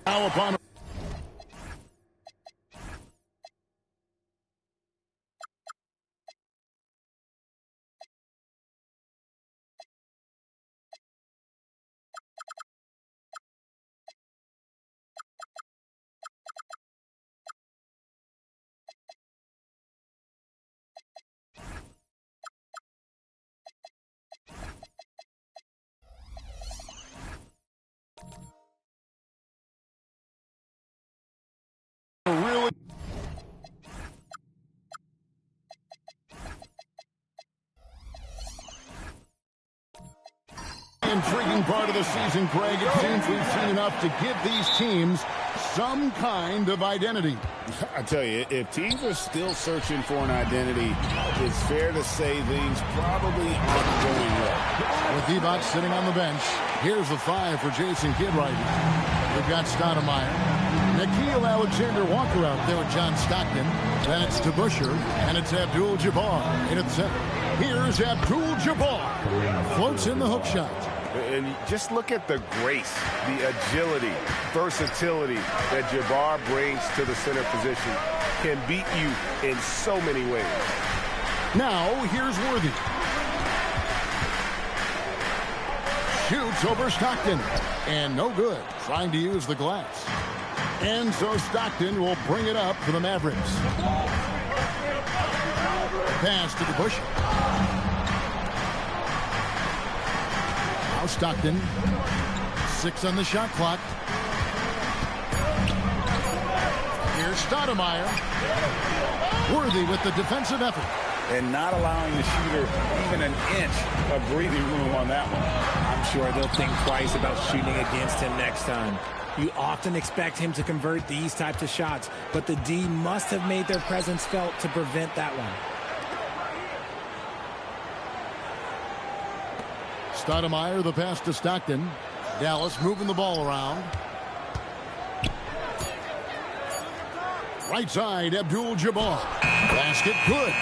Now upon really intriguing part of the season, Craig. It seems we've seen enough to give these teams some kind of identity. I tell you, if teams are still searching for an identity, it's fair to say things probably aren't going well. With Divac sitting on the bench, here's the 5 for Jason Kidd right now. We've got Stoudemire. Nickeil Alexander-Walker out there with John Stockton. Then it's to Busher, and it's Abdul-Jabbar in at the center. Here's Abdul-Jabbar. Floats in the hook shot. And just look at the grace, the agility, versatility that Jabbar brings to the center position. Can beat you in so many ways. Now, here's Worthy. Shoots over Stockton. And no good. Trying to use the glass. And so Stockton will bring it up for the Mavericks. Pass to the Bush. Now Stockton. 6 on the shot clock. Here's Stoudemire. Worthy with the defensive effort. And not allowing the shooter even an inch of breathing room on that one. I'm sure they'll think twice about shooting against him next time. You often expect him to convert these types of shots, but the D must have made their presence felt to prevent that one. Stoudemire, the pass to Stockton. Dallas moving the ball around. Right side, Abdul-Jabbar. Basket good.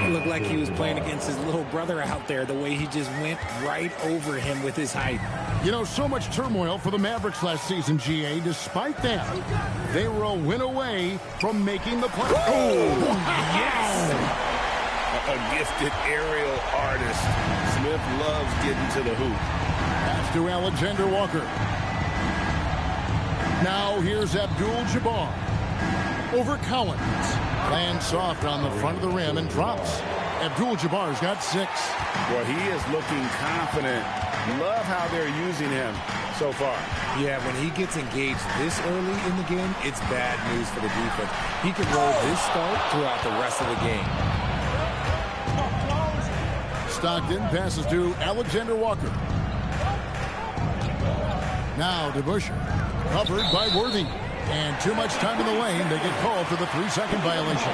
It looked like he was playing against his little brother out there, the way he just went right over him with his height. You know, so much turmoil for the Mavericks last season, GA. Despite that, they were a win away from making the play. Oh, yes! A gifted aerial artist. Smith loves getting to the hoop. Pass to Alexander Walker. Now here's Abdul-Jabbar. Over Collins. Lands soft on the front of the rim and drops. Abdul-Jabbar's got 6. Well, he is looking confident. Love how they're using him so far. Yeah, when he gets engaged this early in the game, it's bad news for the defense. He can roll this start throughout the rest of the game. Stockton passes to Alexander Walker. Now to Busher. Covered by Worthy. And too much time in the lane. They get called for the 3-second violation.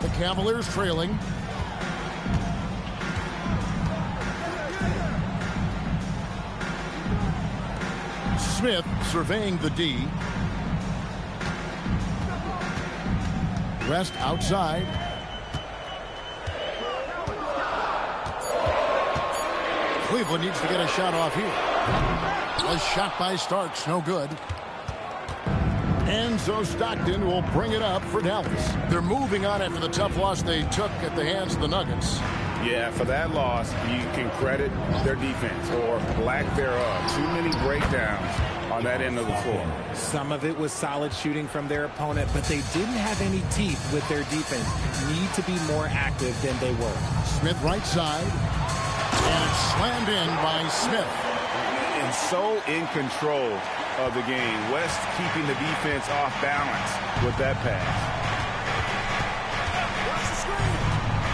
The Cavaliers trailing. Smith surveying the D. Rest outside. Cleveland needs to get a shot off here. A shot by Starks, no good. And so Stockton will bring it up for Dallas. They're moving on after the tough loss they took at the hands of the Nuggets. Yeah, for that loss, you can credit their defense or lack thereof. Too many breakdowns on that end of the floor. Some of it was solid shooting from their opponent, but they didn't have any teeth with their defense. Need to be more active than they were. Smith right side. And it's slammed in by Smith. And so in control of the game. West keeping the defense off balance with that pass.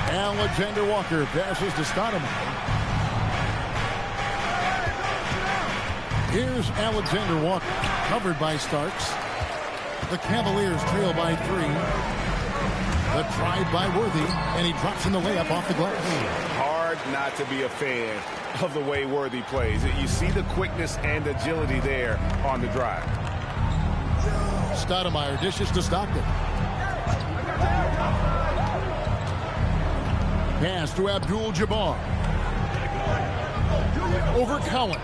Alexander Walker passes to Stoudemire. Here's Alexander Walker, covered by Starks. The Cavaliers trail by 3. The drive by Worthy, and he drops in the layup off the glass. Hard not to be a fan of the way Worthy plays. You see the quickness and agility there on the drive. Stoudemire dishes to Stockton. Pass to Abdul-Jabbar. Over Collins.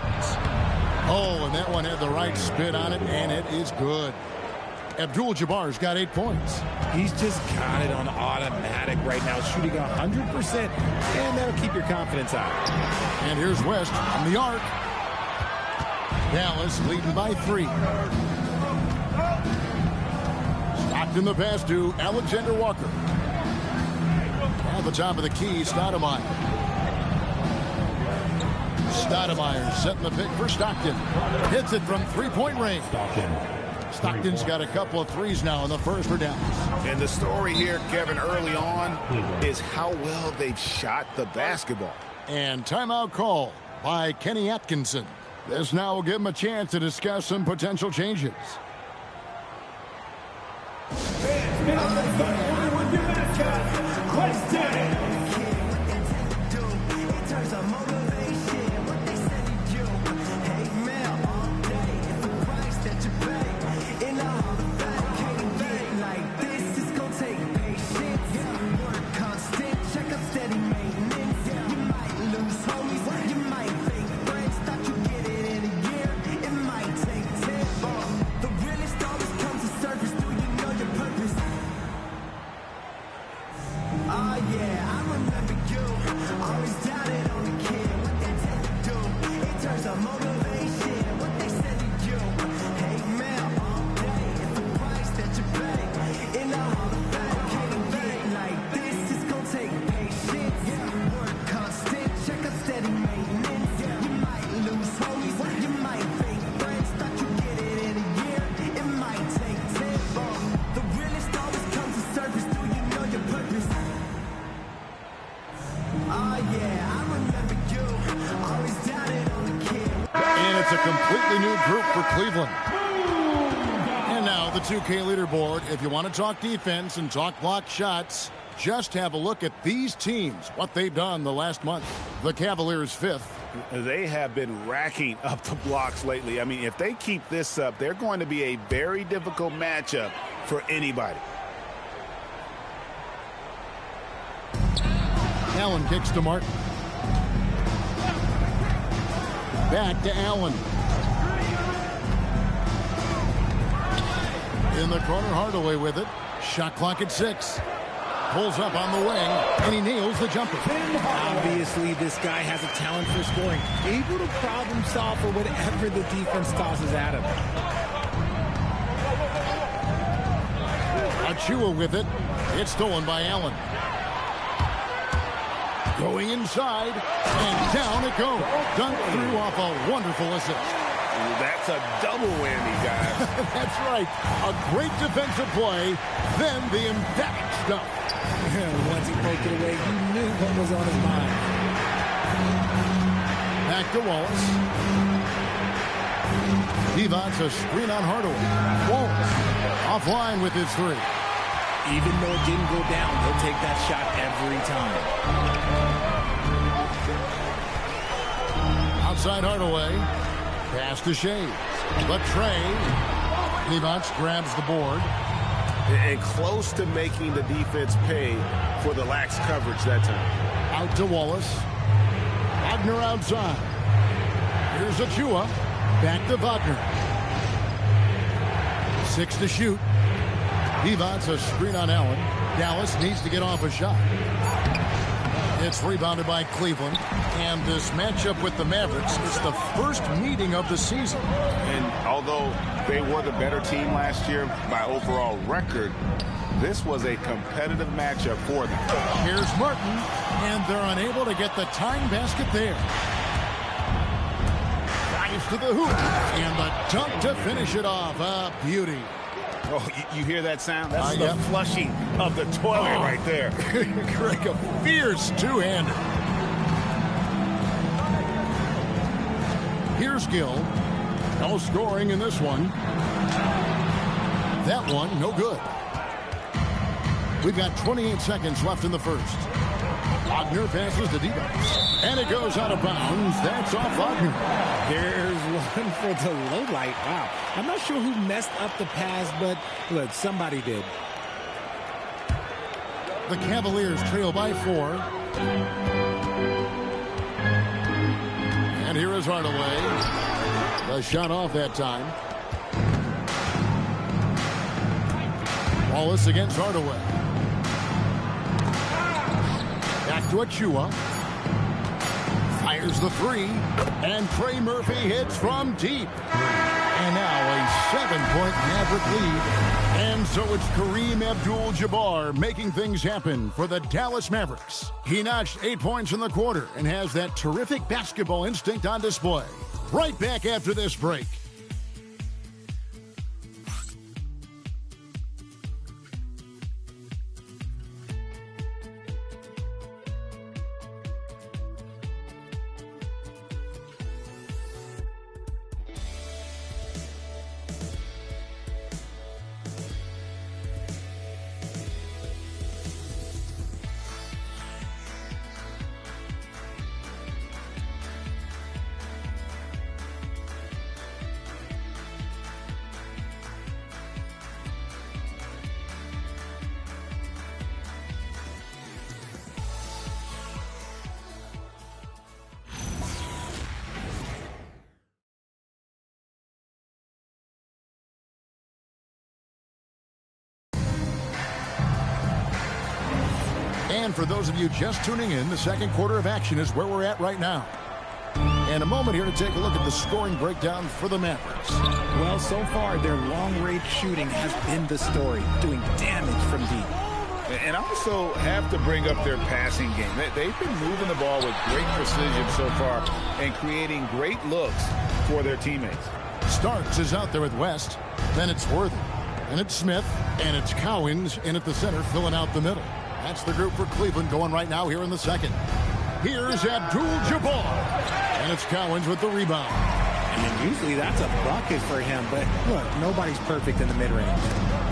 Oh, and that one had the right spin on it, and it is good. Abdul-Jabbar's got 8 points. He's just got it on automatic right now, shooting 100%, and that'll keep your confidence high. And here's West from the arc. Dallas leading by 3. Stockton the pass to Alexander Walker. At the top of the key, Stoudemire. Stoudemire setting the pick for Stockton. Hits it from three-point range. Stockton's got a couple of threes now in the first for Dallas. And the story here, Kevin, early on is how well they've shot the basketball. And timeout call by Kenny Atkinson. This now will give him a chance to discuss some potential changes. It's a completely new group for Cleveland. And now the 2K leaderboard. If you want to talk defense and talk block shots, just have a look at these teams, what they've done the last month. The Cavaliers 5th. They have been racking up the blocks lately. I mean, if they keep this up, they're going to be a very difficult matchup for anybody. Allen kicks to Martin. Back to Allen. In the corner, Hardaway with it. Shot clock at 6. Pulls up on the wing, and he nails the jumper. Obviously, this guy has a talent for scoring. Able to problem solve for whatever the defense tosses at him. Achua with it. It's stolen by Allen. Going inside, and down it goes. Dunked through off a wonderful assist. That's a double whammy, guys. That's right. A great defensive play, then the emphatic stuff. Once he poked it away, you knew what was on his mind. Back to Wallace. Devon's a screen on Hardaway. Wallace offline with his 3. Even though it didn't go down, he'll take that shot every time. Outside Hardaway. Pass to Shades. But Trey. Devon grabs the board. And close to making the defense pay for the lax coverage that time. Out to Wallace. Wagner outside. Here's Achua. Back to Wagner. 6 to shoot. Devon's a screen on Allen. Dallas needs to get off a shot. It's rebounded by Cleveland. And this matchup with the Mavericks is the first meeting of the season. And although they were the better team last year by overall record, this was a competitive matchup for them. Here's Martin, and they're unable to get the tying basket there. Drives to the hoop, and the dunk to finish it off. A beauty. Oh, you hear that sound? That's the flushing of the toilet right there. Like a fierce two-hander. Here's Gill. No scoring in this one. That one, no good. We've got 28 seconds left in the first. Wagner passes to Devon. And it goes out of bounds. That's off Wagner. There's one for the low light. Wow. I'm not sure who messed up the pass, but look, somebody did. The Cavaliers trail by 4. And here is Hardaway. The shot off that time. Wallace against Hardaway. Back to Achua. Fires the three. And Trey Murphy hits from deep. And now a 7-point Maverick lead. And so it's Kareem Abdul-Jabbar making things happen for the Dallas Mavericks. He notched 8 points in the quarter and has that terrific basketball instinct on display. Right back after this break. And for those of you just tuning in, the second quarter of action is where we're at right now. And a moment here to take a look at the scoring breakdown for the Mavericks. Well, so far, their long-range shooting has been the story, doing damage from deep. And I also have to bring up their passing game. They've been moving the ball with great precision so far and creating great looks for their teammates. Starks is out there with West. Then it's Worthy. And it's Smith. And it's Cowens in at the center, filling out the middle. That's the group for Cleveland going right now here in the second. Here's Abdul-Jabbar. And it's Cowens with the rebound. And usually that's a bucket for him, but look, nobody's perfect in the mid-range.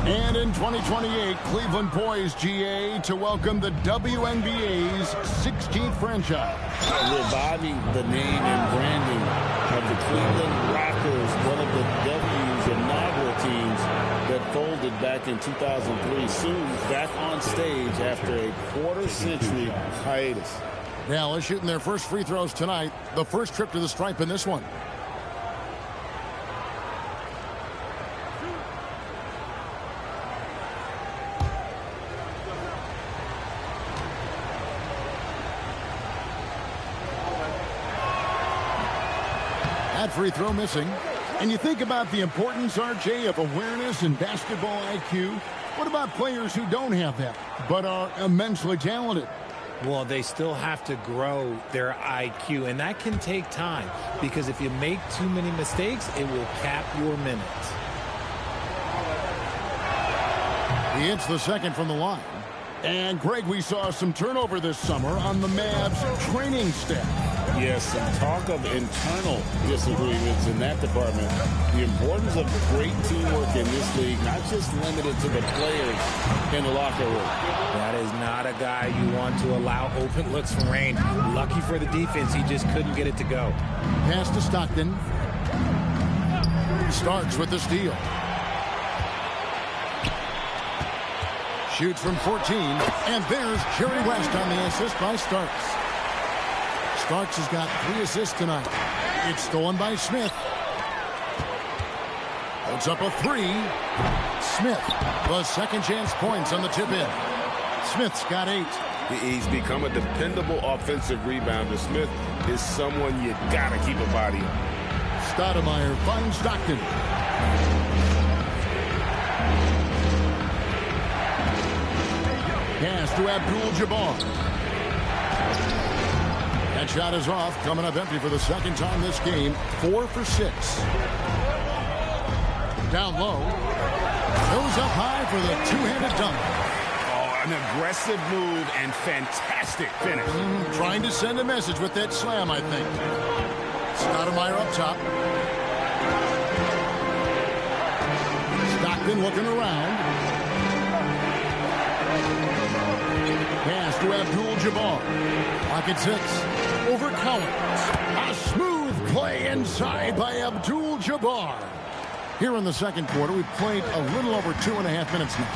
And in 2028, Cleveland poised, GA, to welcome the WNBA's 16th franchise. Reviving the name and branding of the Cleveland Rockers, one of the W's inaugural teams that folded back in 2003, soon back on stage after a quarter-century hiatus. Dallas shooting their first free throws tonight. The first trip to the stripe in this one. That free throw missing. And you think about the importance, RJ, of awareness and basketball IQ. What about players who don't have that, but are immensely talented? Well, they still have to grow their IQ, and that can take time, because if you make too many mistakes, it will cap your minutes. He hits the second from the line. And, Greg, we saw some turnover this summer on the Mavs training staff. Yes, some talk of internal disagreements in that department. The importance of great teamwork in this league, not just limited to the players in the locker room. That is not a guy you want to allow open looks from Rain. Lucky for the defense, he just couldn't get it to go. Pass to Stockton. Starks with the steal. Shoots from 14. And there's Jerry West on the assist by Starks. Starks has got 3 assists tonight. It's stolen by Smith. Puts up a 3. Smith, the second chance points on the tip in. Smith's got 8. He's become a dependable offensive rebounder. Smith is someone you gotta keep a body on. Stoudemire finds Stockton. Pass to Abdul-Jabbar. That shot is off, coming up empty for the second time this game. 4 for 6. Down low. Goes up high for the two-handed dunk. Oh, an aggressive move and fantastic finish. Trying to send a message with that slam, I think. Stoudemire up top. Stockton looking around. Pass to Abdul-Jabbar. Pocket 6. Over Cowens. A smooth play inside by Abdul-Jabbar. Here in the second quarter, we've played a little over 2.5 minutes now.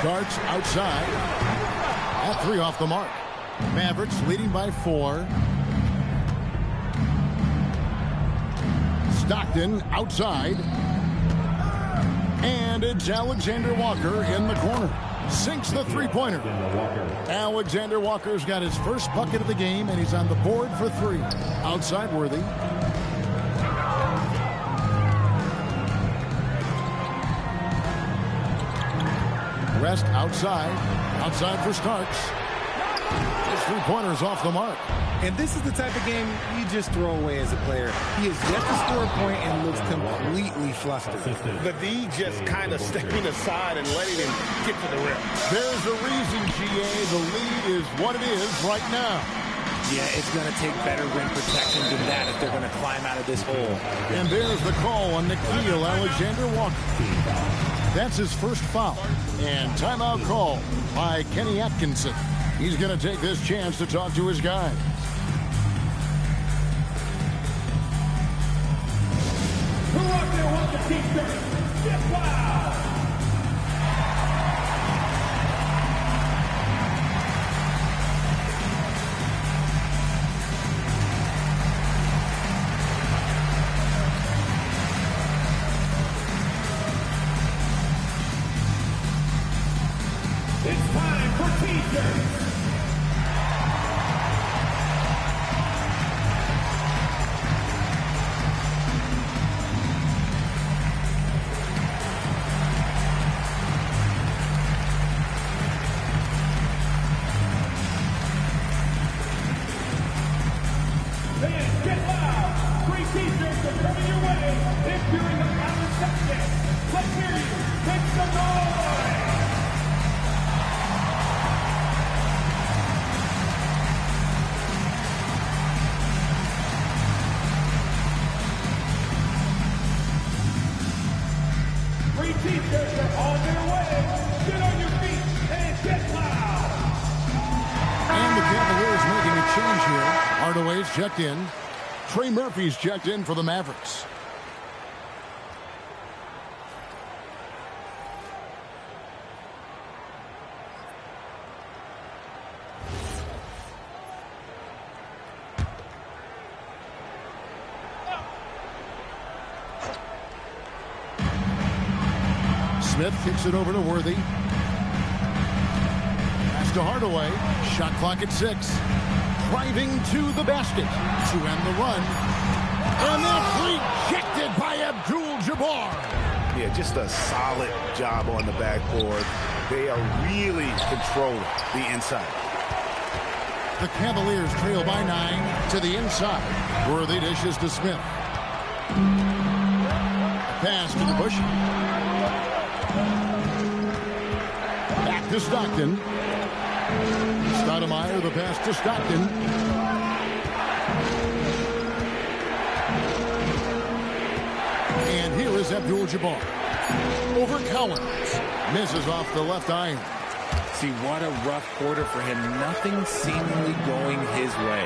starts outside. At 3 off the mark. Mavericks leading by 4. Stockton outside. And it's Alexander Walker in the corner. Sinks the three-pointer. Alexander Walker's got his first bucket of the game, and he's on the board for 3. Outside Worthy. Rest outside. Outside for Starks. His three-pointer's off the mark. And this is the type of game you just throw away as a player. He is yet to score a point and looks completely flustered. The D just kind of stepping aside and letting him get to the rim. There's a reason, GA. The lead is what it is right now. Yeah, it's going to take better rim protection than that if they're going to climb out of this hole. And there's the call on Nickeil Alexander-Walker. That's his first foul. And timeout call by Kenny Atkinson. He's going to take this chance to talk to his guys. Who out there wants the team to get wild? It's time for T-shirts. Fans, get loud! Free T-shirts are coming your way if you're in the comment section. Let's hear you. Make some noise! Free T-shirts are on their way. Get on your feet and get loud! And the Cavaliers making a change here. Hardaway's checked in. Trey Murphy's checked in for the Mavericks. Smith kicks it over to Worthy. Pass to Hardaway. Shot clock at 6. Driving to the basket to end the run. And that's rejected by Abdul-Jabbar. Yeah, just a solid job on the backboard. They are really controlling the inside. The Cavaliers trail by 9 to the inside. Worthy dishes to Smith. Pass to the Bush. Back to Stockton. Stoudemire, the pass to Stockton. And here is Abdul-Jabbar. Over Cowens. Misses off the left iron. See, what a rough quarter for him. Nothing seemingly going his way.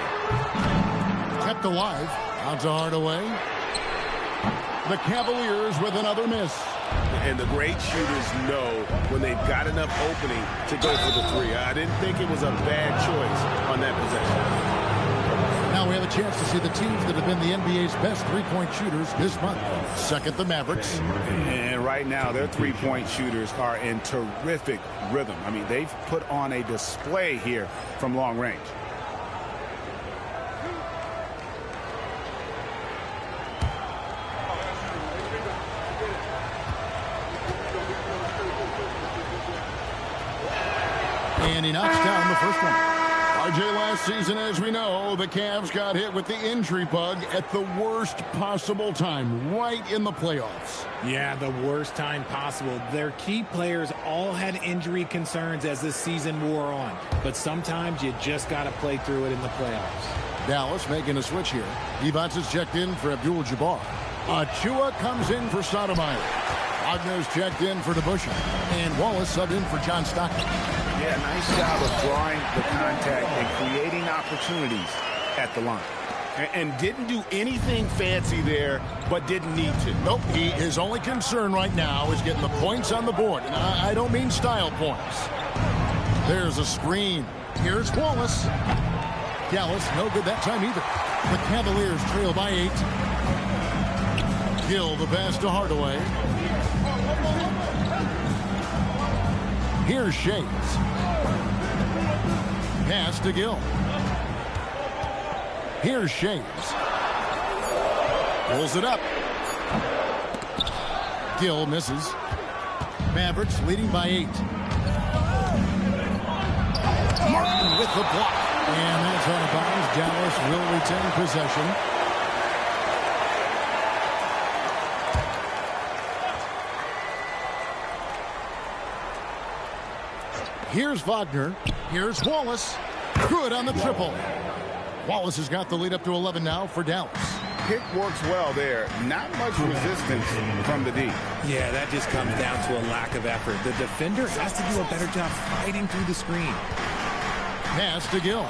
Kept alive. Out to Hardaway. The Cavaliers with another miss. And the great shooters know when they've got enough opening to go for the 3. I didn't think it was a bad choice on that possession. Now we have a chance to see the teams that have been the NBA's best three-point shooters this month. Second, the Mavericks. And right now, their three-point shooters are in terrific rhythm. I mean, they've put on a display here from long range. And he knocks down the first one. RJ, last season, as we know, the Cavs got hit with the injury bug at the worst possible time, right in the playoffs. Yeah, the worst time possible. Their key players all had injury concerns as the season wore on. But sometimes you just got to play through it in the playoffs. Dallas making a switch here. Evans is checked in for Abdul-Jabbar. Achua comes in for Stoudemire. Wagner's checked in for DeBusschere. And Wallace subbed in for John Stockton. Yeah, nice job of drawing the contact and creating opportunities at the line. And didn't do anything fancy there, but didn't need to. Nope, his only concern right now is getting the points on the board. And I don't mean style points. There's a screen. Here's Wallace. Gallus, no good that time either. The Cavaliers trail by 8. Gill, the pass to Hardaway. Here's Shades. Pass to Gill. Here's Shades. Pulls it up. Gill misses. Mavericks leading by 8. Martin with the block. And that's out of bounds. Dallas will retain possession. Here's Wagner. Here's Wallace. Good on the triple. Wallace has got the lead up to 11 now for Dallas. Pick works well there. Not much resistance from the D. Yeah, that just comes down to a lack of effort. The defender has to do a better job fighting through the screen. Pass to Gill.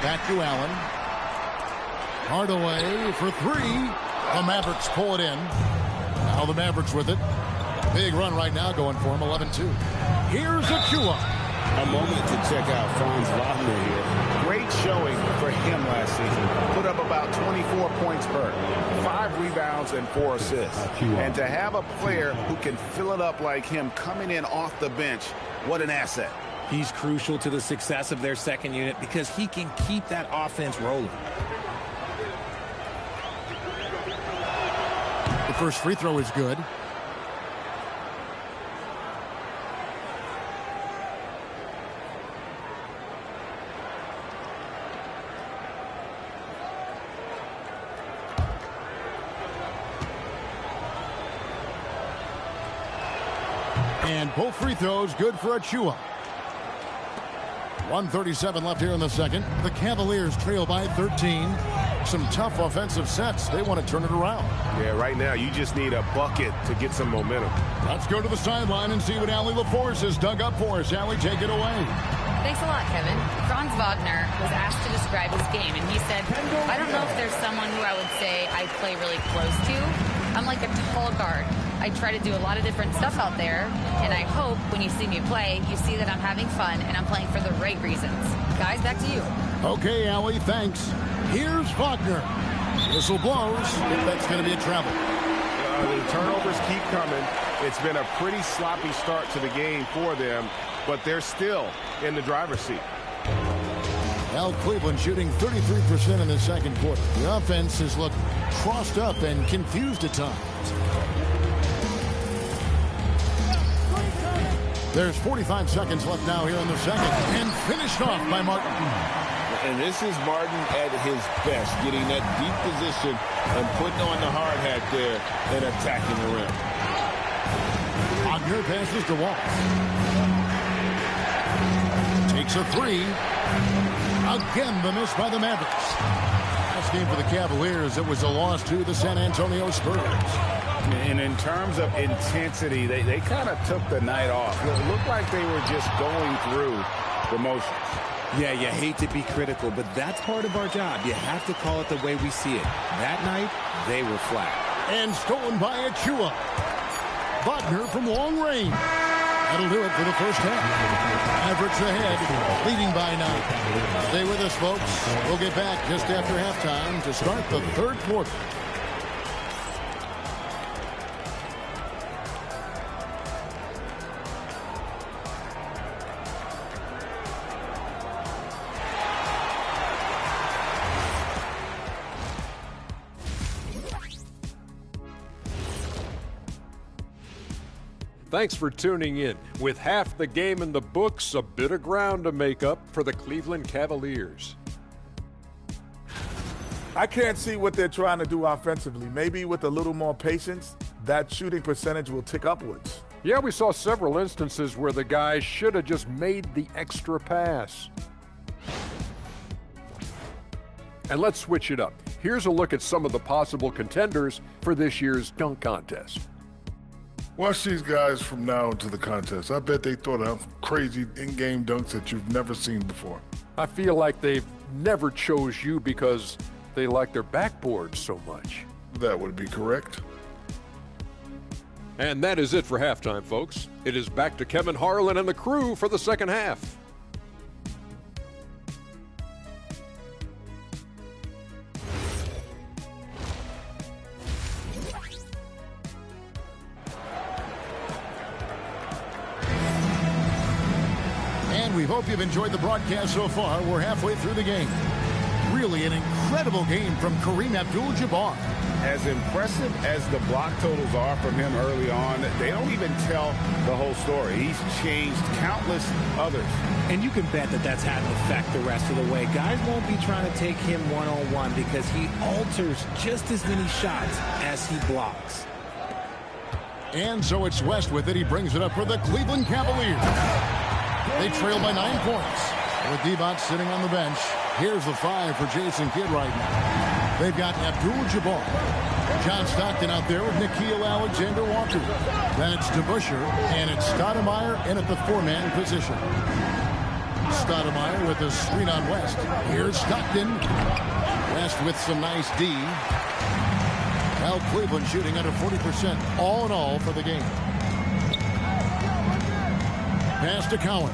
Back to Allen. Hardaway for 3. The Mavericks pull it in. Now the Mavericks with it. Big run right now going for him, 11-2. Here's Achua. A moment to check out Franz Wagner here. Great showing for him last season. Put up about 24 points per, 5 rebounds and 4 assists. And to have a player who can fill it up like him coming in off the bench, what an asset. He's crucial to the success of their second unit because he can keep that offense rolling. The first free throw is good. And both free throws good for Achua. 1:37 left here in the second. The Cavaliers trail by 13. Some tough offensive sets. They want to turn it around. Yeah, right now you just need a bucket to get some momentum. Let's go to the sideline and see what Allie LaForce has dug up for us. Allie, take it away. Thanks a lot, Kevin. Franz Wagner was asked to describe his game, and he said, I don't know if there's someone who I would say I play really close to. I'm like a tall guard. I try to do a lot of different stuff out there, and I hope when you see me play, you see that I'm having fun and I'm playing for the right reasons. Guys, back to you. Okay, Allie, thanks. Here's Wagner. Whistle blows. If that's going to be a travel. The turnovers keep coming. It's been a pretty sloppy start to the game for them, but they're still in the driver's seat. Well, Cleveland shooting 33% in the second quarter. The offense has looked crossed up and confused at times. There's 45 seconds left now here in the second, and finished off by Martin. And this is Martin at his best, getting that deep position and putting on the hard hat there and attacking the rim. Wagner passes to Wallace. Takes a 3. Again, the miss by the Mavericks. Last game for the Cavaliers, it was a loss to the San Antonio Spurs. And in terms of intensity, they kind of took the night off. It looked like they were just going through the motions. Yeah, you hate to be critical, but that's part of our job. You have to call it the way we see it. That night, they were flat. And stolen by Achua. Wagner from long range. That'll do it for the first half. Mavericks ahead, leading by 9. Stay with us, folks. We'll get back just after halftime to start the third quarter. Thanks for tuning in. With half the game in the books, a bit of ground to make up for the Cleveland Cavaliers. I can't see what they're trying to do offensively. Maybe with a little more patience, that shooting percentage will tick upwards. Yeah, we saw several instances where the guys should have just made the extra pass. And let's switch it up. Here's a look at some of the possible contenders for this year's dunk contest. Watch these guys from now into the contest. I bet they throw down crazy in-game dunks that you've never seen before. I feel like they've never chose you because they like their backboard so much. That would be correct. And that is it for halftime, folks. It is back to Kevin Harlan and the crew for the second half. And we hope you've enjoyed the broadcast so far. We're halfway through the game. Really an incredible game from Kareem Abdul-Jabbar. As impressive as the block totals are from him early on, they don't even tell the whole story. He's changed countless others. And you can bet that that's had an effect the rest of the way. Guys won't be trying to take him one-on-one because he alters just as many shots as he blocks. And so it's West with it. He brings it up for the Cleveland Cavaliers. They trail by 9 points. With Devon sitting on the bench. Here's the 5 for Jason Kidd right now. They've got Abdul-Jabbar. John Stockton out there with Nickeil Alexander-Walker. Then it's DeBusschere, and it's Stoudemire in at the 4-man position. Stoudemire with a screen on West. Here's Stockton. West with some nice D. Now Cleveland shooting under 40% all in all for the game. Pass to Cowens.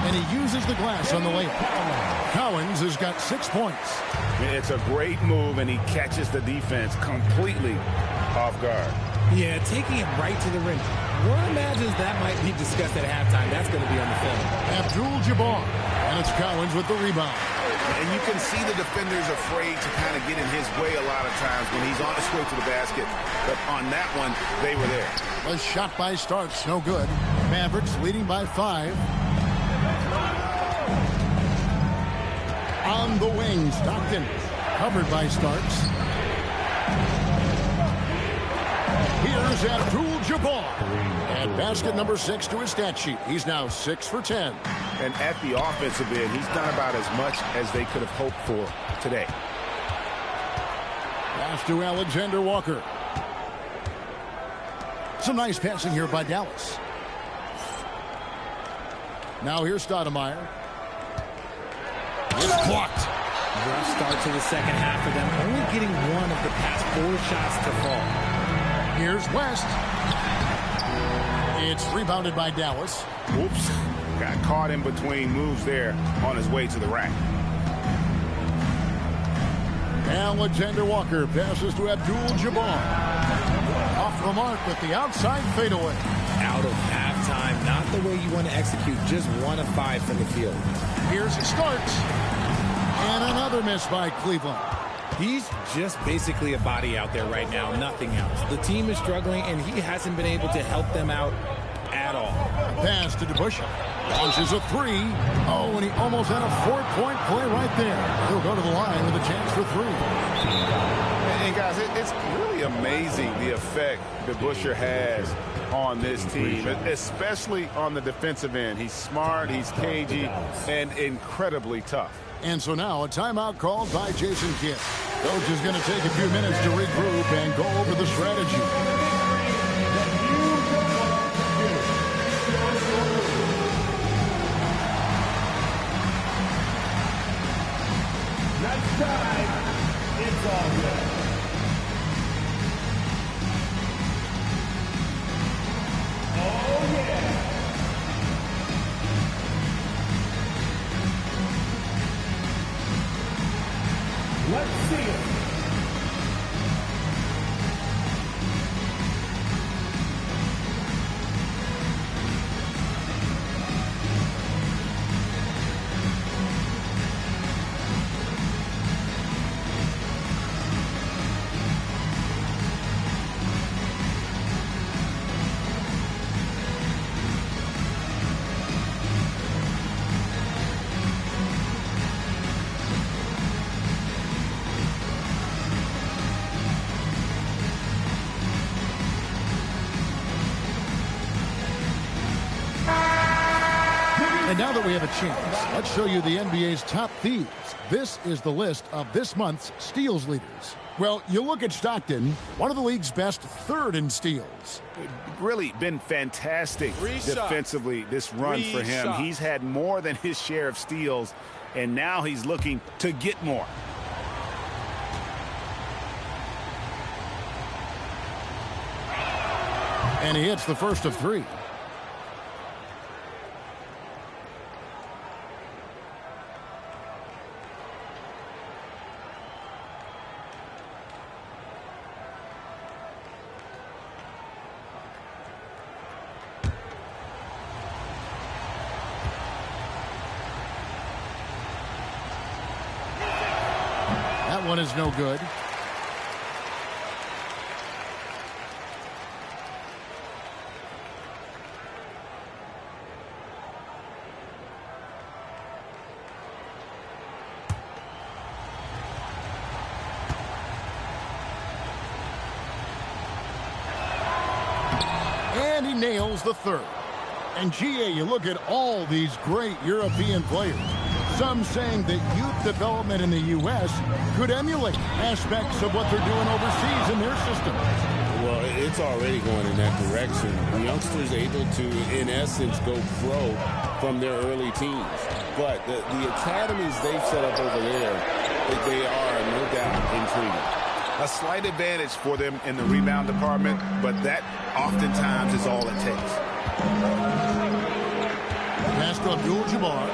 And he uses the glass on the layup. Cowens has got 6 points. It's a great move, and he catches the defense completely off guard. Yeah, taking it right to the rim. One imagines that might be discussed at halftime. That's going to be on the film. Abdul-Jabbar. And it's Cowens with the rebound. And you can see the defenders afraid to kind of get in his way a lot of times when he's on his way to the basket. But on that one, they were there. A shot by Starks, no good. Mavericks leading by 5. On the wing, Stockton covered by Starks. Here's Abdul-Jabbar. And basket number 6 to his stat sheet. He's now 6 for 10. And at the offensive end, he's done about as much as they could have hoped for today. Pass to Alexander-Walker. Some nice passing here by Dallas. Now here's Stoudemire. It's blocked. Rough start to the second half for them, only getting one of the past 4 shots to fall. Here's West. It's rebounded by Dallas. Oops. Got caught in between moves there on his way to the rack. Alexander-Walker passes to Abdul-Jabbar. Off the mark with the outside fadeaway. Out of halftime, not the way you want to execute, just 1 of 5 from the field. Here's Starks. And another miss by Cleveland. He's just basically a body out there right now, nothing else. The team is struggling, and he hasn't been able to help them out at all. Pass to DeBusschere. Launches a 3. Oh, and he almost had a 4-point play right there. He'll go to the line with a chance for 3. And guys, it's really amazing the effect DeBusschere has on this team, especially on the defensive end. He's smart, he's cagey, and incredibly tough. And so now a timeout called by Jason Kidd. Coach is going to take a few minutes to regroup and go over the strategy. Next time, it's all good. Oh, yeah. Let's see it. And now that we have a chance, let's show you the NBA's top thieves. This is the list of this month's steals leaders. Well, you look at Stockton, one of the league's best, third in steals. Really been fantastic defensively this run for him. He's had more than his share of steals, and now he's looking to get more. And he hits the first of three. That one is no good. And he nails the third. And GA, you look at all these great European players. Some saying that youth development in the U.S. could emulate aspects of what they're doing overseas in their systems. Well, it's already going in that direction. The youngsters able to, in essence, go pro from their early teens. But the academies they've set up over there, they are, no doubt, intriguing. A slight advantage for them in the rebound department, but that oftentimes is all it takes. Pass to Abdul-Jabbar.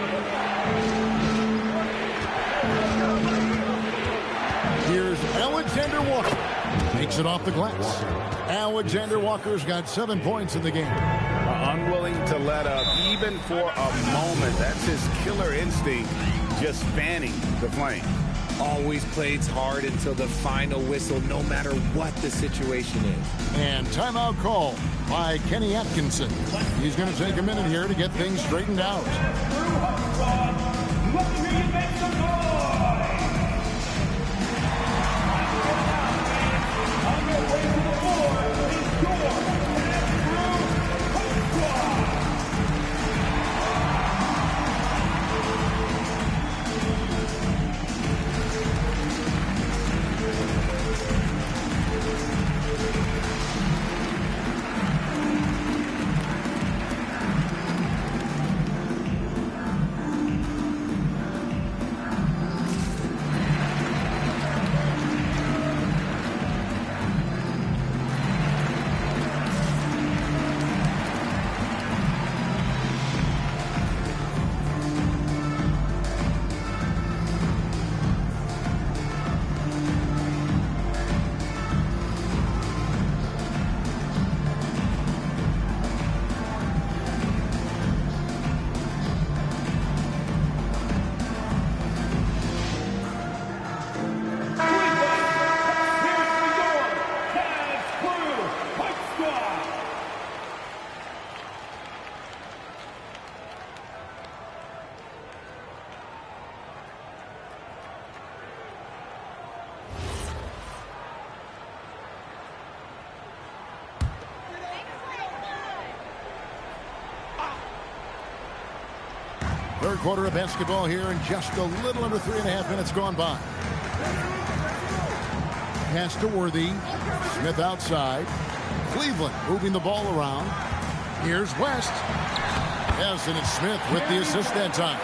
Here's Alexander Walker. Takes it off the glass. Alexander Walker's got 7 points in the game. Unwilling to let up even for a moment. That's his killer instinct, just fanning the flame. Always plays hard until the final whistle, no matter what the situation is. And timeout call by Kenny Atkinson. He's going to take a minute here to get things straightened out. Let me hear you make some noise! On your way to the floor is your Coach Squad! Third quarter of basketball here, and just a little under 3.5 minutes gone by. Pass to Worthy. Smith outside. Cleveland moving the ball around. Here's West. Yes, and it's Smith with the assist that time.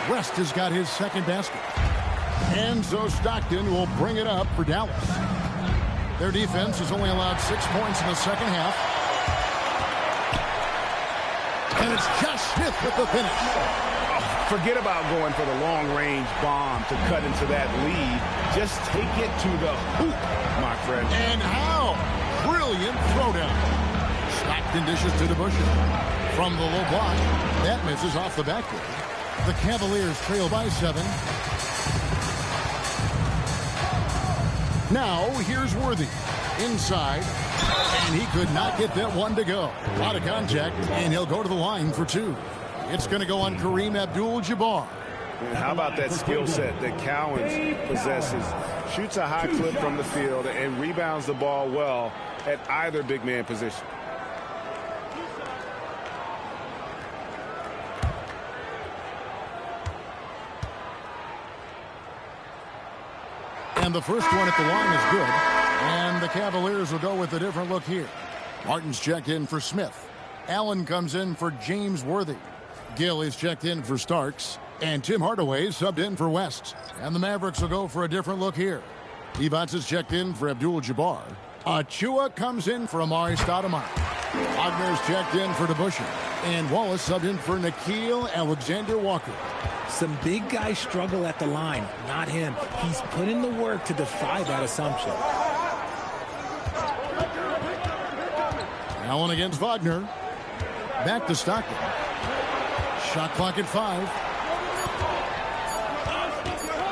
West has got his second basket. And so Stockton will bring it up for Dallas. Their defense has only allowed 6 points in the second half. And it's just Smith with the finish. Forget about going for the long-range bomb to cut into that lead. Just take it to the hoop, my friend. And how? Brilliant throwdown. Stockton dishes to DeBusschere. From the low block, that misses off the backboard. The Cavaliers trail by 7. Now, here's Worthy. Inside. And he could not get that one to go. Out of contact, and he'll go to the line for 2. It's going to go on Kareem Abdul-Jabbar. How about that skill set that Cowens possesses? Shoots a high clip from the field and rebounds the ball well at either big man position. And the first one at the line is good. And the Cavaliers will go with a different look here. Martin's checked in for Smith. Allen comes in for James Worthy. Gill is checked in for Starks. And Tim Hardaway subbed in for West. And the Mavericks will go for a different look here. Evans is checked in for Abdul-Jabbar. Achua comes in for Amari Stoudemire. Wagner's checked in for DeBusschere. And Wallace subbed in for Nickeil Alexander-Walker. Some big guys struggle at the line, not him. He's put in the work to defy that assumption. Allen against Wagner. Back to Stockton. Shot clock at 5.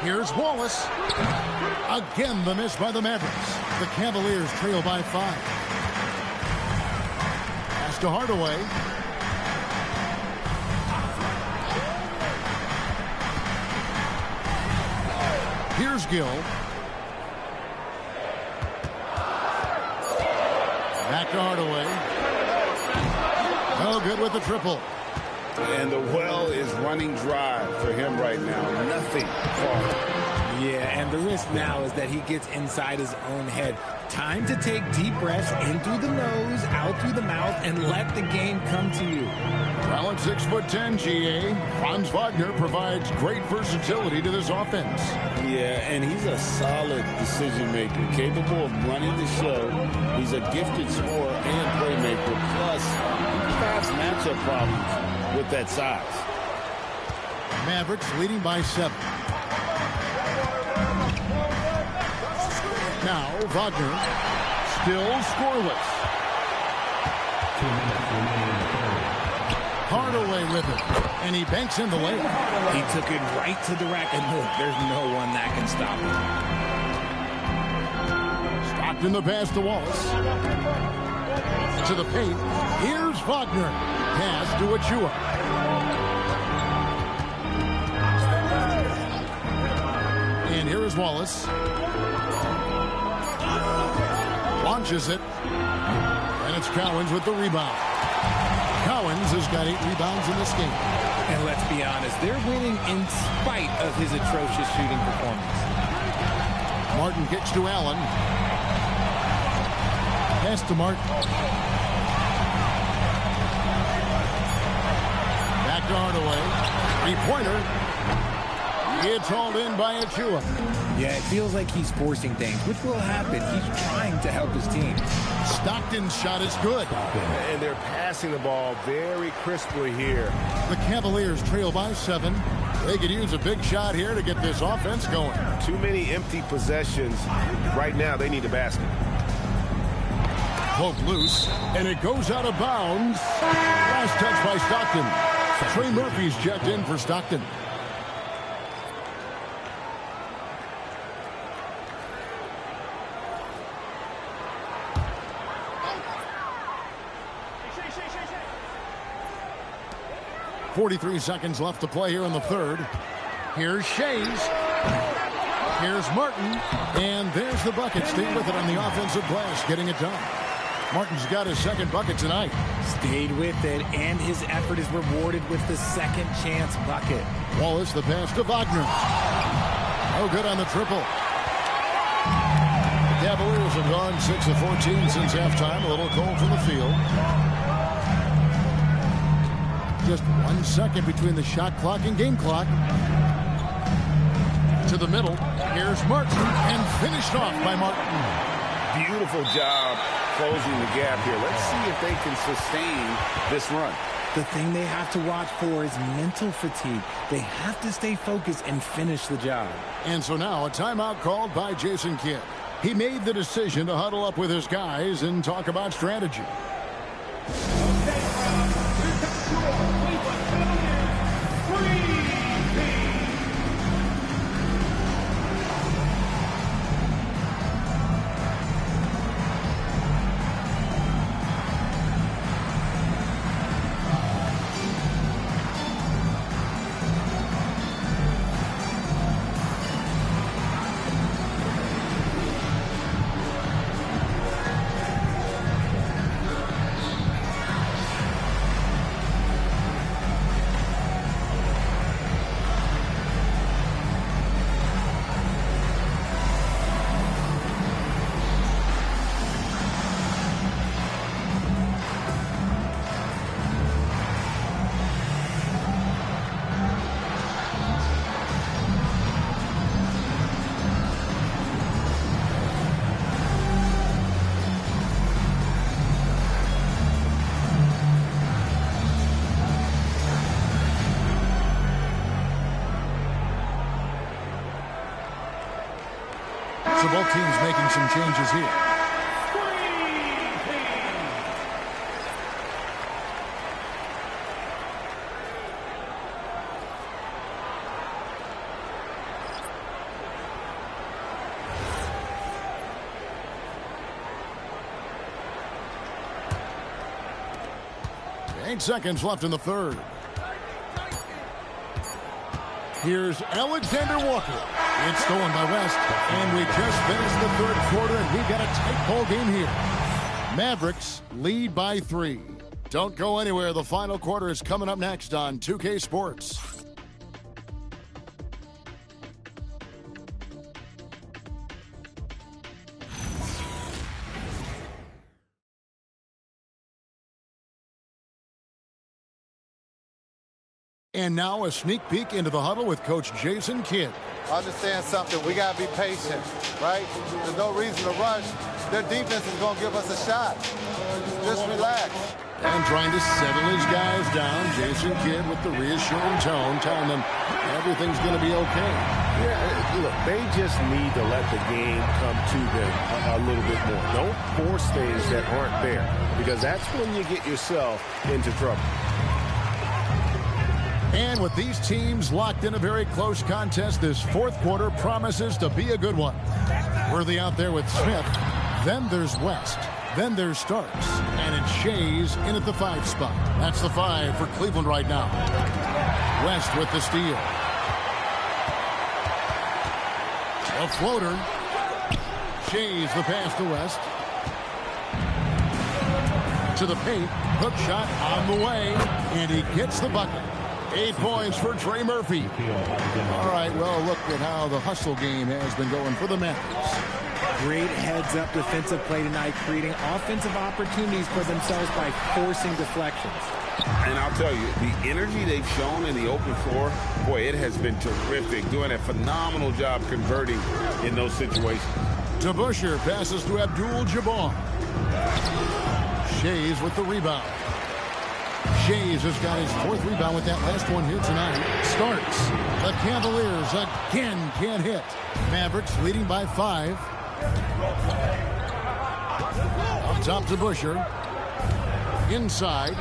Here's Wallace. Again, the miss by the Mavericks. The Cavaliers trail by 5. Pass to Hardaway. Here's Gill. Back to Hardaway. Oh, good with the triple. And the well is running dry for him right now. Nothing falling. Yeah, and the risk now is that he gets inside his own head. Time to take deep breaths in through the nose, out through the mouth, and let the game come to you. Well, at 6'10", GA, Franz Wagner provides great versatility to this offense. Yeah, and he's a solid decision maker, capable of running the show. He's a gifted scorer and playmaker. Plus, he provides matchup problems with that size. Mavericks leading by 7. Now Wagner still scoreless. Hardaway with it, and he banks in the layup. He took it right to the rack, and look, there's no one that can stop him. Stockton the pass to Wallace. To the paint. Here's Wagner. Pass to Achua. And here is Wallace. Launches it. And it's Cowens with the rebound. Cowens has got 8 rebounds in this game. And let's be honest, they're winning in spite of his atrocious shooting performance. Martin kicks to Allen. Pass to Martin. Back to Hardaway. 3-pointer. It's hauled in by Achua. Yeah, it feels like he's forcing things, which will happen. He's trying to help his team. Stockton's shot is good. And they're passing the ball very crisply here. The Cavaliers trail by 7. They could use a big shot here to get this offense going. Too many empty possessions. Right now, they need a basket. Poke loose, and it goes out of bounds. Last touch by Stockton. Trey Murphy's checked in for Stockton. .43 seconds left to play here in the third. Here's Shays. Here's Martin. And there's the bucket. Stay with it on the offensive glass, getting it done. Martin's got his second bucket tonight. Stayed with it, and his effort is rewarded with the second chance bucket. Wallace, the pass to Wagner. Oh, good on the triple. The Cavaliers have gone 6 of 14 since halftime. A little cold from the field. Just 1 second between the shot clock and game clock. To the middle. Here's Martin, and finished off by Martin. Beautiful job closing the gap here. Let's see if they can sustain this run. The thing they have to watch for is mental fatigue. They have to stay focused and finish the job. And so now a timeout called by Jason Kidd. He made the decision to huddle up with his guys and talk about strategy. So both teams making some changes here. 8 seconds left in the third. Here's Alexander Walker. It's stolen by West, and we just finished the third quarter, and we've got a tight ball game here. Mavericks lead by 3. Don't go anywhere. The final quarter is coming up next on 2K Sports. And now a sneak peek into the huddle with Coach Jason Kidd. Understand something. We got to be patient, right? There's no reason to rush. Their defense is going to give us a shot. Just relax. And trying to settle his guys down. Jason Kidd with the reassuring tone, telling them everything's going to be okay. Yeah, look, they just need to let the game come to them a little bit more. Don't force things that aren't there, because that's when you get yourself into trouble. And with these teams locked in a very close contest, this fourth quarter promises to be a good one. Worthy out there with Smith. Then there's West. Then there's Starks. And it's Shays in at the 5 spot. That's the 5 for Cleveland right now. West with the steal. A floater. Shays the pass to West. To the paint. Hook shot on the way. And he gets the bucket. 8 points for Trey Murphy. All right, well, look at how the hustle game has been going for the Mavericks. Great heads-up defensive play tonight, creating offensive opportunities for themselves by forcing deflections. And I'll tell you, the energy they've shown in the open floor, boy, it has been terrific. Doing a phenomenal job converting in those situations. DeBusschere passes to Abdul-Jabbar. Shays with the rebound. Shays has got his 4th rebound with that last one here tonight. Starks. The Cavaliers again can't hit. Mavericks leading by 5. Up top to Busher. Inside.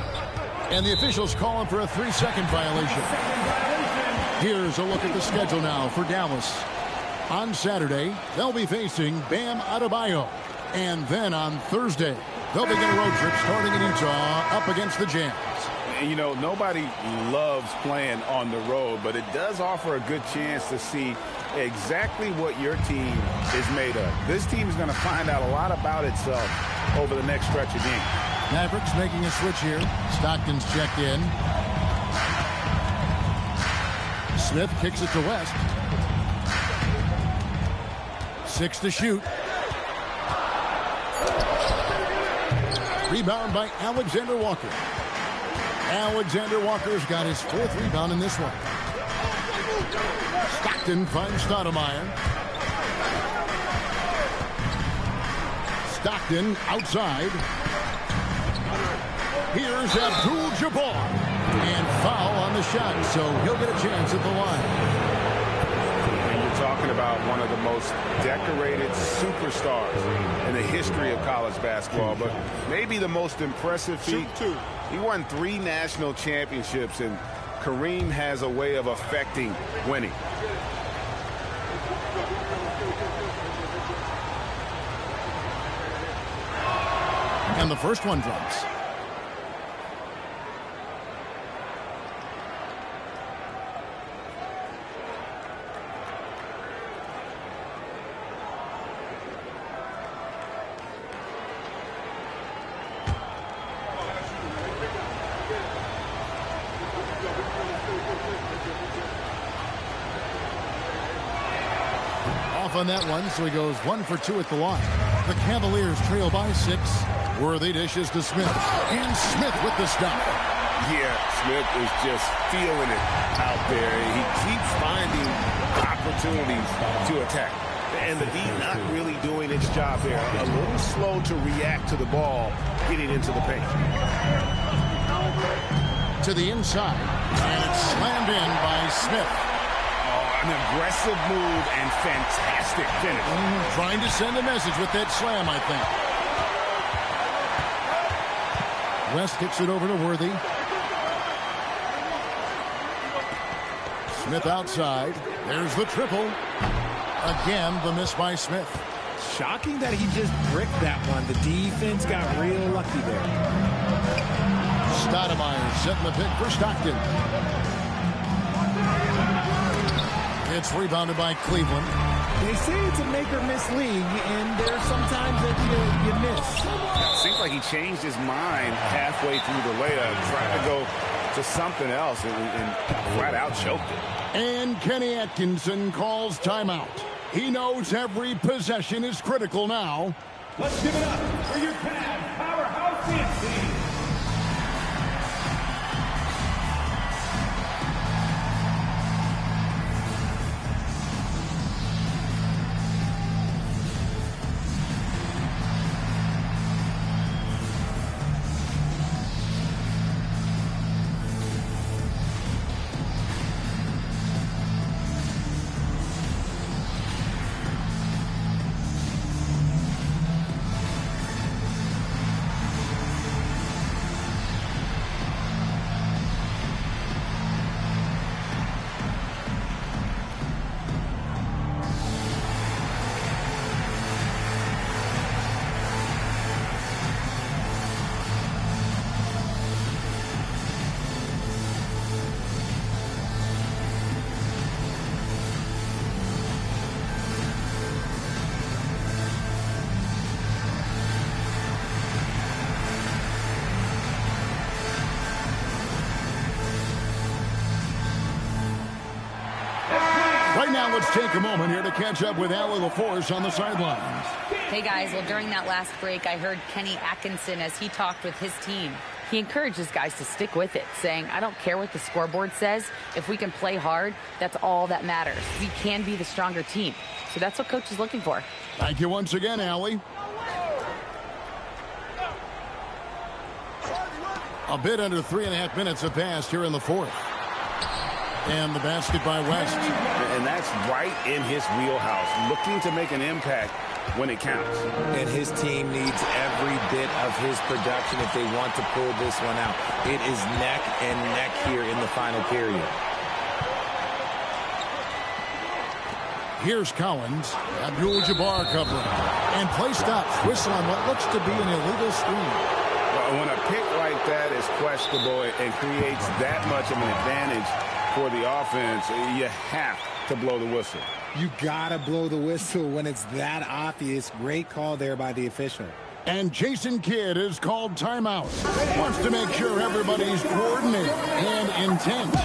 And the officials calling for a 3-second violation. Here's a look at the schedule now for Dallas. On Saturday, they'll be facing Bam Adebayo. And then on Thursday, they'll begin a road trip starting in Utah up against the Jazz. And, you know, nobody loves playing on the road, but it does offer a good chance to see exactly what your team is made of. This team is going to find out a lot about itself over the next stretch of games. Mavericks making a switch here. Stockton's checked in. Smith kicks it to West. 6 to shoot. Rebound by Alexander Walker. Alexander Walker's got his 4th rebound in this one. Stockton finds Stoudemire. Stockton outside. Here's Abdul-Jabbar. And foul on the shot, so he'll get a chance at the line. And you're talking about one of the most decorated superstars in the history of college basketball, but maybe the most impressive feat. He won 3 national championships, and Kareem has a way of affecting winning. And the first one drops. On that one, so he goes 1 for 2 at the line. The Cavaliers trail by 6. Worthy dishes to Smith. And Smith with the stop. Yeah, Smith is just feeling it out there. He keeps finding opportunities to attack. And the D not really doing its job there. A little slow to react to the ball getting into the paint. To the inside. And it's slammed in by Smith. Oh, An aggressive move and fantastic finish. Trying to send a message with that slam, I think. West kicks it over to Worthy. Smith outside. There's the triple. Again, the miss by Smith. Shocking that he just bricked that one. The defense got real lucky there. Stoudemire setting the pick for Stockton. It's rebounded by Cleveland. They say it's a make or miss league, and there's sometimes that you miss. It seems like he changed his mind halfway through the layup, tried to go to something else, and flat out choked it. And Kenny Atkinson calls timeout. He knows every possession is critical now. Let's give it up for your Cavs powerhouse dance team. Right now, let's take a moment here to catch up with Allie LaForce on the sidelines. Hey, guys. Well, during that last break, I heard Kenny Atkinson as he talked with his team. He encourages guys to stick with it, saying, I don't care what the scoreboard says. If we can play hard, that's all that matters. We can be the stronger team. So that's what Coach is looking for. Thank you once again, Allie. A bit under 3.5 minutes have passed here in the fourth. And the basket by West. And that's right in his wheelhouse, looking to make an impact when it counts. And his team needs every bit of his production if they want to pull this one out. It is neck and neck here in the final period. Here's Collins. Abdul-Jabbar covering. And play stops. Whistle on what looks to be an illegal screen. Well, when a pick like that is questionable and creates that much of an advantage for the offense, you have to blow the whistle. You gotta blow the whistle when it's that obvious. Great call there by the official. And Jason Kidd is called timeout. Wants to make sure everybody's coordinated and intent.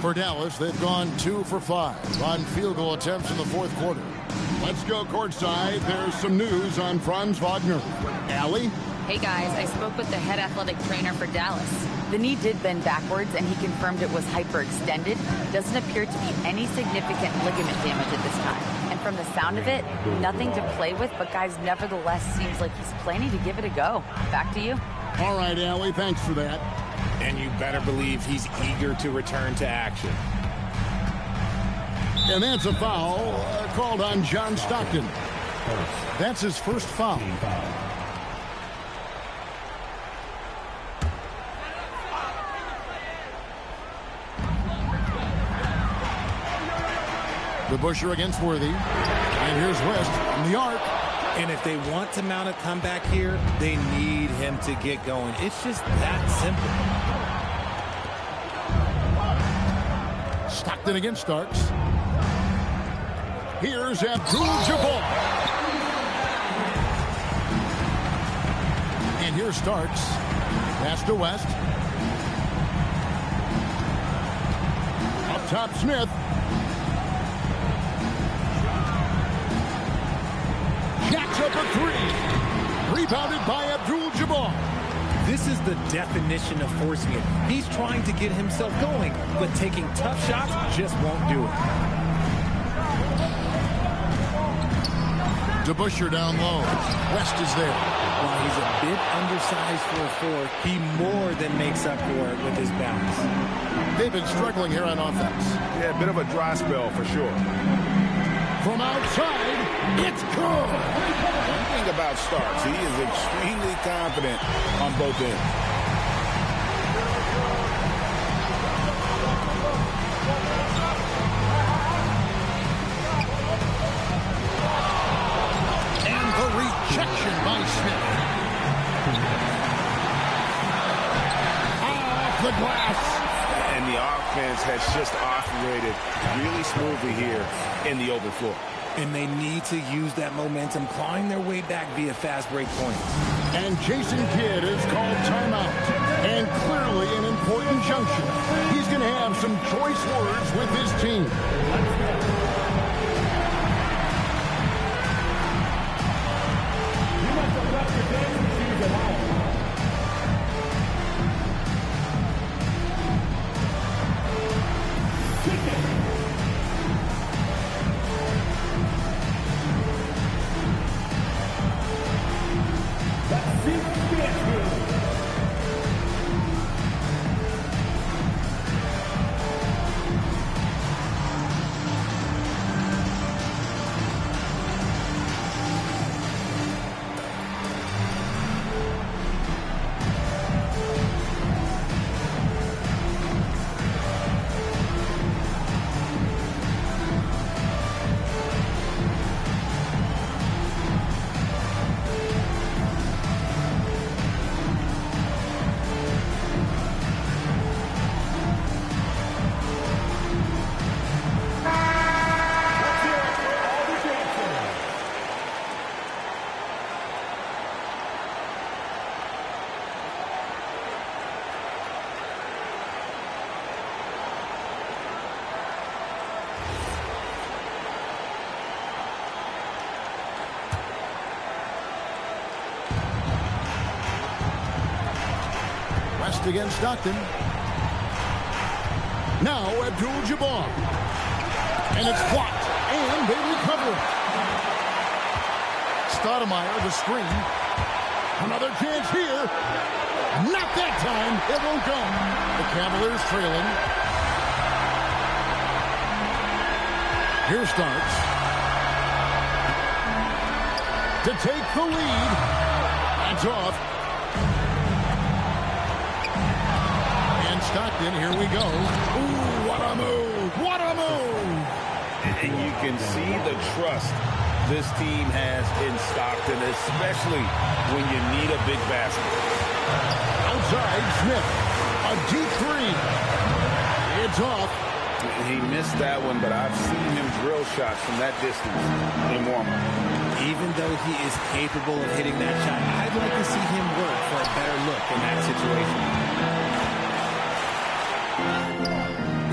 For Dallas, they've gone 2 for 5 on field goal attempts in the fourth quarter. Let's go courtside. There's some news on Franz Wagner. Allie? Hey, guys. I spoke with the head athletic trainer for Dallas. The knee did bend backwards, and he confirmed it was hyperextended. Doesn't appear to be any significant ligament damage at this time. And from the sound of it, nothing to play with, but guys, nevertheless, seems like he's planning to give it a go. Back to you. All right, Allie, thanks for that. And you better believe he's eager to return to action. And that's a foul called on John Stockton. That's his first foul. The Busher against Worthy. And here's West from the arc. And if they want to mount a comeback here, they need him to get going. It's just that simple. Stockton against Starks. Here's Abdul-Jabbar. And here's Starks. Pass to West. Up top, Smith. Jacks up a three. Rebounded by Abdul-Jabbar. This is the definition of forcing it. He's trying to get himself going, but taking tough shots just won't do it. DeBusschere down low. West is there. While he's a bit undersized for a four, he more than makes up for it with his bounce. They've been struggling here on offense. Yeah, a bit of a dry spell for sure. From outside, it's good. One thing about Starks, he is extremely confident on both ends. And the rejection by Smith. Off the glass. And the offense has just operated really smoothly here in the open floor. And they need to use that momentum, clawing their way back via fast break points. And Jason Kidd is called timeout. And clearly an important junction. He's going to have some choice words with his team. Against Stockton. Now Abdul-Jabbar. And it's blocked. And they recover it. Stoudemire, the screen. Another chance here. Not that time. It won't go. The Cavaliers trailing. Here Starks. To take the lead. That's off. Stockton, here we go. Ooh, what a move! What a move! And you can see the trust this team has in Stockton, especially when you need a big basket. Outside, Smith. A deep three. It's off. He missed that one, but I've seen him drill shots from that distance in warm-up. Even though he is capable of hitting that shot, I'd like to see him work for a better look in that situation.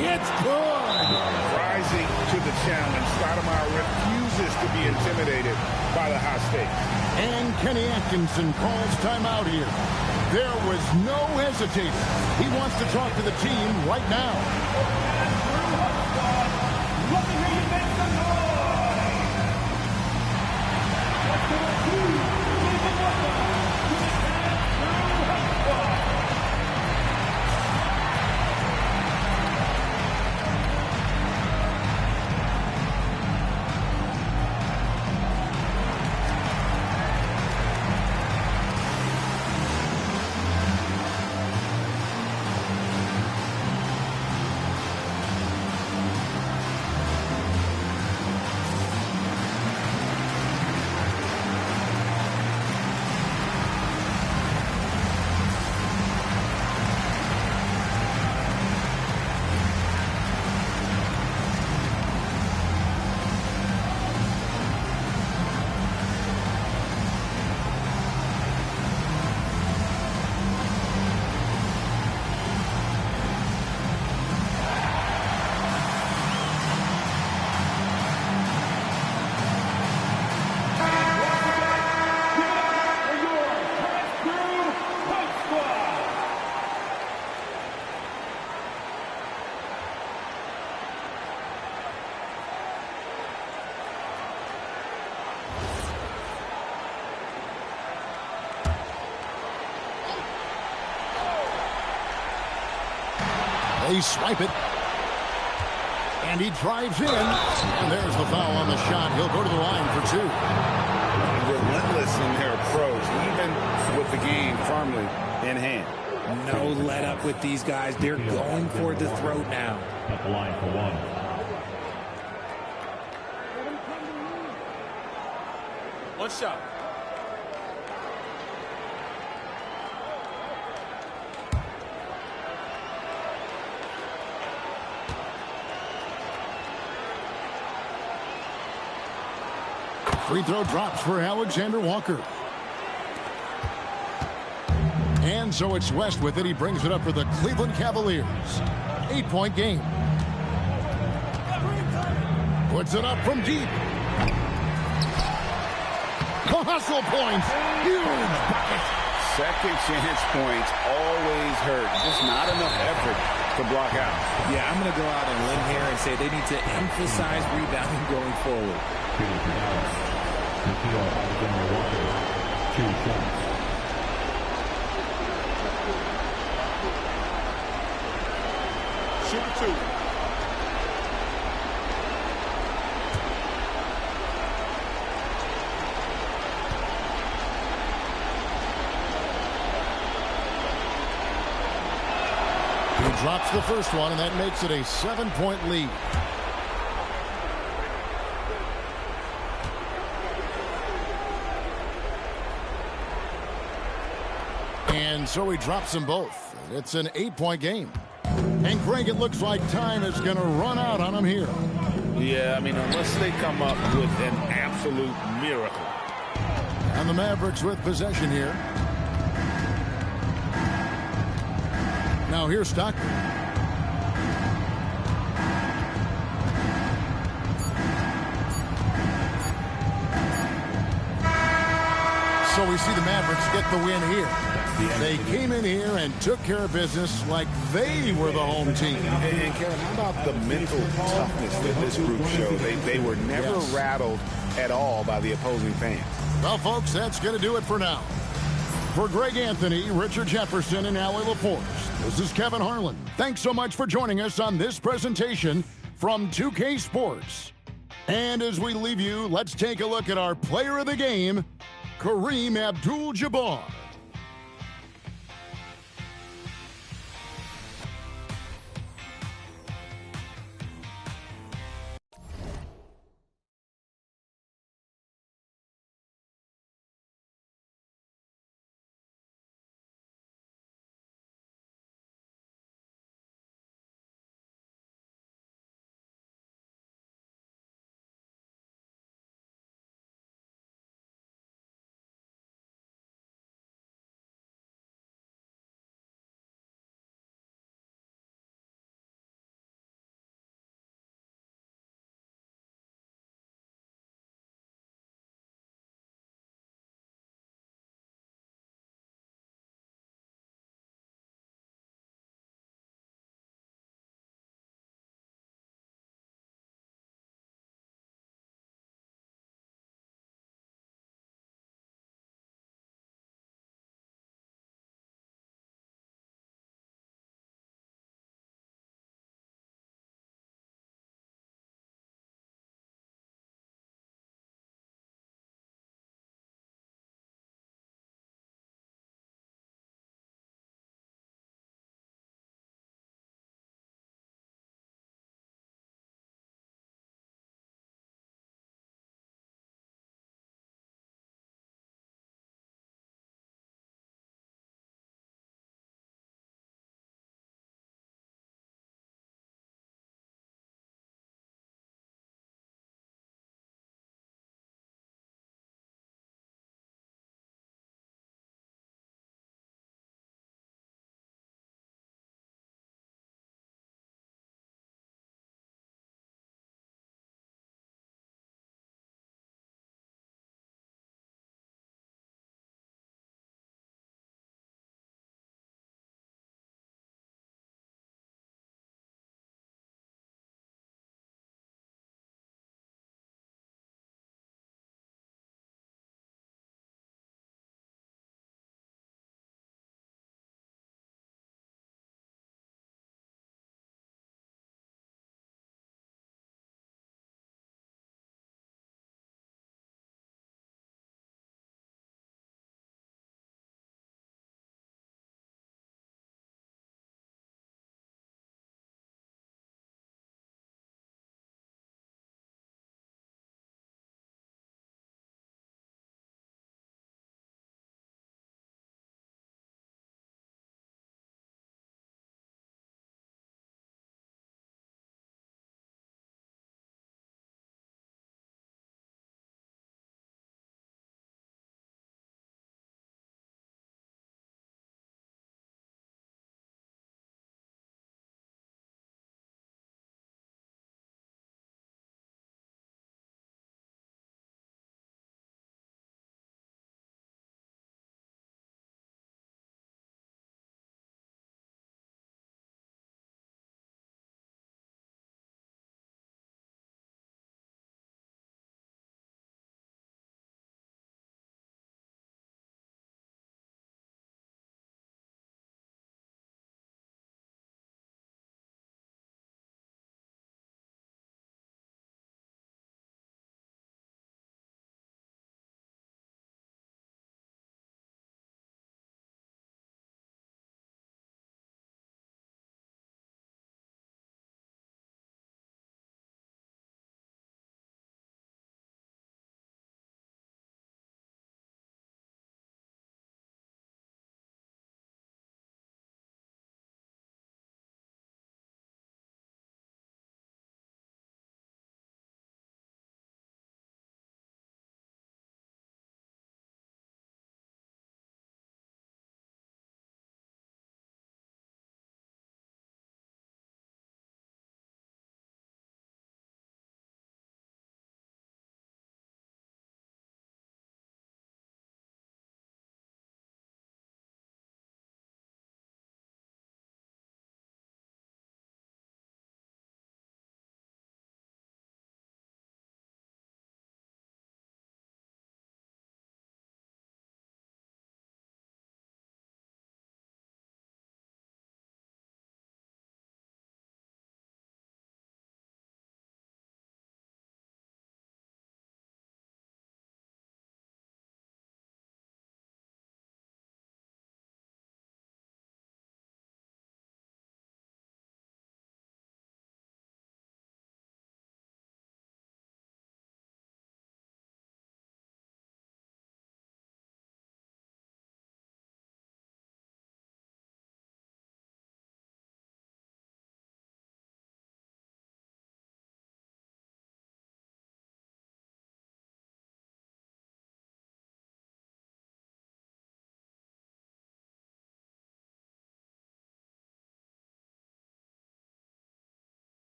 It's good! Rising to the challenge, Stoudemire refuses to be intimidated by the high stakes. And Kenny Atkinson calls timeout here. There was no hesitating. He wants to talk to the team right now. They swipe it. And he drives in. And there's the foul on the shot. He'll go to the line for two. Relentless in their approach, even with the game firmly in hand. No let up with these guys. They're going for the throat now. At the line for one. One shot. Free throw drops for Alexander Walker. And so it's West with it. He brings it up for the Cleveland Cavaliers. 8-point game. Puts it up from deep. The hustle points. Huge bucket. Second chance points always hurt. Just not enough effort to block out. Yeah, I'm going to go out on a limb here and say they need to emphasize rebounding going forward. Shooter two. He drops the first one, and that makes it a 7-point lead. And so he drops them both. It's an 8-point game. And Greg, it looks like time is going to run out on him here. Yeah, I mean, unless they come up with an absolute miracle. And the Mavericks with possession here. Now here's Stockton. So we see the Mavericks get the win here. They came in here and took care of business like they were the home team. And Kevin, how about the mental toughness that this group showed? They were never rattled at all by the opposing fans. Well, folks, that's going to do it for now. For Greg Anthony, Richard Jefferson, and Allie LaForce, this is Kevin Harlan. Thanks so much for joining us on this presentation from 2K Sports. And as we leave you, let's take a look at our player of the game, Kareem Abdul-Jabbar.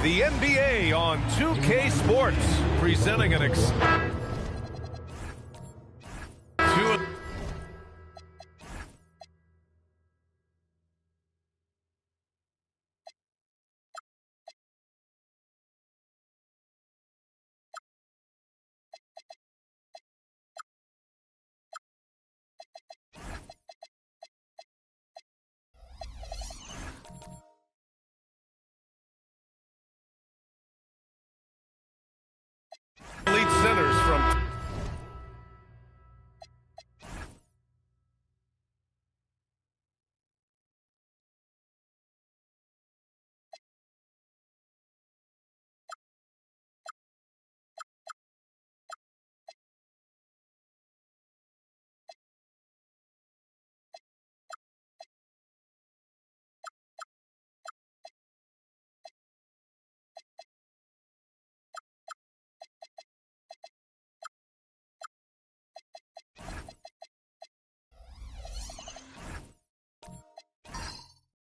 the NBA on 2K Sports, presenting an elite centers from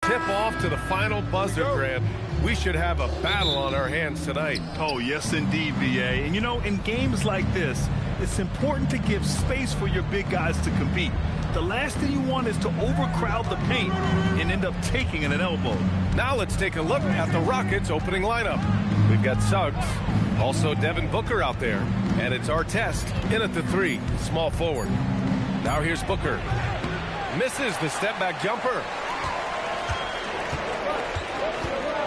tip off to the final buzzer, Grant. We should have a battle on our hands tonight. Oh, yes, indeed, VA. And, you know, in games like this, it's important to give space for your big guys to compete. The last thing you want is to overcrowd the paint and end up taking an elbow. Now let's take a look at the Rockets' opening lineup. We've got Suggs, also Devin Booker out there, and it's Artest in at the 3, small forward. Now here's Booker. Misses the step-back jumper.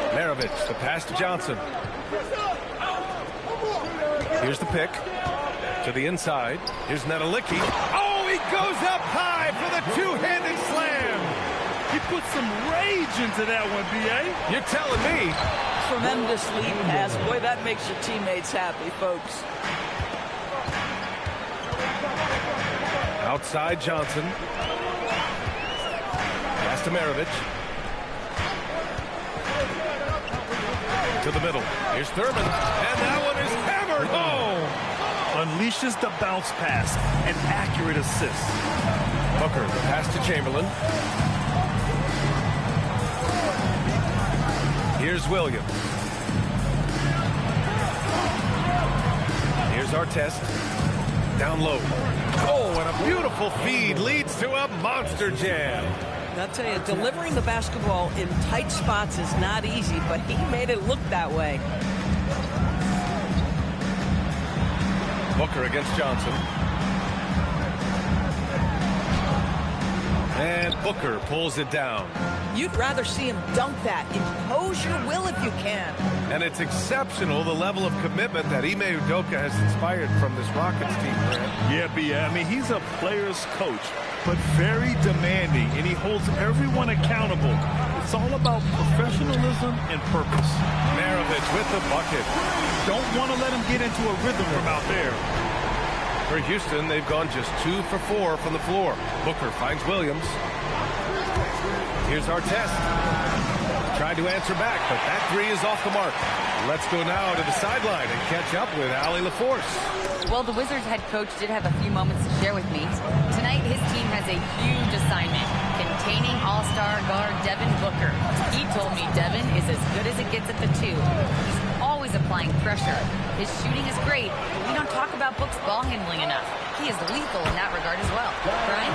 Maravich, the pass to Johnson. Here's the pick to the inside. Here's Nedelicki. Oh, he goes up high for the two-handed slam. He put some rage into that one, BA. You're telling me. Tremendous lead pass. Boy, that makes your teammates happy, folks. Outside Johnson. Pass to Maravich. To the middle. Here's Thurman. And that one is hammered home. Unleashes the bounce pass. An accurate assist. Booker, the pass to Chamberlain. Here's Williams. Here's Artest. Down low. Oh, and a beautiful feed leads to a monster jam. I'll tell you, delivering the basketball in tight spots is not easy, but he made it look that way. Booker against Johnson. And Booker pulls it down. You'd rather see him dunk that. Impose your will if you can. And it's exceptional, the level of commitment that Ime Udoka has inspired from this Rockets team, Grant. Yeah, I mean, he's a player's coach, but very demanding, and he holds everyone accountable. It's all about professionalism and purpose. Maravich with the bucket. Don't want to let him get into a rhythm from out there. For Houston, they've gone just 2 for 4 from the floor. Booker finds Williams. Here's Artest. Tried to answer back, but that 3 is off the mark. Let's go now to the sideline and catch up with Allie LaForce. Well, the Wizards head coach did have a few moments to share with me. Tonight, his team has a huge assignment, containing all-star guard Devin Booker. He told me Devin is as good as it gets at the 2. He's always applying pressure. His shooting is great, but we don't talk about Book's ball handling enough. He is lethal in that regard as well. Brian?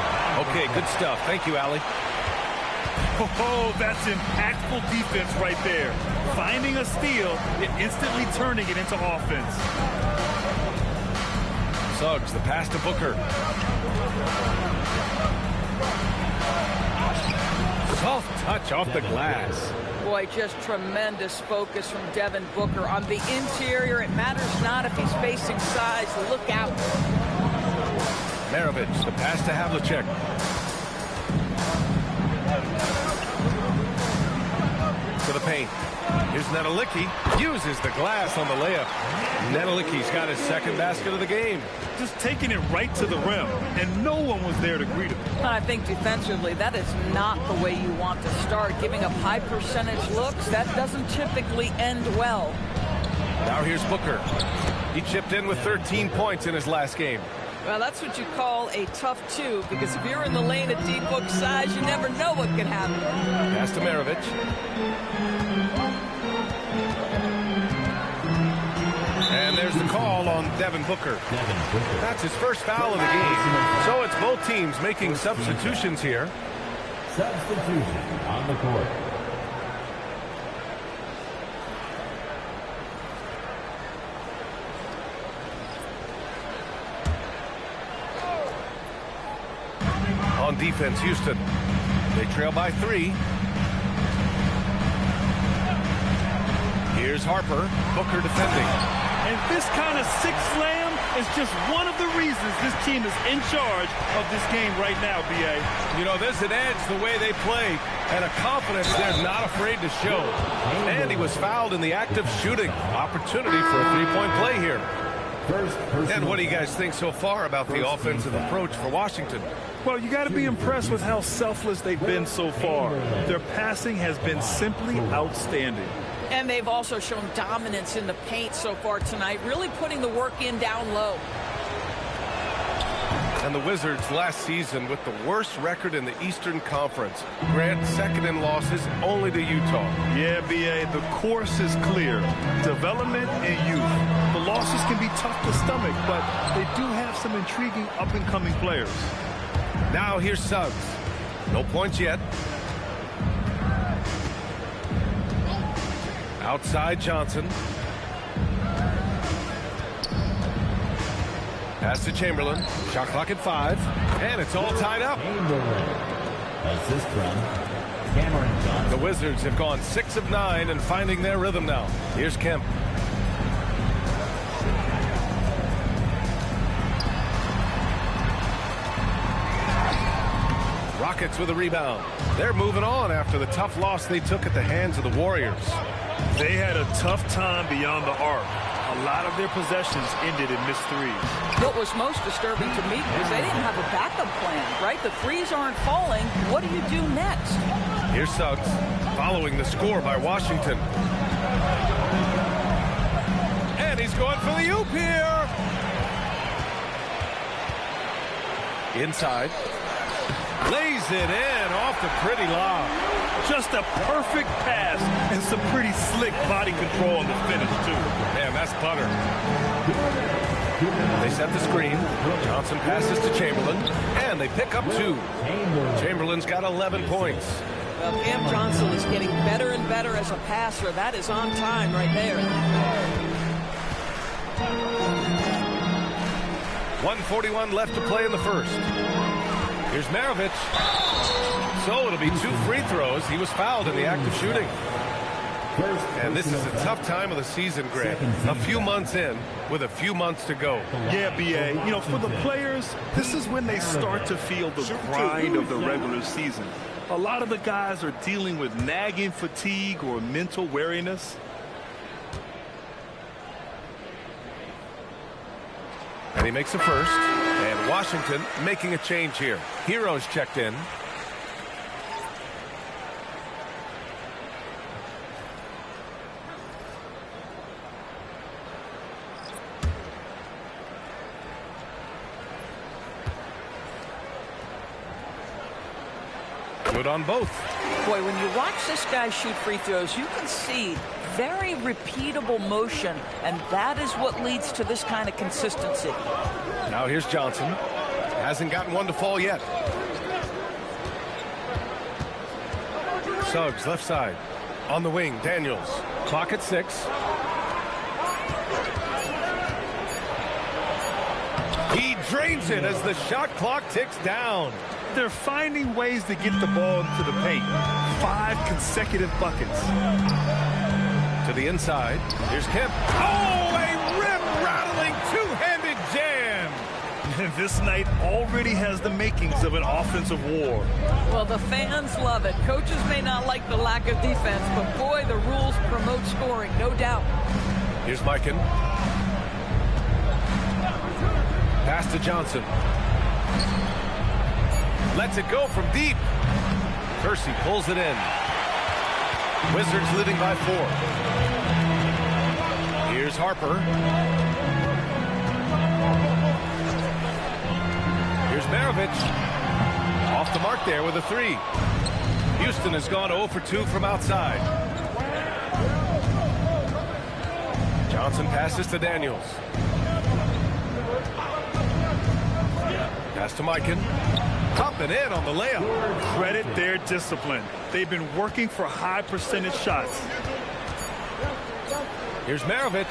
Okay, good stuff. Thank you, Allie. Oh, that's impactful defense right there. Finding a steal and instantly turning it into offense. Suggs, the pass to Booker. Soft touch off the glass. Boy, just tremendous focus from Devin Booker. On the interior, it matters not if he's facing size. Look out. Maravich, the pass to Havlicek. To the paint. Here's Nedelicki. Uses the glass on the layup. Nedelicki's got his second basket of the game. Just taking it right to the rim, and no one was there to greet him. I think defensively, that is not the way you want to start. Giving up high percentage looks, that doesn't typically end well. Now here's Booker. He chipped in with 13 points in his last game. Well, that's what you call a tough 2, because if you're in the lane at D-Book size, you never know what can happen. Pass to Maravich. there's the call on Devin Booker. That's his first foul of the game. So it's both teams making substitutions here. Substitution on the court. On defense, Houston. They trail by 3. Here's Harper. Booker defending. And this kind of six slam is just one of the reasons this team is in charge of this game right now, B.A. You know, there's an edge the way they play and a confidence they're not afraid to show. And he was fouled in the act of shooting. Opportunity for a three-point play here. And what do you guys think so far about the offensive approach for Washington? Well, you got to be impressed with how selfless they've been so far. Their passing has been simply outstanding. And they've also shown dominance in the paint so far tonight, really putting the work in down low. And the Wizards last season with the worst record in the Eastern Conference. Grant, second in losses only to Utah. Yeah, B.A., the course is clear. Development and youth. The losses can be tough to stomach, but they do have some intriguing up-and-coming players. Now here's Suggs. No points yet. Outside Johnson. Pass to Chamberlain. Shot clock at 5. And it's all tied up. Assist from Cameron Johnson. The Wizards have gone 6 of 9 and finding their rhythm now. Here's Kemp. Rockets with a rebound. They're moving on after the tough loss they took at the hands of the Warriors. They had a tough time beyond the arc. A lot of their possessions ended in missed threes. What was most disturbing to me was they didn't have a backup plan, right? The threes aren't falling. What do you do next? Here's Suggs following the score by Washington. And he's going for the oop here. Inside. Lays it in off the pretty lob. Just a perfect pass and some pretty slick body control on the finish, too. Man, that's butter. They set the screen. Johnson passes to Chamberlain, and they pick up 2. Chamberlain's got 11 points. Well, Cam Johnson is getting better and better as a passer. That is on time right there. 1:41 left to play in the first. Here's Maravich. So it'll be 2 free throws. He was fouled in the act of shooting. And this is a tough time of the season, Grant. A few months in with a few months to go. Yeah, B.A. You know, for the players, this is when they start to feel the grind of the regular season. A lot of the guys are dealing with nagging fatigue or mental weariness. And he makes a first. And Washington making a change here. Heroes checked in. Good on both. Boy, when you watch this guy shoot free throws, you can see very repeatable motion, and that is what leads to this kind of consistency. Now here's Johnson. Hasn't gotten one to fall yet. Suggs, left side. On the wing, Daniels. Clock at 6. He drains it as the shot clock ticks down. They're finding ways to get the ball into the paint. 5 consecutive buckets. To the inside. Here's Kemp. Oh, a rim-rattling two-handed jam. And this night already has the makings of an offensive war. Well, the fans love it. Coaches may not like the lack of defense, but boy, the rules promote scoring, no doubt. Here's Mikan. Pass to Johnson. Lets it go from deep. Kersey pulls it in. Wizards leading by 4. Here's Harper. Here's Maravich. Off the mark there with a 3. Houston has gone 0 for 2 from outside. Johnson passes to Daniels. Pass to Mikan. Up and in on the layup. Credit their discipline. They've been working for high percentage shots. Here's Maravich.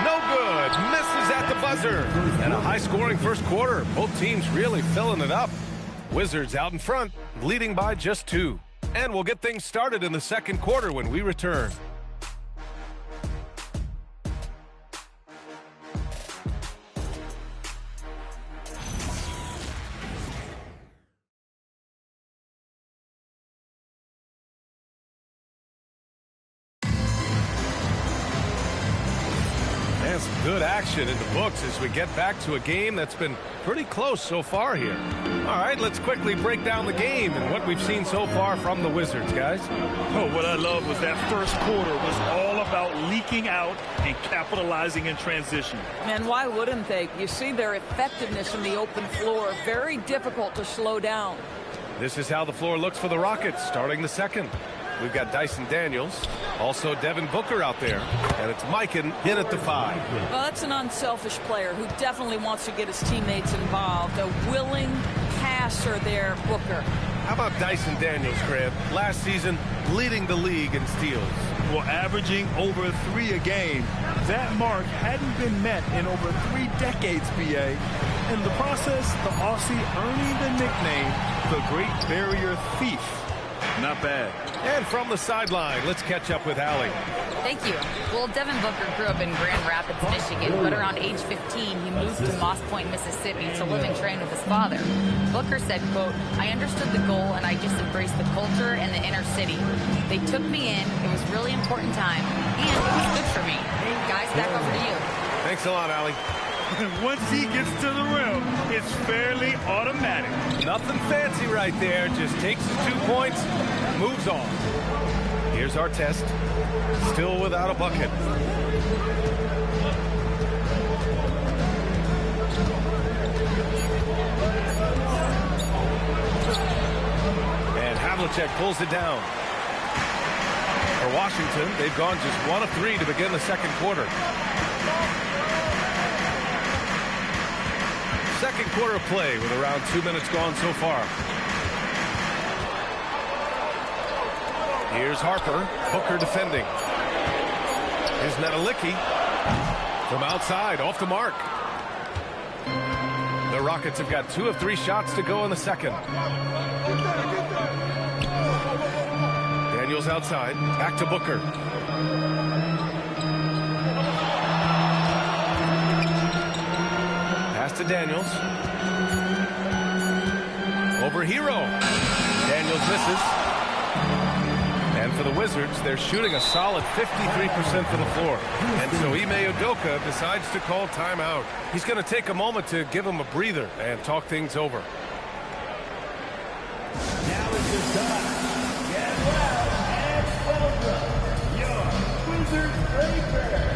No good. Misses at the buzzer. And a high-scoring first quarter. Both teams really filling it up. Wizards out in front, leading by just 2. And we'll get things started in the second quarter when we return. Good action in the books as we get back to a game that's been pretty close so far here. All right, let's quickly break down the game and what we've seen so far from the Wizards, guys. Oh, what I love was that first quarter was all about leaking out and capitalizing in transition. And why wouldn't they? You see their effectiveness in the open floor. Very difficult to slow down. This is how the floor looks for the Rockets starting the second. We've got Dyson Daniels, also Devin Booker out there, and it's Mikan in at the 5. Well, that's an unselfish player who definitely wants to get his teammates involved. A willing passer there, Booker. How about Dyson Daniels, Grant? Last season, leading the league in steals. Well, averaging over 3 a game. That mark hadn't been met in over 3 decades, BA. In the process, the Aussie earning the nickname, the Great Barrier Thief. Not bad. And from the sideline, let's catch up with Allie. Thank you. Well, Devin Booker grew up in Grand Rapids, Michigan, but around age 15, he moved to Moss Point, Mississippi to live and train with his father. Booker said, quote, "I understood the goal and I just embraced the culture and the inner city. They took me in. It was a really important time, and it was good for me." Guys, back over to you. Thanks a lot, Allie. Once he gets to the rim, it's fairly automatic. Nothing fancy right there. Just takes the 2 points, moves on. Here's our test. Still without a bucket. And Havlicek pulls it down. For Washington, they've gone just 1 of 3 to begin the second quarter. Second quarter of play with around 2 minutes gone so far. Here's Harper. Booker defending. Here's Nedelicki. From outside, off the mark. The Rockets have got 2 of 3 shots to go in the second. Daniels outside. Back to Booker. Pass to Daniels. Over Hero. Daniels misses. And for the Wizards, they're shooting a solid 53% from the floor. And so Ime Udoka decides to call timeout. He's going to take a moment to give him a breather and talk things over. Now is your time. Get well and welcome your Wizards Breaker.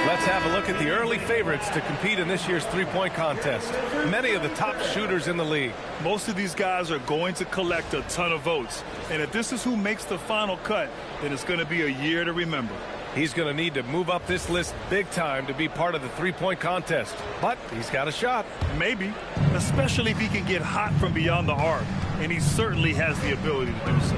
Let's have a look at the early favorites to compete in this year's three-point contest. Many of the top shooters in the league. Most of these guys are going to collect a ton of votes. And if this is who makes the final cut, then it's going to be a year to remember. He's going to need to move up this list big time to be part of the three-point contest. But he's got a shot. Maybe, especially if he can get hot from beyond the arc. And he certainly has the ability to do so.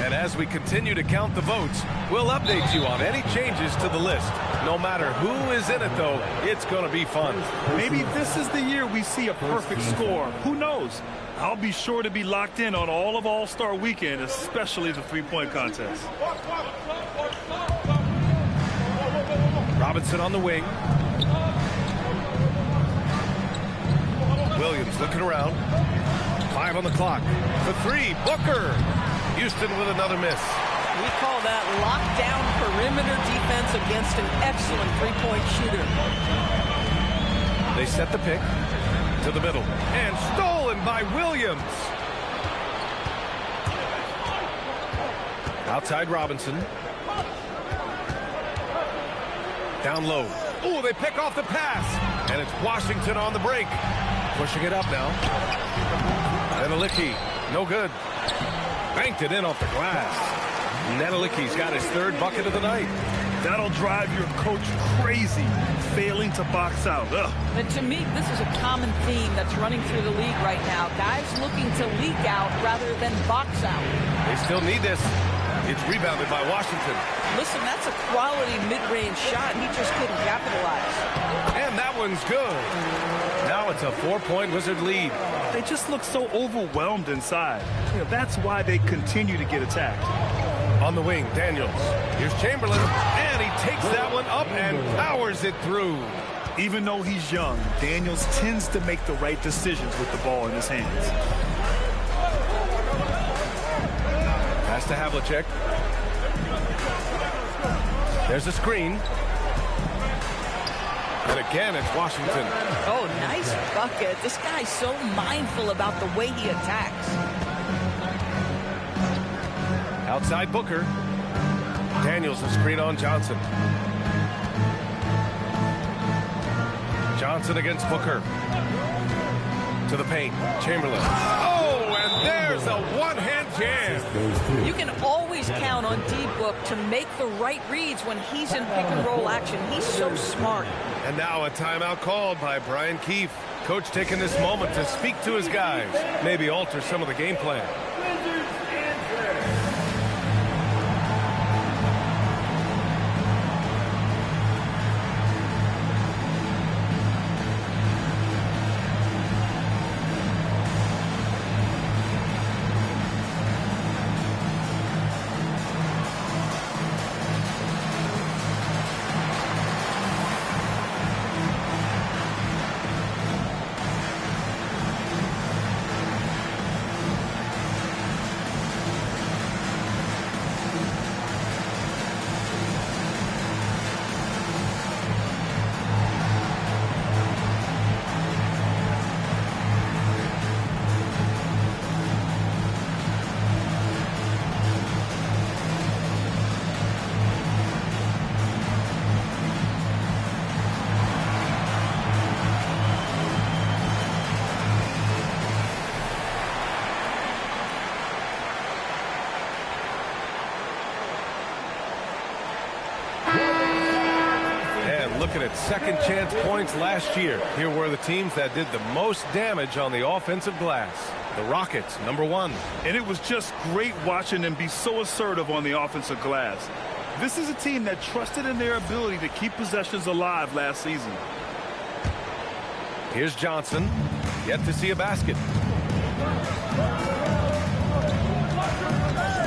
And as we continue to count the votes, we'll update you on any changes to the list. No matter who is in it, though, it's going to be fun. Maybe this is the year we see a perfect score. Who knows? I'll be sure to be locked in on all of All-Star Weekend, especially the three-point contest. Robinson on the wing. Williams looking around. 5 on the clock. For 3, Booker. Houston with another miss. We call that lockdown perimeter defense against an excellent three-point shooter. They set the pick to the middle. And stolen by Williams. Outside Robinson. Down low. Oh, they pick off the pass. And it's Washington on the break. Pushing it up now. Nedelicki, no good. Banked it in off the glass. Nedelicki's got his 3rd bucket of the night. That'll drive your coach crazy, failing to box out. But to me, this is a common theme that's running through the league right now. Guys looking to leak out rather than box out. They still need this. It's rebounded by Washington. Listen, that's a quality mid-range shot. He just couldn't capitalize. And that one's good. Now it's a 4-point Wizard lead. They just look so overwhelmed inside. That's why they continue to get attacked. On the wing, Daniels. Here's Chamberlain, and he takes that one up and powers it through. Even though he's young, Daniels tends to make the right decisions with the ball in his hands. Pass to Havlicek. There's a screen. And again, it's Washington. Oh, nice bucket. This guy's so mindful about the way he attacks. Outside Booker. Daniels a screen on Johnson. Johnson against Booker. To the paint. Chamberlain. Oh, and there's a one-hand jam. You can always count on D-Book to make the right reads when he's in pick-and-roll action. He's so smart. And now a timeout called by Brian Keefe. Coach taking this moment to speak to his guys. Maybe alter some of the game plan. Looking at second chance points last year. Here were the teams that did the most damage on the offensive glass. The Rockets, #1. And it was just great watching them be so assertive on the offensive glass. This is a team that trusted in their ability to keep possessions alive last season. Here's Johnson. Yet to see a basket.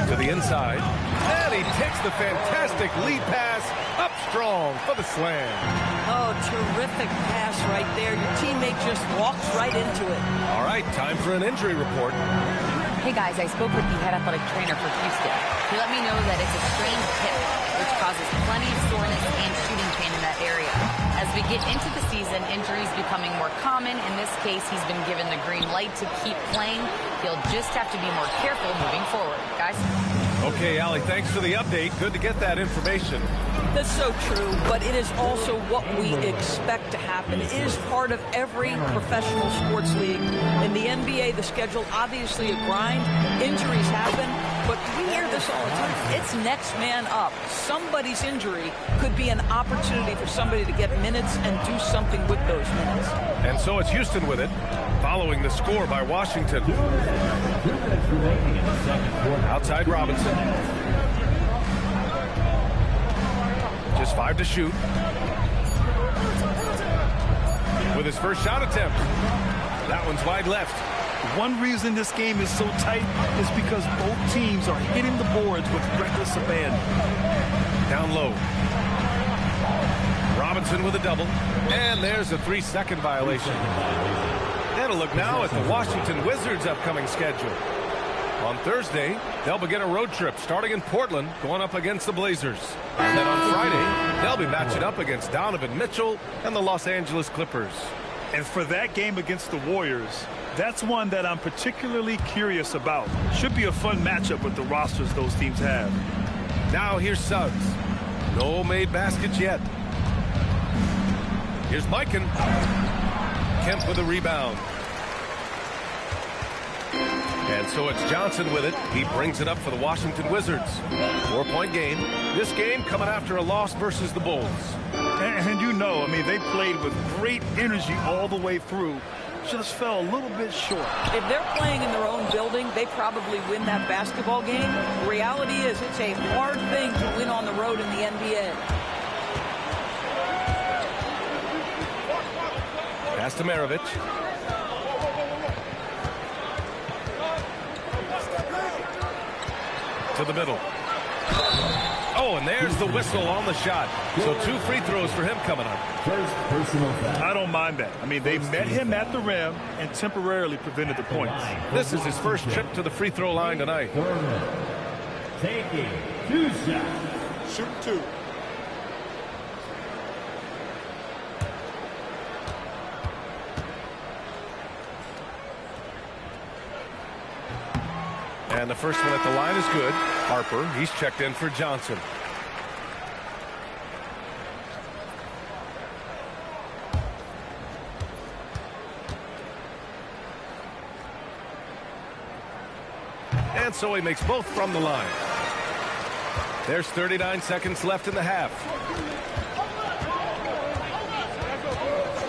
To the inside. And he takes the fantastic lead pass up strong for the slam. Oh, terrific pass right there. Your teammate just walks right into it. All right, time for an injury report. Hey, guys, I spoke with the head athletic trainer for Houston. He let me know that it's a strained hip, which causes plenty of soreness and shooting pain in that area. As we get into the season, injuries becoming more common. In this case, he's been given the green light to keep playing. He'll just have to be more careful moving forward. Guys? Okay, Allie, thanks for the update. Good to get that information. That's so true, but it is also what we expect to happen. It is part of every professional sports league. In the NBA, the schedule, obviously a grind. Injuries happen, but we hear this all the time. It's next man up. Somebody's injury could be an opportunity for somebody to get minutes and do something with those minutes. And so it's Houston with it. Following the score by Washington. Outside Robinson. Just 5 to shoot. With his first shot attempt. That one's wide left. One reason this game is so tight is because both teams are hitting the boards with reckless abandon. Down low. Robinson with a double. And there's a 3-second violation. And a look now at the Washington Wizards' upcoming schedule. On Thursday, they'll begin a road trip starting in Portland, going up against the Blazers. And then on Friday, they'll be matching up against Donovan Mitchell and the Los Angeles Clippers. And for that game against the Warriors, that's one that I'm particularly curious about. Should be a fun matchup with the rosters those teams have. Now here's Suggs. No made baskets yet. Here's Mikan. Kemp with a rebound. And so it's Johnson with it. He brings it up for the Washington Wizards. 4-point game. This game coming after a loss versus the Bulls. And you know, I mean, they played with great energy all the way through. Just fell a little bit short. If they're playing in their own building, they probably win that basketball game. The reality is it's a hard thing to win on the road in the NBA. Pass to Maravich. To the middle. Oh, and there's the whistle on the shot. So 2 free throws for him coming up. I don't mind that. I mean, they met him at the rim and temporarily prevented the points. This is his first trip to the free throw line tonight. Taking 2 shots. Shoot 2. And the first one at the line is good. Harper, he's checked in for Johnson. And so he makes both from the line. There's 39 seconds left in the half.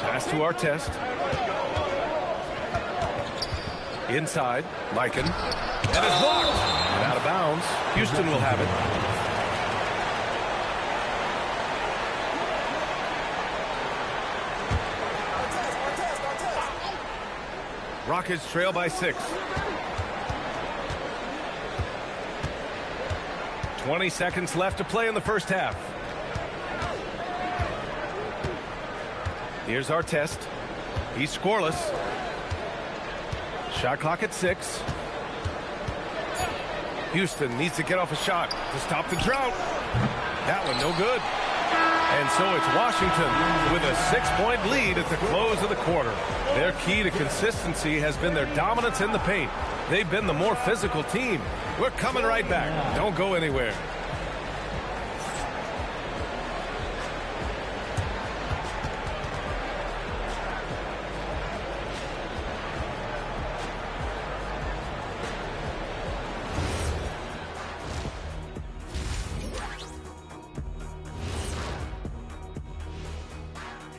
Pass to Artest. Inside, Mikan. And it's blocked. And out of bounds. Houston will have it. Rockets trail by 6. 20 seconds left to play in the first half. Here's Artest. He's scoreless. Shot clock at 6. Houston needs to get off a shot to stop the drought. That one no good. And so it's Washington with a 6-point lead at the close of the quarter. Their key to consistency has been their dominance in the paint. They've been the more physical team. We're coming right back. Don't go anywhere.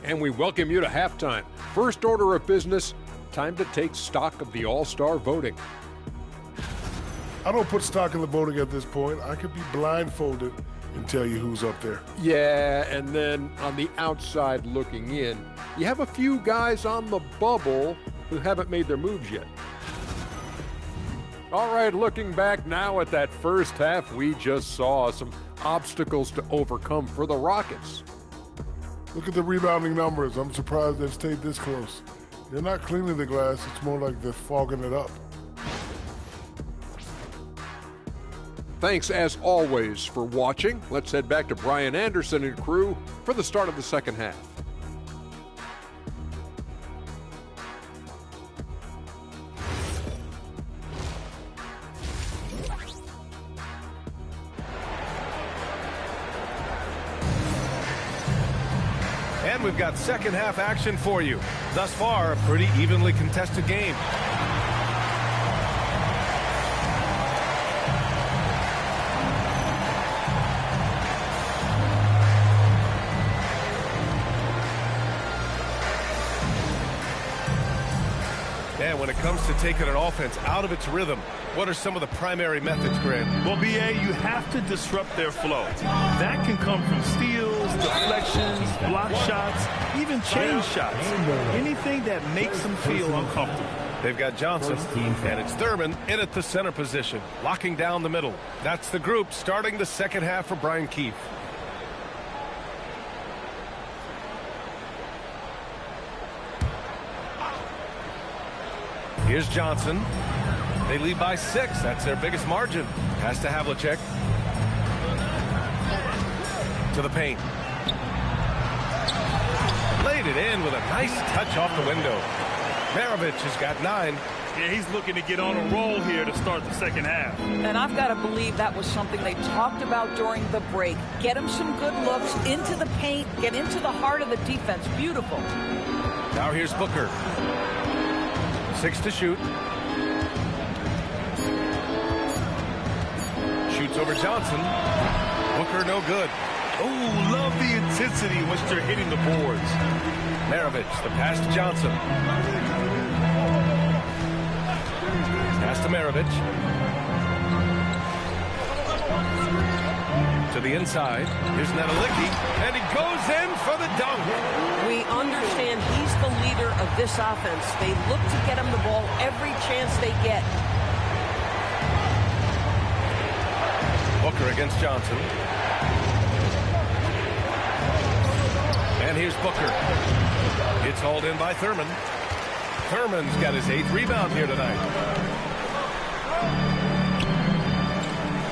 And we welcome you to halftime. First order of business, time to take stock of the All-Star voting. I don't put stock in the voting at this point. I could be blindfolded and tell you who's up there. Yeah, and then on the outside looking in, you have a few guys on the bubble who haven't made their moves yet. All right, looking back now at that first half, we just saw some obstacles to overcome for the Rockets. Look at the rebounding numbers. I'm surprised they've stayed this close. They're not cleaning the glass. It's more like they're fogging it up. Thanks, as always, for watching. Let's head back to Brian Anderson and crew for the start of the second half. And we've got second half action for you. Thus far, a pretty evenly contested game. when it comes to taking an offense out of its rhythm, what are some of the primary methods, Grant? Well, BA, you have to disrupt their flow. That can come from steals, deflections, block shots, even chain shots. Anything that makes them feel uncomfortable. They've got Johnson, and it's Thurman in at the center position, locking down the middle. That's the group starting the second half for Brian Keefe. Here's Johnson. They lead by 6. That's their biggest margin. Pass to Havlicek. To the paint. Laid it in with a nice touch off the window. Maravich has got 9. Yeah, he's looking to get on a roll here to start the second half. And I've got to believe that was something they talked about during the break. Get him some good looks into the paint, get into the heart of the defense. Beautiful. Now here's Booker. 6 to shoot. Shoots over Johnson. Booker no good. Oh, love the intensity in which they're hitting the boards. Maravich, the pass to Johnson. Pass to Maravich. To the inside. Here's Nedelicki, and he goes in for the dunk. We understand he's the leader of this offense. They look to get him the ball every chance they get. Booker against Johnson. And here's Booker. It's hauled in by Thurman. Thurman's got his 8th rebound here tonight.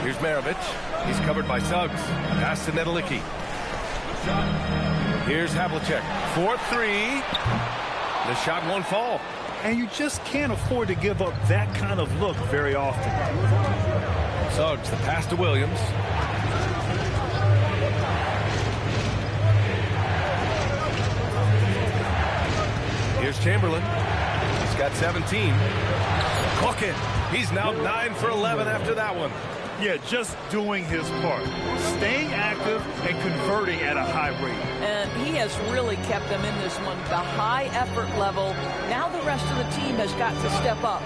Here's Maravich. He's covered by Suggs. Pass to Nedelicki. Here's Havlicek. 4-3. The shot won't fall. And you just can't afford to give up that kind of look very often. Suggs, the pass to Williams. Here's Chamberlain. He's got 17. Cook it. He's now 9 for 11 after that one. Yeah, just doing his part. Staying active and converting at a high rate. And he has really kept them in this one. The high effort level. Now the rest of the team has got to step up.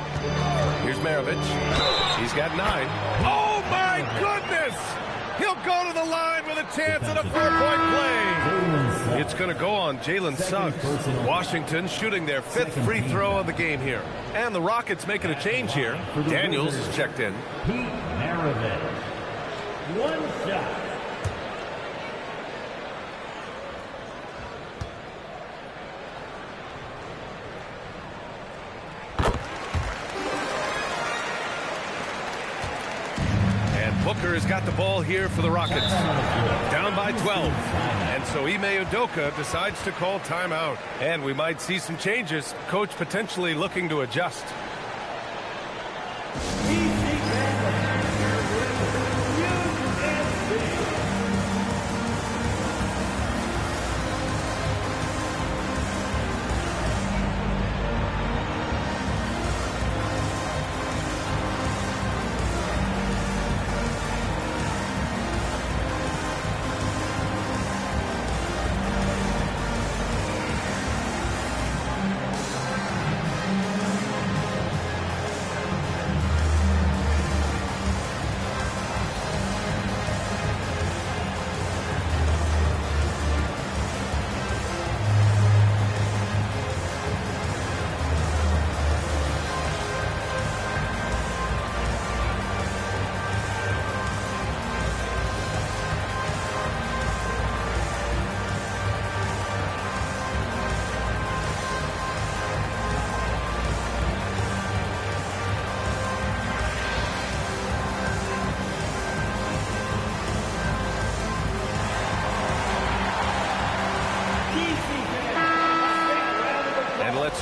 Here's Maravich. He's got 9. Oh, my goodness! He'll go to the line with a chance at a 4-point play. It's going to go on Jalen Suggs. Washington shooting their 5th free throw of the game here. And the Rockets making a change here. Daniels is checked in. Pete Maravich. 1 shot. Booker has got the ball here for the Rockets. Down by 12. And so Ime Udoka decides to call timeout. And we might see some changes. Coach potentially looking to adjust.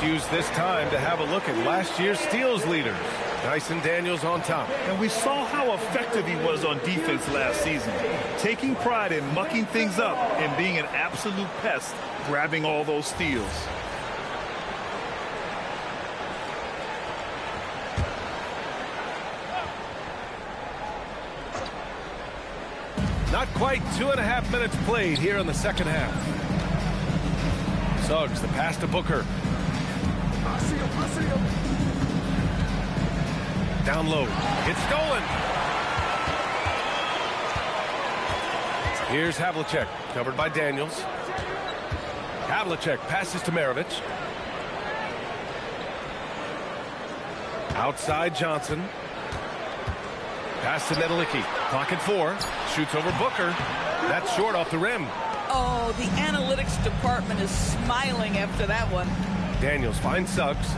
Use this time to have a look at last year's steals leaders. Dyson Daniels on top. And we saw how effective he was on defense last season. Taking pride in mucking things up and being an absolute pest, grabbing all those steals. Not quite 2.5 minutes played here in the second half. Suggs, the pass to Booker. Down low. It's stolen. Here's Havlicek, covered by Daniels. Havlicek passes to Maravich. Outside Johnson. Pass to Nedelicki. Clock at 4. Shoots over Booker. That's short off the rim. Oh, the analytics department is smiling after that one. Daniels finds Suggs.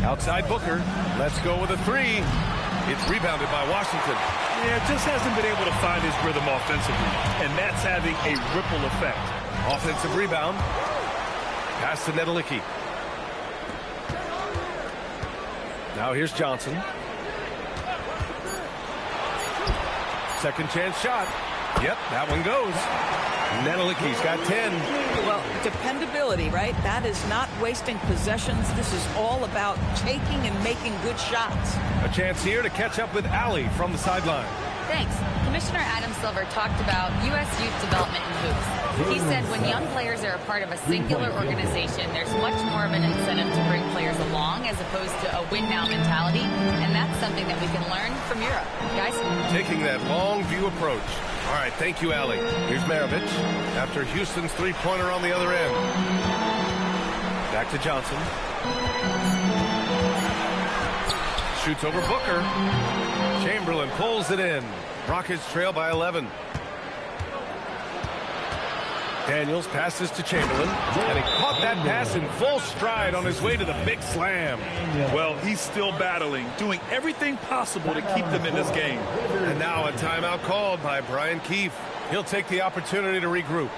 Outside Booker. Let's go with a 3. It's rebounded by Washington. Yeah, just hasn't been able to find his rhythm offensively, and that's having a ripple effect. Offensive rebound. Pass to Nedelicki. Now here's Johnson. Second chance shot. Yep, that one goes. Nedelicki's got 10. Well, dependability, right? That is not wasting possessions. This is all about taking and making good shots. A chance here to catch up with Allie from the sideline. Thanks. Commissioner Adam Silver talked about U.S. youth development in hoops. He said when young players are a part of a singular organization, there's much more of an incentive to bring players along as opposed to a win-now mentality, and that's something that we can learn from Europe. Guys? Taking that long view approach. All right, thank you, Allie. Here's Maravich after Houston's three-pointer on the other end. Back to Johnson. Shoots over Booker. Chamberlain pulls it in. Rockets trail by 11. Daniels passes to Chamberlain, and he caught that pass in full stride on his way to the big slam. Well, he's still battling, doing everything possible to keep them in this game. And now a timeout called by Brian Keefe. He'll take the opportunity to regroup.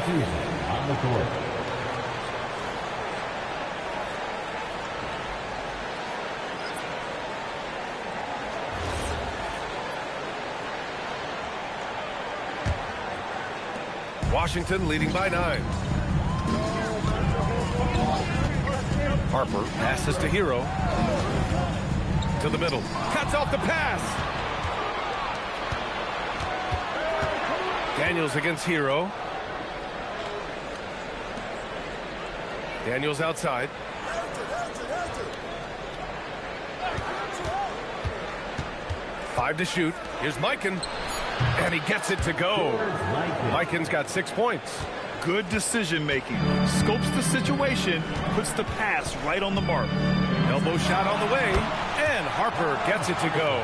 On the court. Washington leading by 9. Harper passes to Hero. To the middle. Cuts off the pass. Daniels against Hero. Daniels outside. Five to shoot. Here's Mikan. And he gets it to go. Mikan's got 6 points. Good decision making. Scopes the situation, puts the pass right on the mark. Elbow shot on the way. And Harper gets it to go.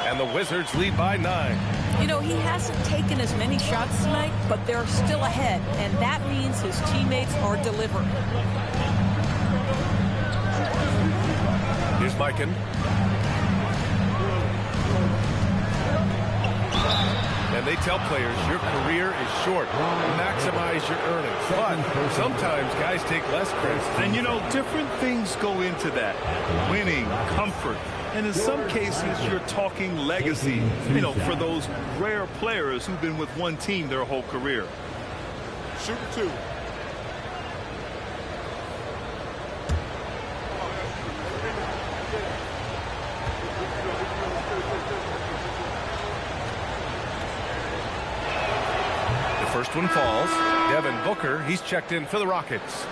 And the Wizards lead by 9. You know, he hasn't taken as many shots tonight, but they're still ahead, and that means his teammates are delivering. Here's Mikan. And they tell players your career is short. Maximize your earnings. But sometimes guys take less credit. And you know, different things go into that. Winning, comfort. And in some cases, you're talking legacy, you know, for those rare players who've been with one team their whole career. Shoot 2. The first one falls. Devin Booker, he's checked in for the Rockets.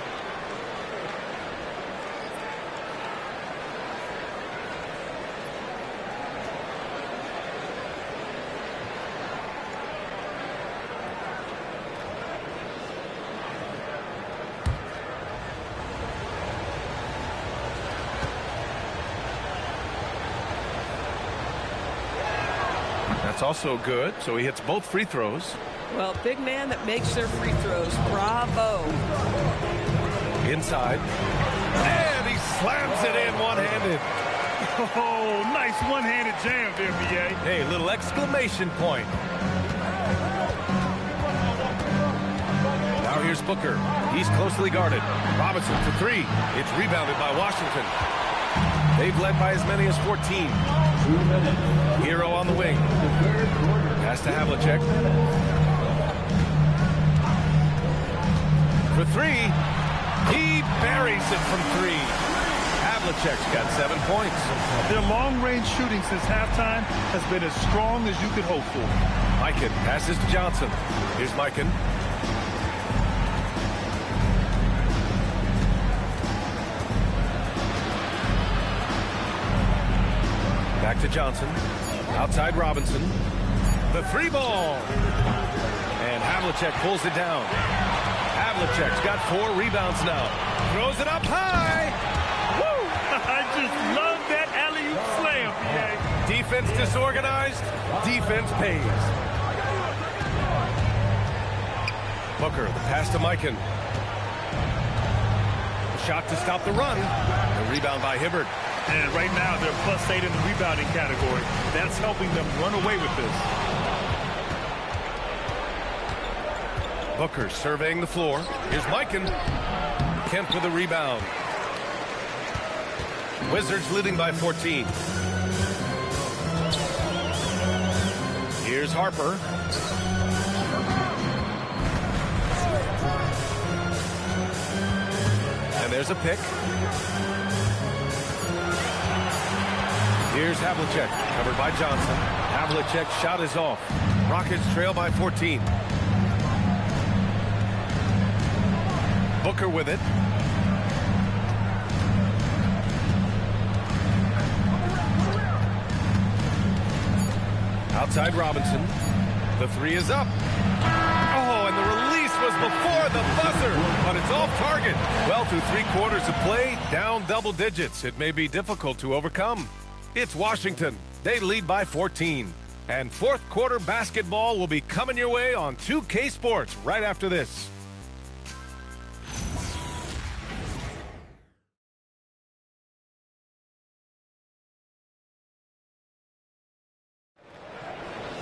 It's also good, so he hits both free throws. Well, big man that makes their free throws. Bravo. Inside. And he slams it in one-handed. Oh, nice one-handed jam there, B.A. Hey, little exclamation point. Now here's Booker. He's closely guarded. Robinson for three. It's rebounded by Washington. They've led by as many as 14. Hero on the wing. Pass to Havlicek. For three. He buries it from three. Havlicek's got 7 points. Their long-range shooting since halftime has been as strong as you could hope for. Mikan passes to Johnson. Here's Mikan. Back to Johnson. Outside Robinson. The three ball. And Havlicek pulls it down. Havlicek's got 4 rebounds now. Throws it up high. Woo! I just love that alley-oop slam, B.A. Defense disorganized. Defense pays. Booker, the pass to Mikan. Shot to stop the run. The rebound by Hibbert. And right now, they're +8 in the rebounding category. That's helping them run away with this. Booker surveying the floor. Here's Mikan. Kemp with a rebound. Wizards leading by 14. Here's Harper. And there's a pick. Here's Havlicek, covered by Johnson. Havlicek's shot is off. Rockets trail by 14. Booker with it. Outside Robinson. The three is up. Oh, and the release was before the buzzer, but it's off target. Well, through 3 quarters of play, down double digits. It may be difficult to overcome. It's Washington. They lead by 14. And fourth quarter basketball will be coming your way on 2K Sports right after this.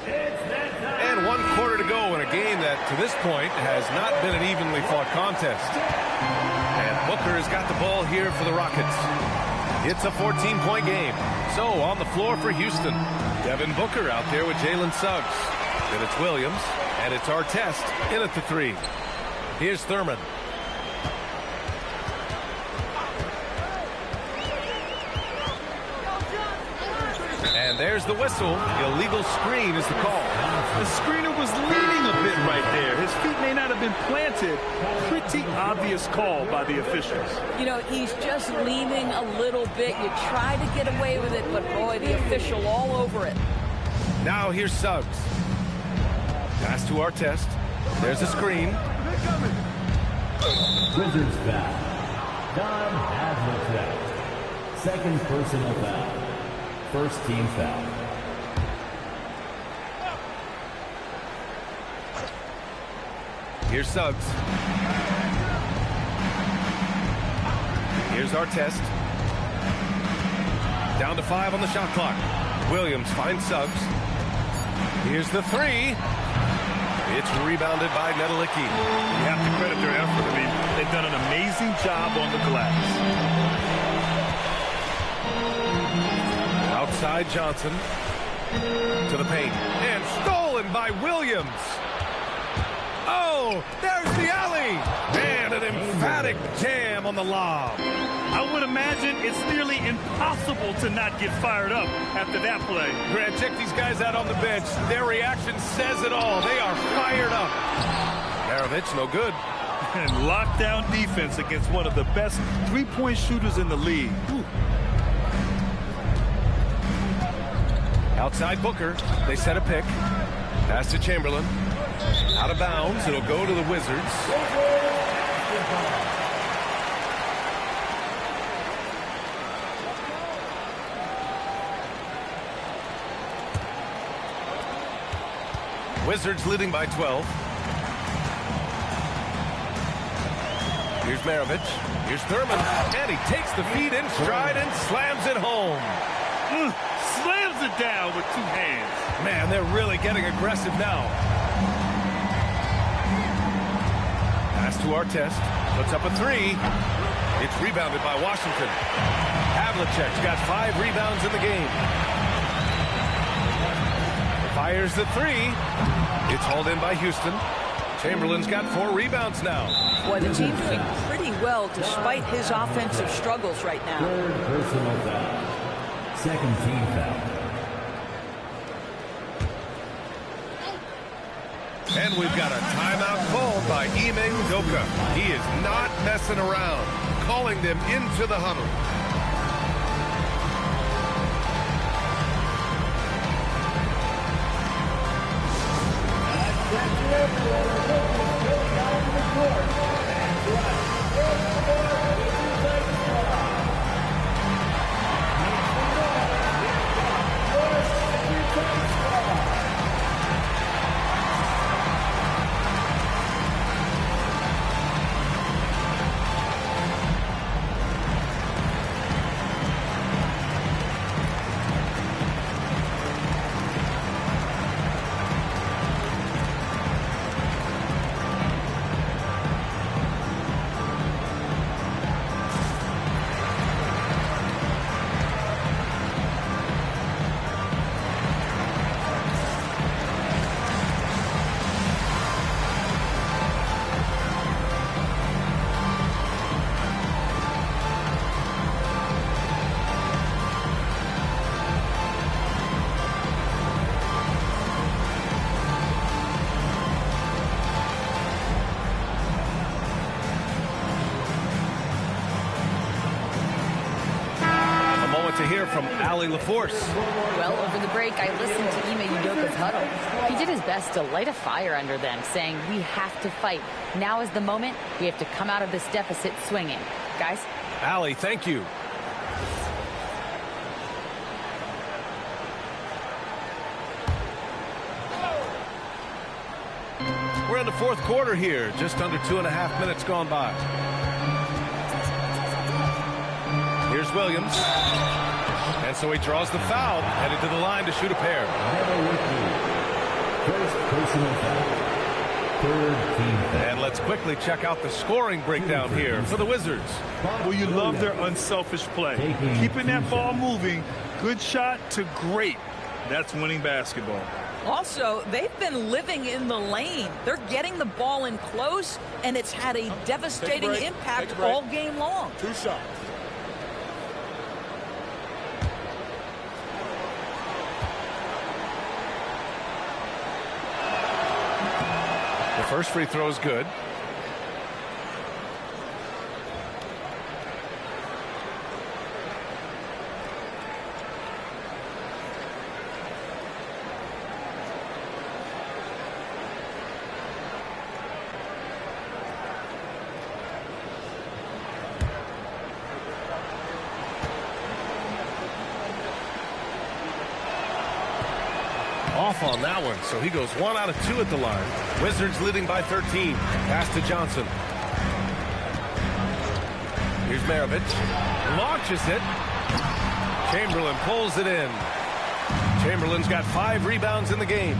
And 1 quarter to go in a game that, to this point, has not been an evenly fought contest. And Booker has got the ball here for the Rockets. It's a 14-point game. So, on the floor for Houston, Devin Booker out there with Jalen Suggs. Then it's Williams, and it's Artest in at the three. Here's Thurman. And there's the whistle. Illegal screen is the call. The screener was leaning a bit right there. His feet may not have been planted. Pretty obvious call by the officials. You know, he's just leaning a little bit. You try to get away with it, but boy, the official all over it. Now here's Suggs. Pass to Artest. There's a screen. Wizards foul. Don Havlicek. Second personal foul. First team foul. Here's Suggs. Here's Artest. Down to 5 on the shot clock. Williams finds Suggs. Here's the three. It's rebounded by Nedelicki. You have to credit their effort. I mean, they've done an amazing job on the glass. Outside Johnson. To the paint. And stolen by Williams. Oh, there's the alley. And an emphatic jam on the lob. I would imagine it's nearly impossible to not get fired up after that play. Grant, check these guys out on the bench. Their reaction says it all. They are fired up. Maravich, no good. And lockdown defense against one of the best three-point shooters in the league. Ooh. Outside Booker. They set a pick. Pass to Chamberlain. Out of bounds. It'll go to the Wizards. Wizards leading by 12. Here's Maravich. Here's Thurman. And he takes the feed in stride and slams it home. Slams it down with 2 hands. Man, they're really getting aggressive now. Pass to Artest. Puts up a 3. It's rebounded by Washington. Havlicek's got 5 rebounds in the game. Fires the 3. It's hauled in by Houston. Chamberlain's got 4 rebounds now. Boy, the team's doing pretty well despite his offensive struggles right now. Third personal foul. Second team foul. And we've got a timeout called by Ime Udoka. He is not messing around, calling them into the huddle. To hear from Allie LaForce. Well, over the break, I listened to Ime Udoka's huddle. He did his best to light a fire under them, saying, we have to fight. Now is the moment. We have to come out of this deficit swinging. Guys? Allie, thank you. We're in the 4th quarter here. Just under 2.5 minutes gone by. Here's Williams. And so he draws the foul, headed to the line to shoot a pair. First personal foul. Third team foul. And let's quickly check out the scoring breakdown here for the Wizards. Well, you love their unselfish play. Keeping that ball moving, good shot to great. That's winning basketball. Also, they've been living in the lane. They're getting the ball in close, and it's had a devastating impact all game long. 2 shots. The first free throw is good. Off on that one, so he goes 1 out of 2 at the line. Wizards leading by 13. Pass to Johnson. Here's Maravich. Launches it. Chamberlain pulls it in. Chamberlain's got 5 rebounds in the game.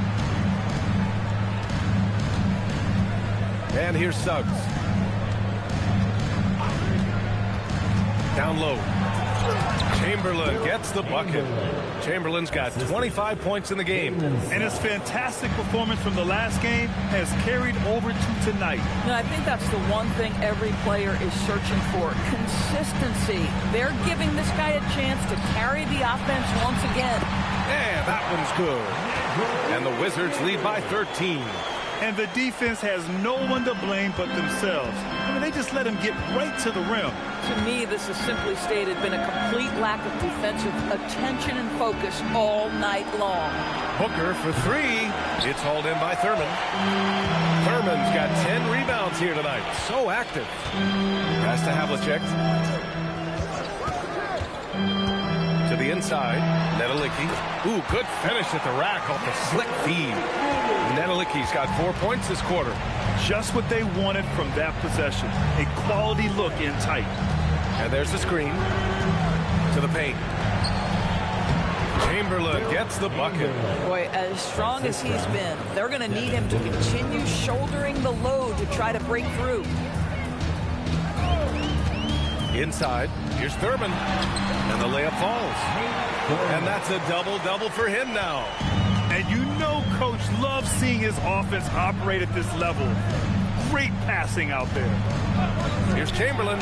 And here's Suggs. Down low. Chamberlain gets the bucket. Chamberlain's got 25 points in the game. And his fantastic performance from the last game has carried over to tonight. No, I think that's the one thing every player is searching for. Consistency. They're giving this guy a chance to carry the offense once again. And that one's good. And the Wizards lead by 13. And the defense has no one to blame but themselves. I mean, they just let him get right to the rim. To me, this has simply stated been a complete lack of defensive attention and focus all night long. Booker for 3. It's hauled in by Thurman. Thurman's got 10 rebounds here tonight. So active. Pass to Havlicek. To to the inside. Nedelicki. Ooh, good finish at the rack off the slick feed. Nedelicki's got 4 points this quarter. Just what they wanted from that possession. A quality look in tight. And there's the screen to the paint. Chamberlain gets the bucket. Boy, as strong as he's been, they're going to need him to continue shouldering the load to try to break through. Inside, here's Thurman, and the layup falls. And that's a double-double for him now. And you know Coach loves seeing his offense operate at this level. Great passing out there. Here's Chamberlain.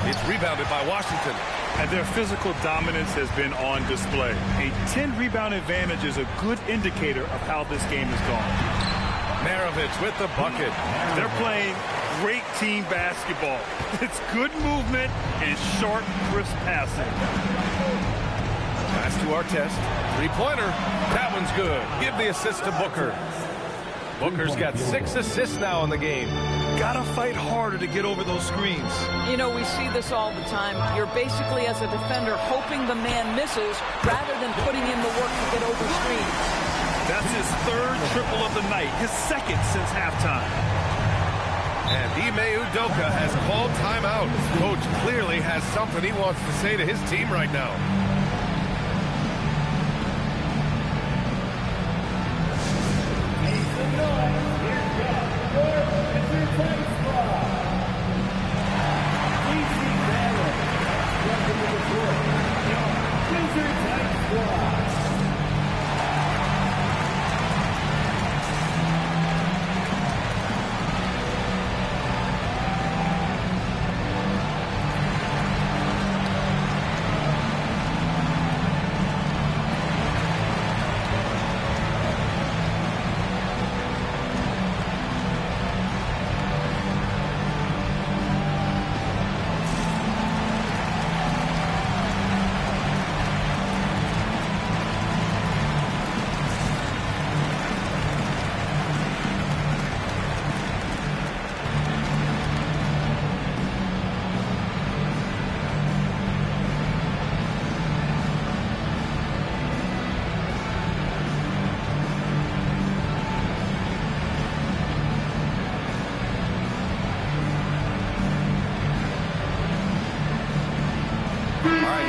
It's rebounded by Washington. And their physical dominance has been on display. A 10-rebound advantage is a good indicator of how this game has gone. Maravich with the bucket. They're playing great team basketball. It's good movement and sharp, crisp passing. Pass to our test. Three-pointer. That one's good. Give the assist to Booker. Booker's got 6 assists now in the game. Gotta fight harder to get over those screens. You know, we see this all the time. You're basically, as a defender, hoping the man misses rather than putting in the work to get over screens. That's his 3rd triple of the night, his 2nd since halftime. And Ime Udoka has called timeout. Coach clearly has something he wants to say to his team right now.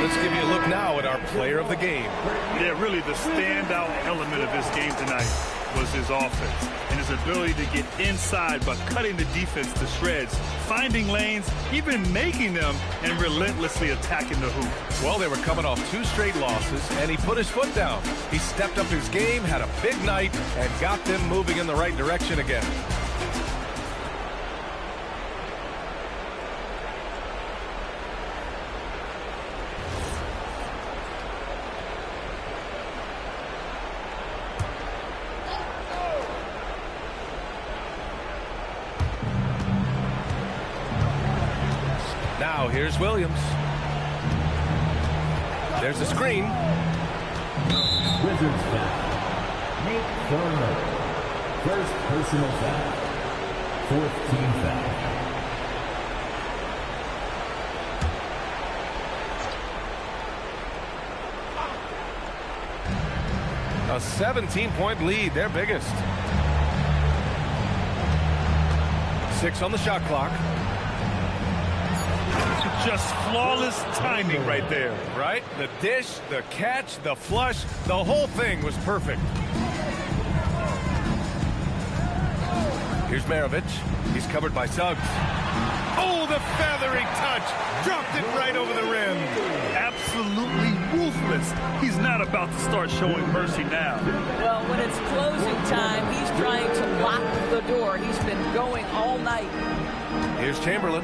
Let's give you a look now at our player of the game. Yeah, really the standout element of his game tonight was his offense and his ability to get inside by cutting the defense to shreds, finding lanes, even making them, and relentlessly attacking the hoop. Well, they were coming off 2 straight losses, and he put his foot down. He stepped up his game, had a big night, and got them moving in the right direction again. Now here's Williams. There's the screen. Wizards foul. Nate Thurman. First personal foul. 4th team foul. A 17-point lead, their biggest. 6 on the shot clock. Just flawless timing right there. Right? The dish, the catch, the flush, the whole thing was perfect. Here's Maravich. He's covered by Suggs. Oh, the feathery touch. Dropped it right over the rim. Absolutely ruthless. He's not about to start showing mercy now. Well, when it's closing time, he's trying to lock the door. He's been going all night. Here's Chamberlain.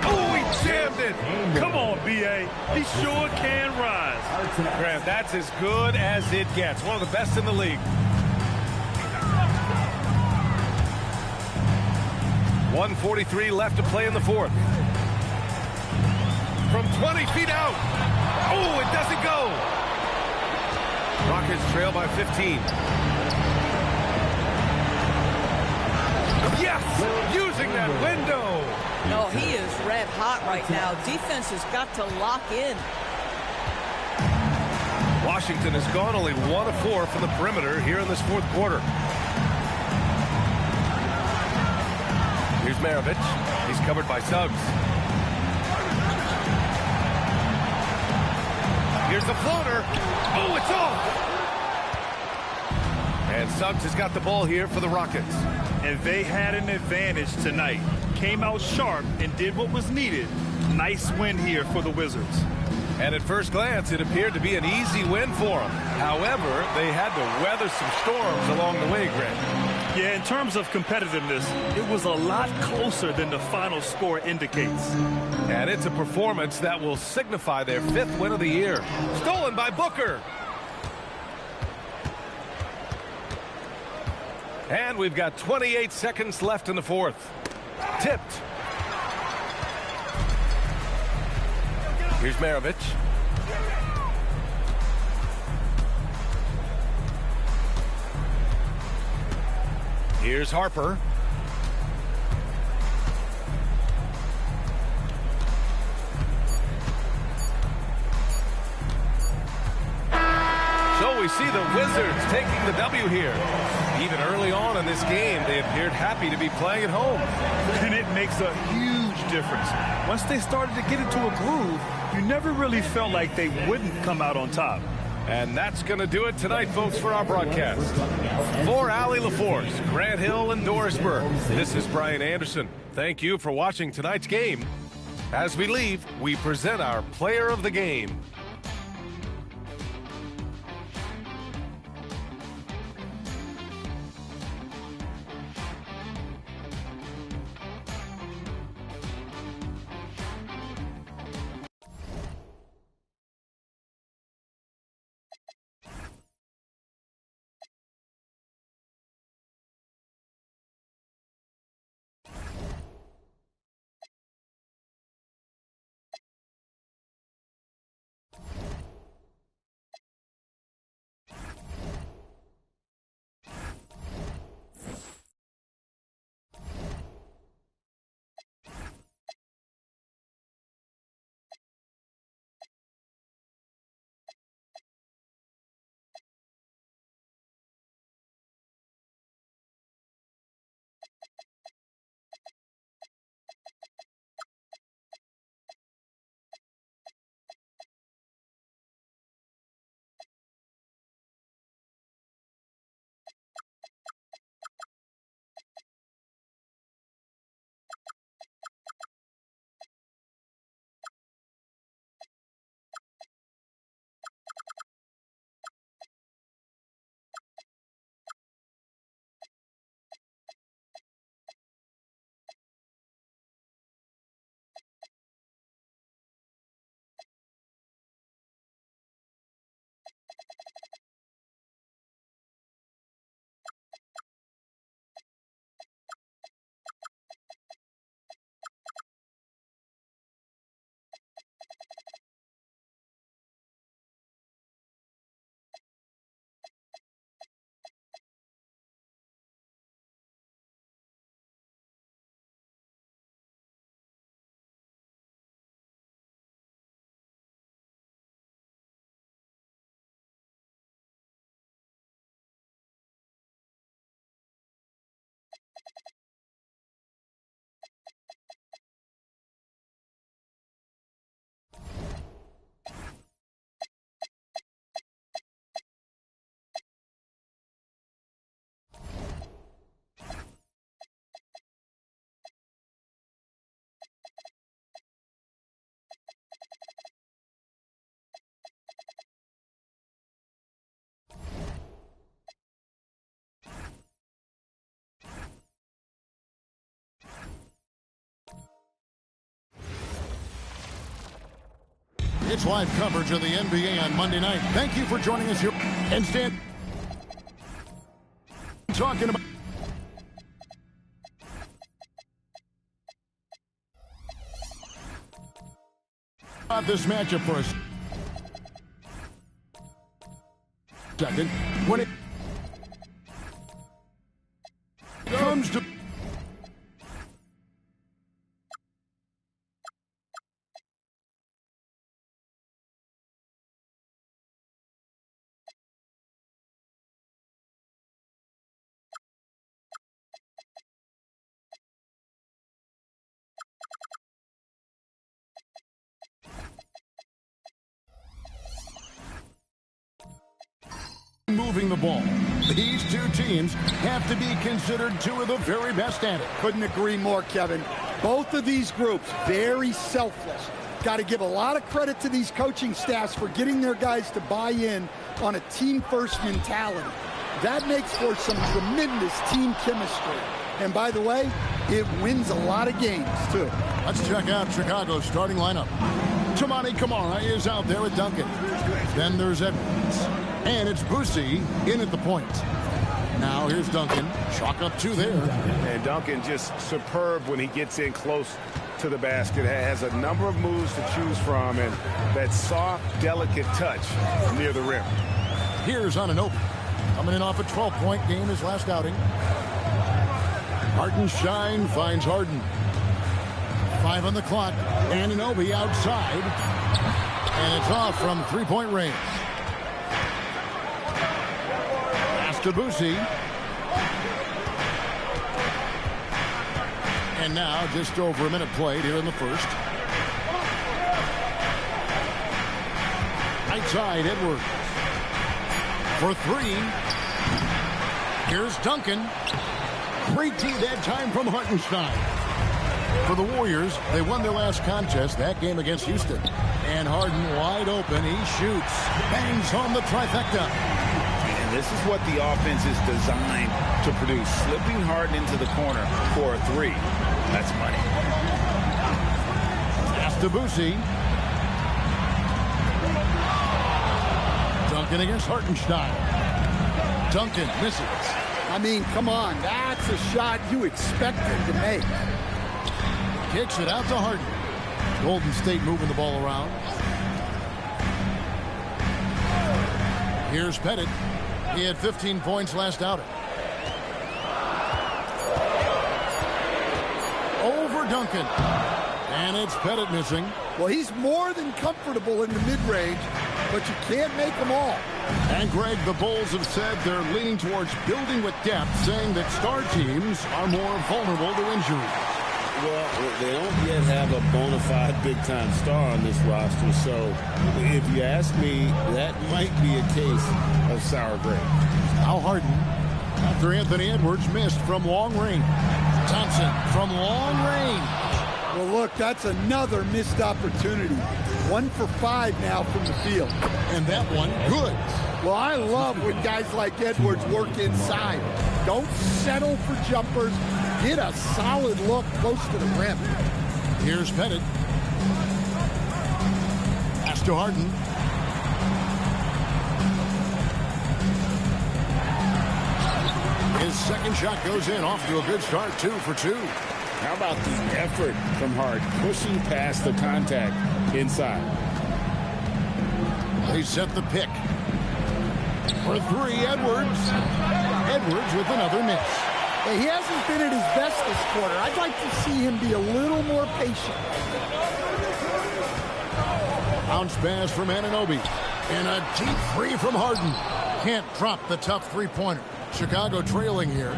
Oh, he jammed it. Come on, B.A. He sure can rise. Grant, that's as good as it gets. One of the best in the league. 1:43 left to play in the 4th. From 20 feet out. Oh, it doesn't go. Rockets trail by 15. Yes, using that window. No, he is red hot right now. Defense has got to lock in. Washington has gone only 1 of 4 from the perimeter here in this fourth quarter. Here's Maravich. He's covered by Suggs. Here's the floater. Oh, it's off. And Suggs has got the ball here for the Rockets. And they had an advantage tonight. Came out sharp and did what was needed. Nice win here for the Wizards. And at first glance, it appeared to be an easy win for them. However, they had to weather some storms along the way, Greg. Yeah, in terms of competitiveness, it was a lot closer than the final score indicates. And it's a performance that will signify their 5th win of the year. Stolen by Booker. And we've got 28 seconds left in the fourth. Tipped. Here's Maravich. Here's Harper. So we see the Wizards taking the W here. Even early on in this game, they appeared happy to be playing at home. And it makes a huge difference. Once they started to get into a groove, you never really felt like they wouldn't come out on top. And that's going to do it tonight, folks, for our broadcast. For Allie LaForce, Grant Hill, and Dorisburg, this is Brian Anderson. Thank you for watching tonight's game. As we leave, we present our player of the game. It's live coverage of the NBA on Monday night. Thank you for joining us here. And Stan, talking about this matchup for us. Second, when it comes to moving the ball. These two teams have to be considered two of the very best at it. Couldn't agree more, Kevin. Both of these groups, very selfless. Got to give a lot of credit to these coaching staffs for getting their guys to buy in on a team-first mentality. That makes for some tremendous team chemistry. And by the way, it wins a lot of games, too. Let's check out Chicago's starting lineup. Toumani Camara is out there with Duncan. Then there's Edwards. And it's Boosie in at the point. Now here's Duncan. Chalk up two there. And Duncan just superb when he gets in close to the basket. Has a number of moves to choose from, and that soft, delicate touch near the rim. Here's Anunoby. Coming in off a 12-point game his last outing. Hartenstein finds Harden. 5 on the clock. Anunoby outside. And it's off from three-point range. Pass to Boosie. And now just over a minute played here in the first. Right side, Edwards. For three. Here's Duncan. 3T that time from Hartenstein. For the Warriors, they won their last contest, that game against Houston. And Harden wide open. He shoots. Bangs home the trifecta. And this is what the offense is designed to produce. Slipping Harden into the corner for a three. That's money. Pass to Boosie. Duncan against Hartenstein. Duncan misses. I mean, come on. That's a shot you expected to make. Kicks it out to Harden. Golden State moving the ball around. Here's Pettit. He had 15 points last outing. Over Duncan. And it's Pettit missing. Well, he's more than comfortable in the mid-range, but you can't make them all. And, Greg, the Bulls have said they're leaning towards building with depth, saying that star teams are more vulnerable to injury. Well, they don't yet have a bona fide big-time star on this roster, so if you ask me, that might be a case of sour grapes. Now Harden, after Anthony Edwards missed from long range. Thompson from long range. Well, look, that's another missed opportunity. 1 for 5 now from the field. And that one, good. Well, I love when guys like Edwards work inside. Don't settle for jumpers. Get a solid look close to the rim. Here's Pettit. Pass to Harden. His second shot goes in, off to a good start, 2 for 2. How about the effort from Harden, pushing past the contact inside? They set the pick. For 3, Edwards. Edwards with another miss. Hey, he hasn't been at his best this quarter. I'd like to see him be a little more patient. Bounce pass from Anunoby. And a deep three from Harden. Can't drop the tough three-pointer. Chicago trailing here.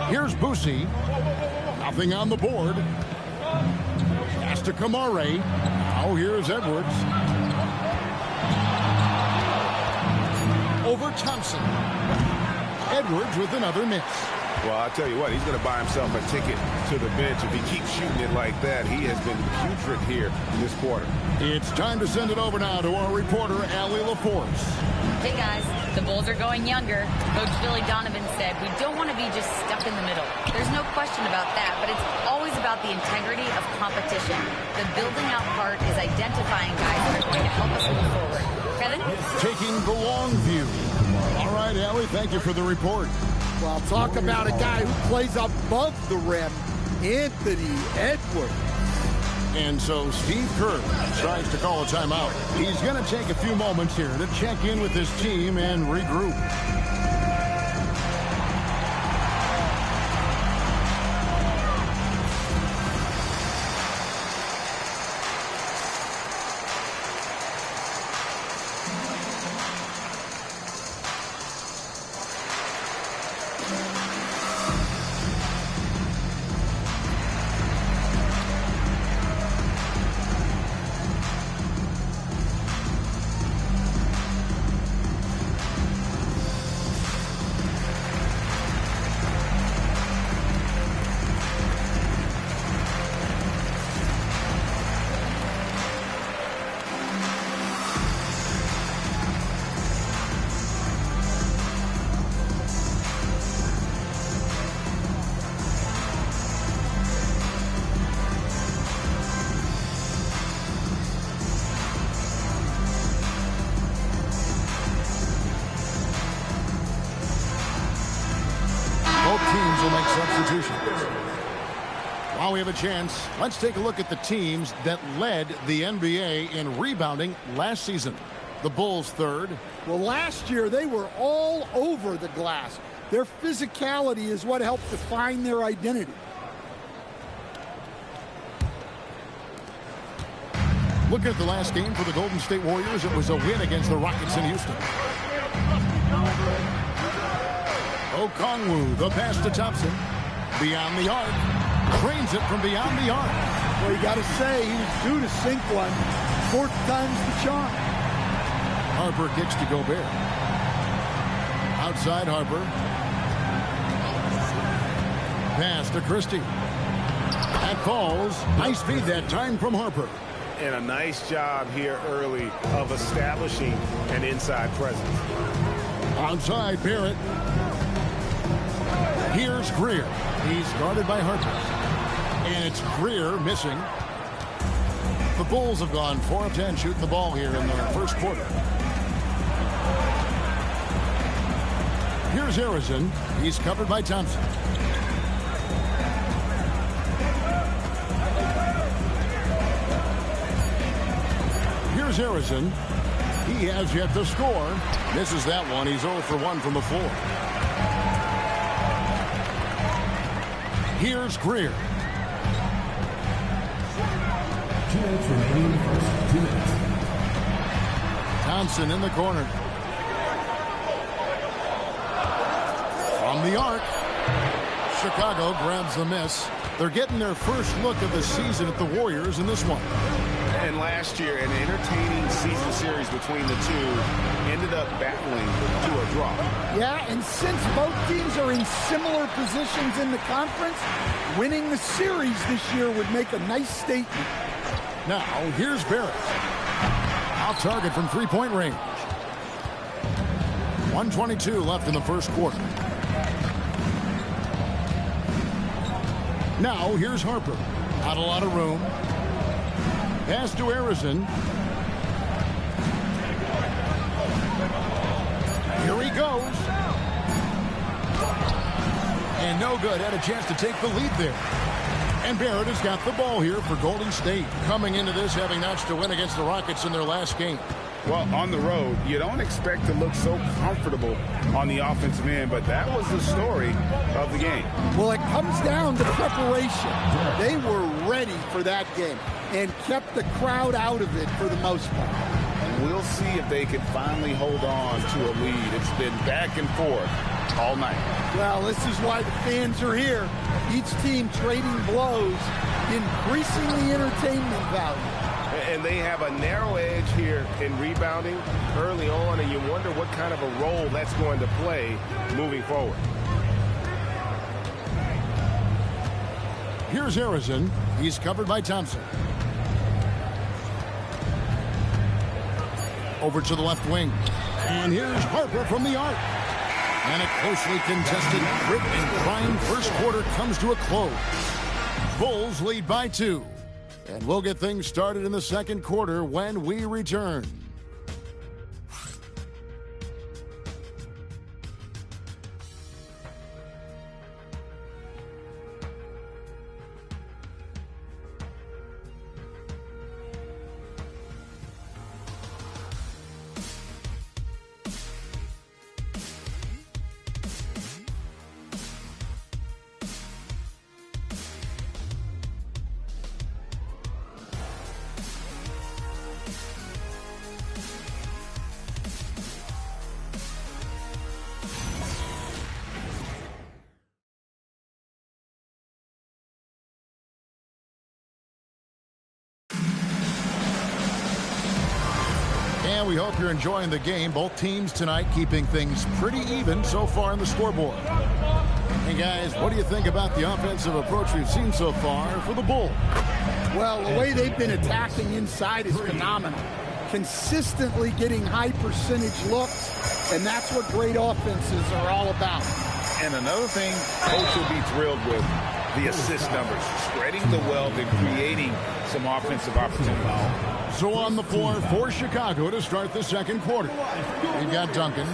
Here's Boosie. Nothing on the board. Pass to Camara. Now here's Edwards. Over Thompson. Edwards with another miss. Well, I'll tell you what, he's going to buy himself a ticket to the bench. If he keeps shooting it like that, he has been putrid here this quarter. It's time to send it over now to our reporter, Allie LaForce. Hey, guys. The Bulls are going younger. Coach Billy Donovan said we don't want to be just stuck in the middle. There's no question about that, but it's always about the integrity of competition. The building out part is identifying guys that are going to help us move forward. Kevin? Taking the long view. All right, Allie, thank you for the report. Well, talk about a guy who plays above the rim, Anthony Edwards. And so Steve Kerr tries to call a timeout. He's going to take a few moments here to check in with his team and regroup. substitutions. While we have a chance, let's take a look at the teams that led the NBA in rebounding last season. The Bulls third. Well, last year they were all over the glass. Their physicality is what helped define their identity. Looking at the last game for the Golden State Warriors, it was a win against the Rockets in Houston. Okongwu, the pass to Thompson. Beyond the arc. Trains it from beyond the arc. Well, you got to say, he was due to sink one. Fourth time's the charm. Harper kicks to Gobert. Outside Harper. Pass to Christie. That falls. Nice feed that time from Harper. And a nice job here early of establishing an inside presence. Outside Barrett. Here's Greer. He's guarded by Harper. And it's Greer missing. The Bulls have gone 4 of 10 shooting the ball here in the first quarter. Here's Harrison. He's covered by Thompson. Here's Harrison. He has yet to score. Misses that one. He's 0 for 1 from the floor. Here's Greer. 2 minutes remaining in the first. 2 minutes. Thompson in the corner. From the arc. Chicago grabs the miss. They're getting their first look of the season at the Warriors in this one. And last year, an entertaining season series between the two ended up battling to a draw. Yeah, and since both teams are in similar positions in the conference, winning the series this year would make a nice statement. Now, here's Barrett. Off target from three-point range. 1:22 left in the first quarter. Now, here's Harper. Not a lot of room. Pass to Harrison. Here he goes. And no good. Had a chance to take the lead there. And Barrett has got the ball here for Golden State. Coming into this, having notched a win against the Rockets in their last game. Well, on the road, you don't expect to look so comfortable on the offensive end, but that was the story of the game. Well, it comes down to preparation. They were ready for that game and kept the crowd out of it for the most part. And we'll see if they can finally hold on to a lead. It's been back and forth all night. Well, this is why the fans are here. Each team trading blows, increasing the entertainment value. And they have a narrow edge here in rebounding early on, and you wonder what kind of a role that's going to play moving forward. Here's Harrison. He's covered by Thompson. Over to the left wing. And here's Harper from the arc. And a closely contested grit and grind first quarter comes to a close. Bulls lead by 2. And we'll get things started in the second quarter when we return. And we hope you're enjoying the game. Both teams tonight keeping things pretty even so far on the scoreboard. Hey, guys, what do you think about the offensive approach we've seen so far for the Bulls? Well, the way they've been attacking inside is phenomenal. Consistently getting high percentage looks, and that's what great offenses are all about. And another thing Coach will be thrilled with, the assist numbers, spreading the wealth and creating some offensive opportunities. So on the floor for Chicago to start the second quarter. We've got Duncan.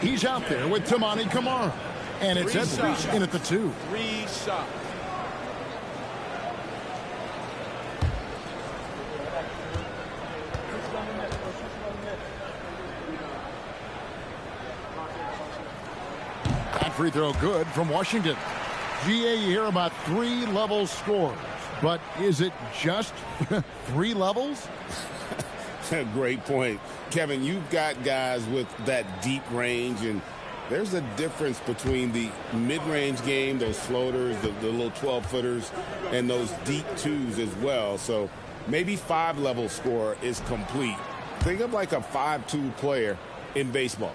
He's out there with Tamani Kamara. And it's Edwards in at the 2. 3 shots. That free throw good from Washington. GA, you hear about 3 level scores, but is it just 3 levels? Great point. Kevin, you've got guys with that deep range, and there's a difference between the mid-range game, those floaters, the little 12-footers, and those deep 2s as well. So maybe 5-level score is complete. Think of like a 5-2 player in baseball.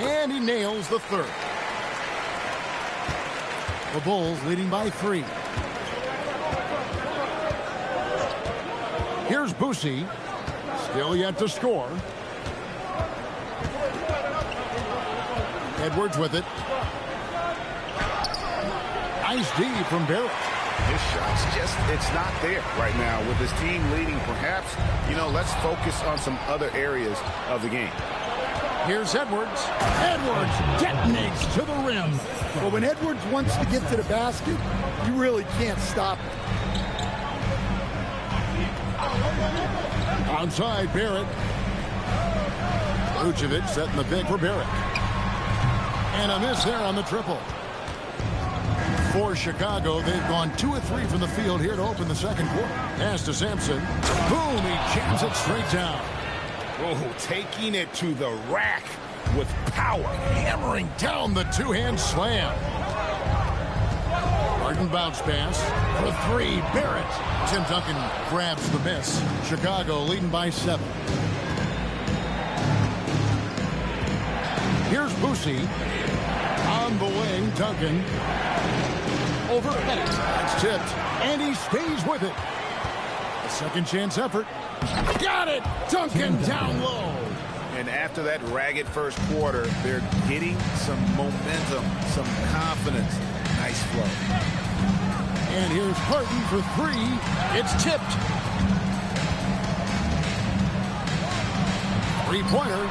And he nails the 3rd. The Bulls leading by 3. Here's Boosie. Still yet to score. Edwards with it. Nice D from Barrett. His shot's it's not there right now with his team leading. Perhaps, let's focus on some other areas of the game. Here's Edwards. Edwards detonates to the rim. Well, when Edwards wants to get to the basket, you really can't stop him. Outside Barrett. Vucevic setting the pick for Barrett. And a miss there on the triple. For Chicago, they've gone 2 of 3 from the field here to open the second quarter. Pass to Sampson. Boom, he jams it straight down. Oh, taking it to the rack with power. Hammering down the 2-hand slam. Harden bounce pass for 3. Barrett. Tim Duncan grabs the miss. Chicago leading by 7. Here's Boosie. On the wing, Duncan. Over Pettit. That's tipped. And he stays with it. A second chance effort. Got it! Duncan down low. And after that ragged first quarter, they're getting some momentum, some confidence. Nice flow. And here's Harden for 3. It's tipped. 3-pointer.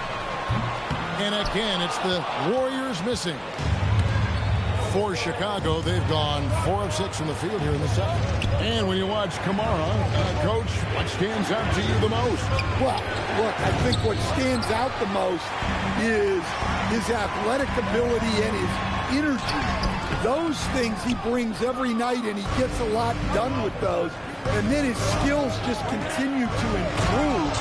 And again, it's the Warriors missing. For Chicago, they've gone 4 of 6 from the field here in the second. And when you watch Kamara, Coach, what stands out to you the most? Well, look, I think what stands out the most is his athletic ability and his energy. Those things he brings every night, and he gets a lot done with those. And then his skills just continue to improve.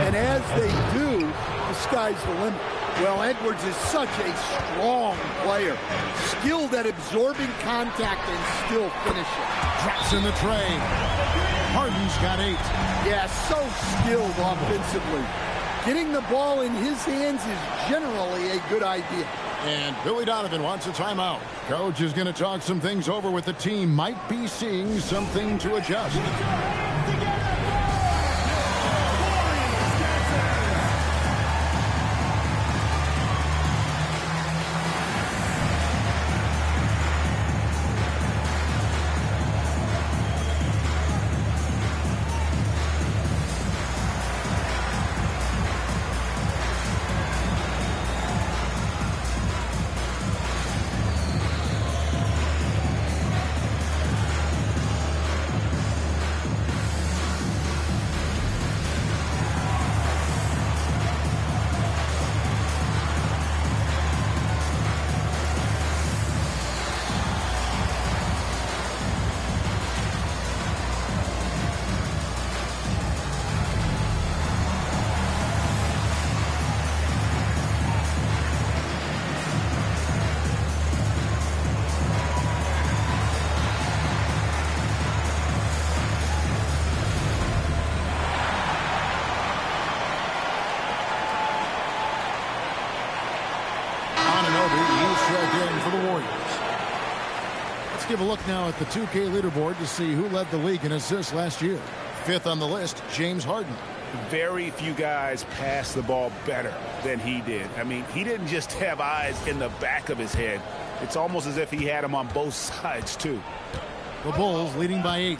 And as they do, the sky's the limit. Well, Edwards is such a strong player. Skilled at absorbing contact and still finishing. Drops in the tray. Harden's got 8. Yeah, so skilled offensively. Getting the ball in his hands is generally a good idea. And Billy Donovan wants a timeout. Coach is going to talk some things over with the team. Might be seeing something to adjust. For the Warriors. Let's give a look now at the 2K leaderboard to see who led the league in assists last year. 5th on the list, James Harden. Very few guys pass the ball better than he did. I mean, he didn't just have eyes in the back of his head. It's almost as if he had them on both sides, too. The Bulls leading by 8.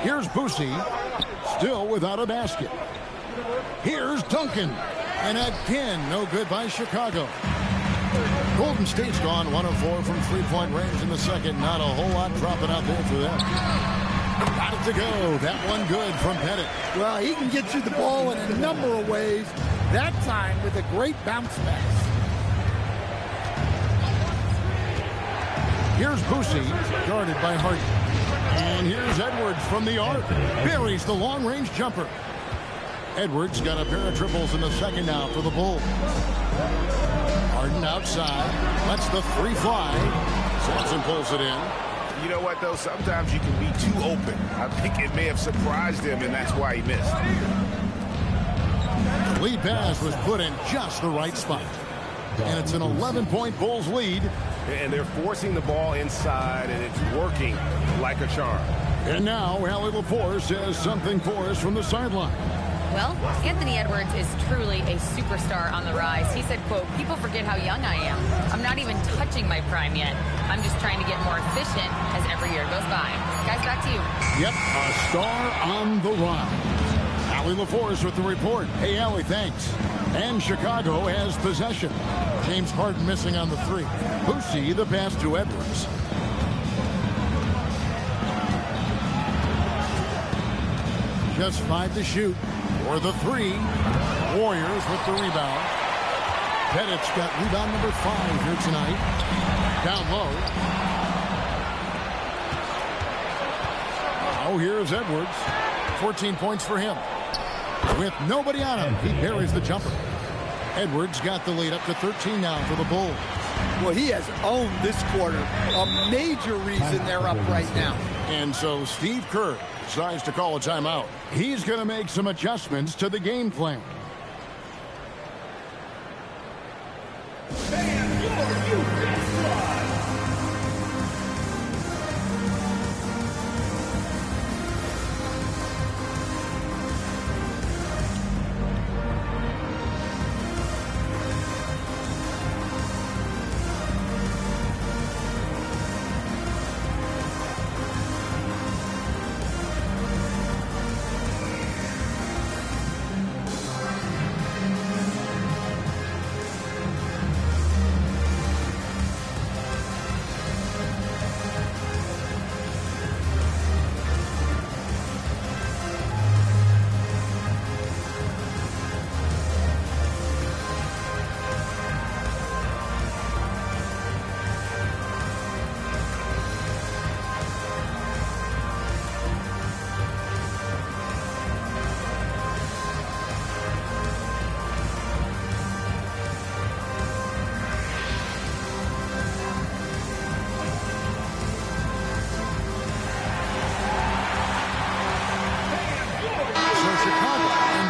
Here's Boosie, still without a basket. Here's Duncan. And again, no good by Chicago. Golden State's gone 1 of 4 from three-point range in the second. Not a whole lot dropping out there for them. Got it to go. That one good from Pettit. Well, he can get you the ball in a number of ways. That time with a great bounce pass. Here's Boosie, guarded by Harden. And here's Edwards from the arc. Buries the long-range jumper. Edwards got a pair of triples in the second now for the Bulls. Harden outside. Lets the three fly. Sampson pulls it in. You know what, though? Sometimes you can be too open. I think it may have surprised him, and that's why he missed. The lead pass was put in just the right spot. And it's an 11-point Bulls lead. And they're forcing the ball inside, and it's working like a charm. And now, Allie LaForce says something for us from the sideline. Well, Anthony Edwards is truly a superstar on the rise. He said, quote, "People forget how young I am. I'm not even touching my prime yet. I'm just trying to get more efficient as every year goes by." Guys, back to you. Yep, a star on the rise. Allie LaForce with the report. Hey, Allie, thanks. And Chicago has possession. James Harden missing on the three. Boosie the pass to Edwards. Just 5 to shoot. For the three. Warriors with the rebound. Pettit's got rebound number 5 here tonight. Down low. Oh, here's Edwards. 14 points for him. With nobody on him, he buries the jumper. Edwards got the lead up to 13 now for the Bulls. Well, he has owned this quarter. A major reason they're up right now. And so Steve Kerr decides to call a timeout. He's going to make some adjustments to the game plan.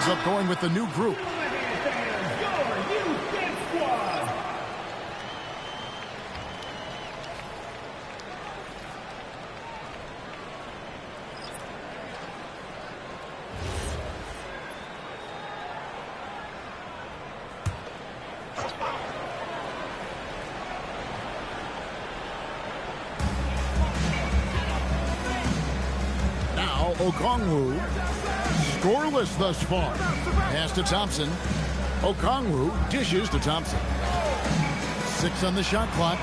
Up going with the new group. Now Okongwu. Scoreless thus far. Pass to Thompson. Okongwu dishes to Thompson. 6 on the shot clock.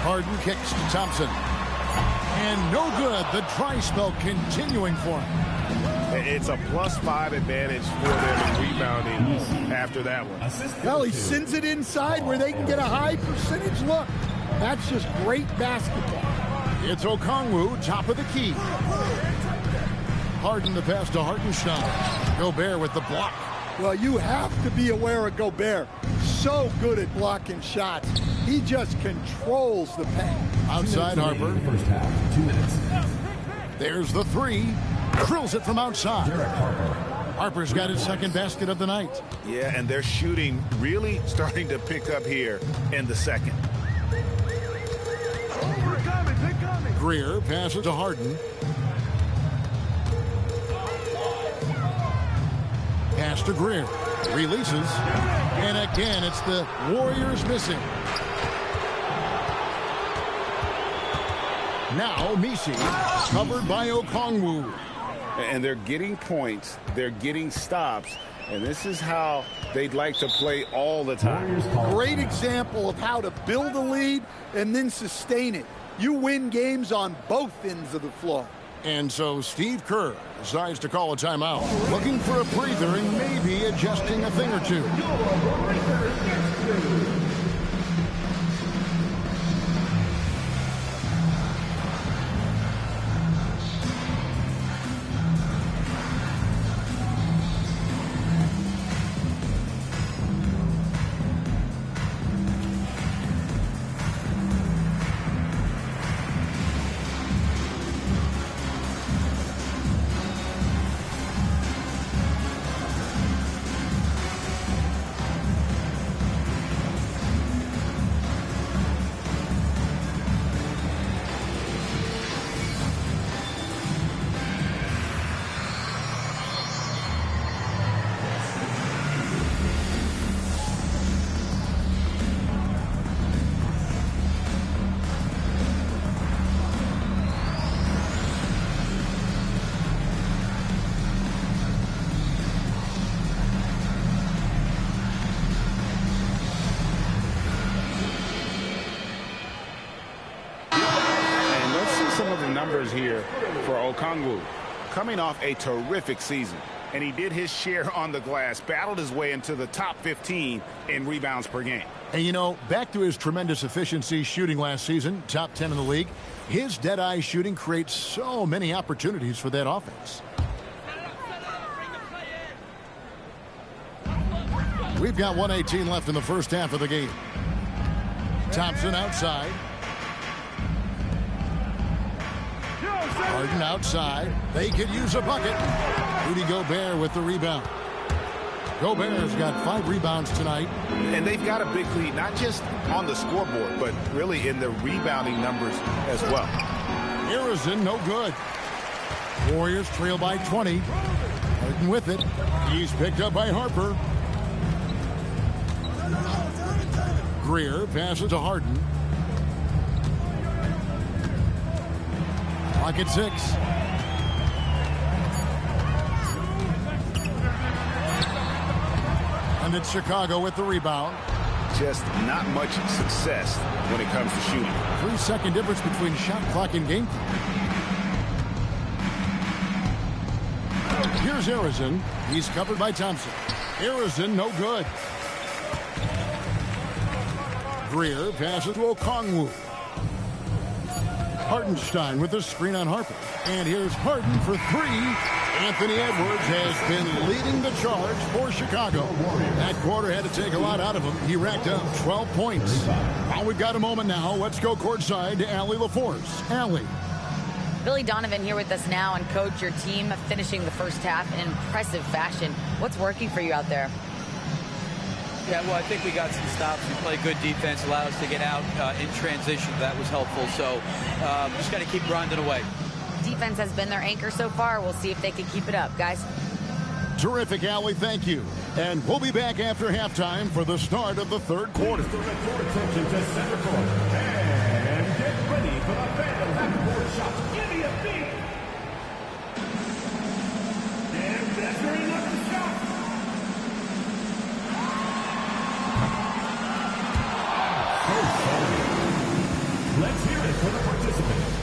Harden kicks to Thompson. And no good. The dry spell continuing for him. It's a +5 advantage for them in rebounding after that one. Well, he sends it inside where they can get a high percentage look. That's just great basketball. It's Okongwu, top of the key. Harden the pass to Hartenstein. Gobert with the block. Well, you have to be aware of Gobert. So good at blocking shots. He just controls the paint. Outside Harper. First half, 2 minutes. There's the three. Drills it from outside. Harper's got his second basket of the night. Yeah, and their shooting really starting to pick up here in the second. Greer passes to Harden. Pass to Greer. Releases. And again, it's the Warriors missing. Now Misi, covered by Okongwu. And they're getting points. They're getting stops. And this is how they'd like to play all the time. Great example of how to build a lead and then sustain it. You win games on both ends of the floor. And so Steve Kerr decides to call a timeout, looking for a breather and maybe adjusting a thing or two. Numbers here for Okongwu, coming off a terrific season, and he did his share on the glass, battled his way into the top 15 in rebounds per game. And you know, back to his tremendous efficiency shooting last season, top 10 in the league, his dead-eye shooting creates so many opportunities for that offense. We've got 1:18 left in the first half of the game. Thompson outside. Harden outside. They could use a bucket. Rudy Gobert with the rebound. Gobert's got 5 rebounds tonight. And they've got a big lead, not just on the scoreboard, but really in the rebounding numbers as well. Harrison, no good. Warriors trail by 20. Harden with it. He's picked up by Harper. Greer passes to Harden. Clock at 6. And it's Chicago with the rebound. Just not much success when it comes to shooting. 3-second difference between shot clock and game clock. Here's Harrison. He's covered by Thompson. Harrison, no good. Greer passes to Okongwu. Hartenstein with the screen on Harper. And here's Harden for 3. Anthony Edwards has been leading the charge for Chicago. That quarter had to take a lot out of him. He racked up 12 points. Well, we've got a moment now. Let's go courtside to Allie LaForce. Allie. Billy Donovan here with us now, and coach, your team finishing the first half in impressive fashion. What's working for you out there? Yeah, well, I think we got some stops. We played good defense, allowed us to get out in transition. That was helpful. So just got to keep grinding away. Defense has been their anchor so far. We'll see if they can keep it up, guys. Terrific, Allie. Thank you. And we'll be back after halftime for the start of the third quarter. Attention to center court. And get ready for the Phantom backboard shot. Give me a beat. And that's very enough to shot. Let's hear it for the participants.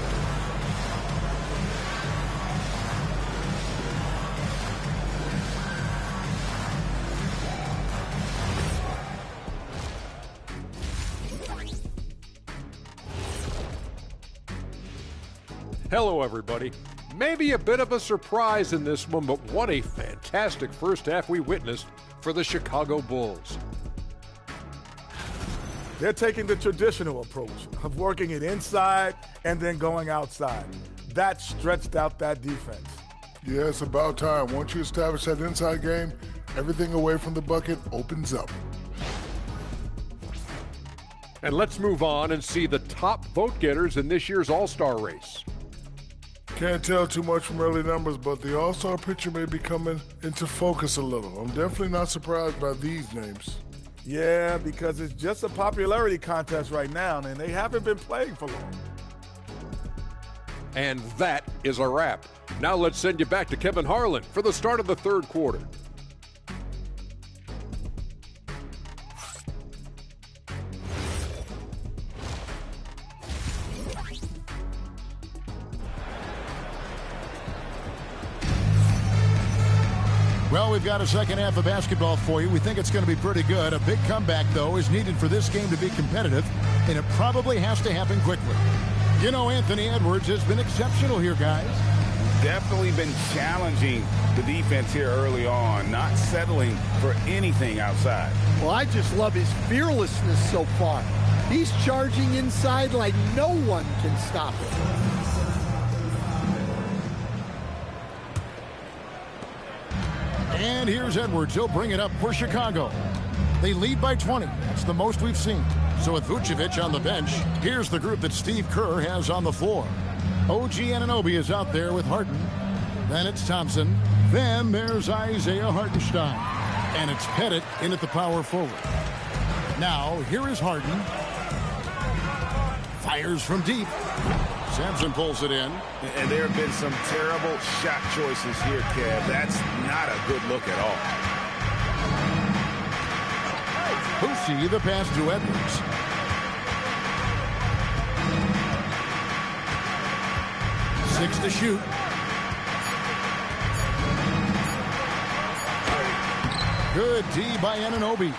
Hello, everybody. Maybe a bit of a surprise in this one, but what a fantastic first half we witnessed for the Chicago Bulls. They're taking the traditional approach of working it inside and then going outside. That stretched out that defense. Yeah, it's about time. Once you establish that inside game, everything away from the bucket opens up. And let's move on and see the top vote getters in this year's All-Star race. Can't tell too much from early numbers, but the all-star picture may be coming into focus a little. I'm definitely not surprised by these names. Yeah, because it's just a popularity contest right now, and they haven't been playing for long. And that is a wrap. Now let's send you back to Kevin Harlan for the start of the third quarter. Well, we've got a second half of basketball for you. We think it's going to be pretty good. A big comeback, though, is needed for this game to be competitive, and it probably has to happen quickly. You know, Anthony Edwards has been exceptional here, guys. Definitely been challenging the defense here early on, not settling for anything outside. Well, I just love his fearlessness so far. He's charging inside like no one can stop him. And here's Edwards. He'll bring it up for Chicago. They lead by 20. That's the most we've seen. So with Vucevic on the bench, here's the group that Steve Kerr has on the floor. OG Anunoby is out there with Harden. Then it's Thompson. Then there's Isaiah Hartenstein. And it's Pettit in at the power forward. Now, here is Harden. Fires from deep. Sampson pulls it in. And there have been some terrible shot choices here, Kev. That's not a good look at all. Boucy, the pass to Edwards. Six to shoot. Good D by Anunoby.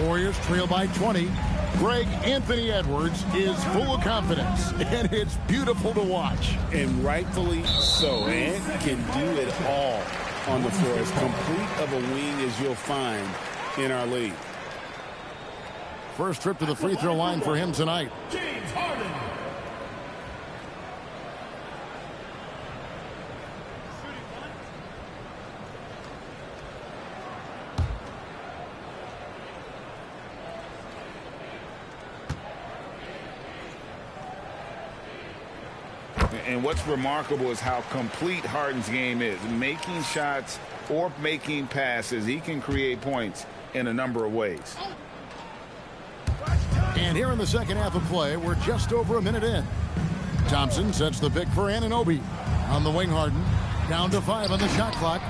Warriors trail by 20. Greg, Anthony Edwards is full of confidence, and it's beautiful to watch. And rightfully so. Ant can do it all on the floor. As complete of a wing as you'll find in our league. First trip to the free throw line for him tonight. James Harden. And what's remarkable is how complete Harden's game is. Making shots or making passes, he can create points in a number of ways. And here in the second half of play, we're just over a minute in. Thompson sets the pick for Anunoby. On the wing, Harden. Down to 5 on the shot clock.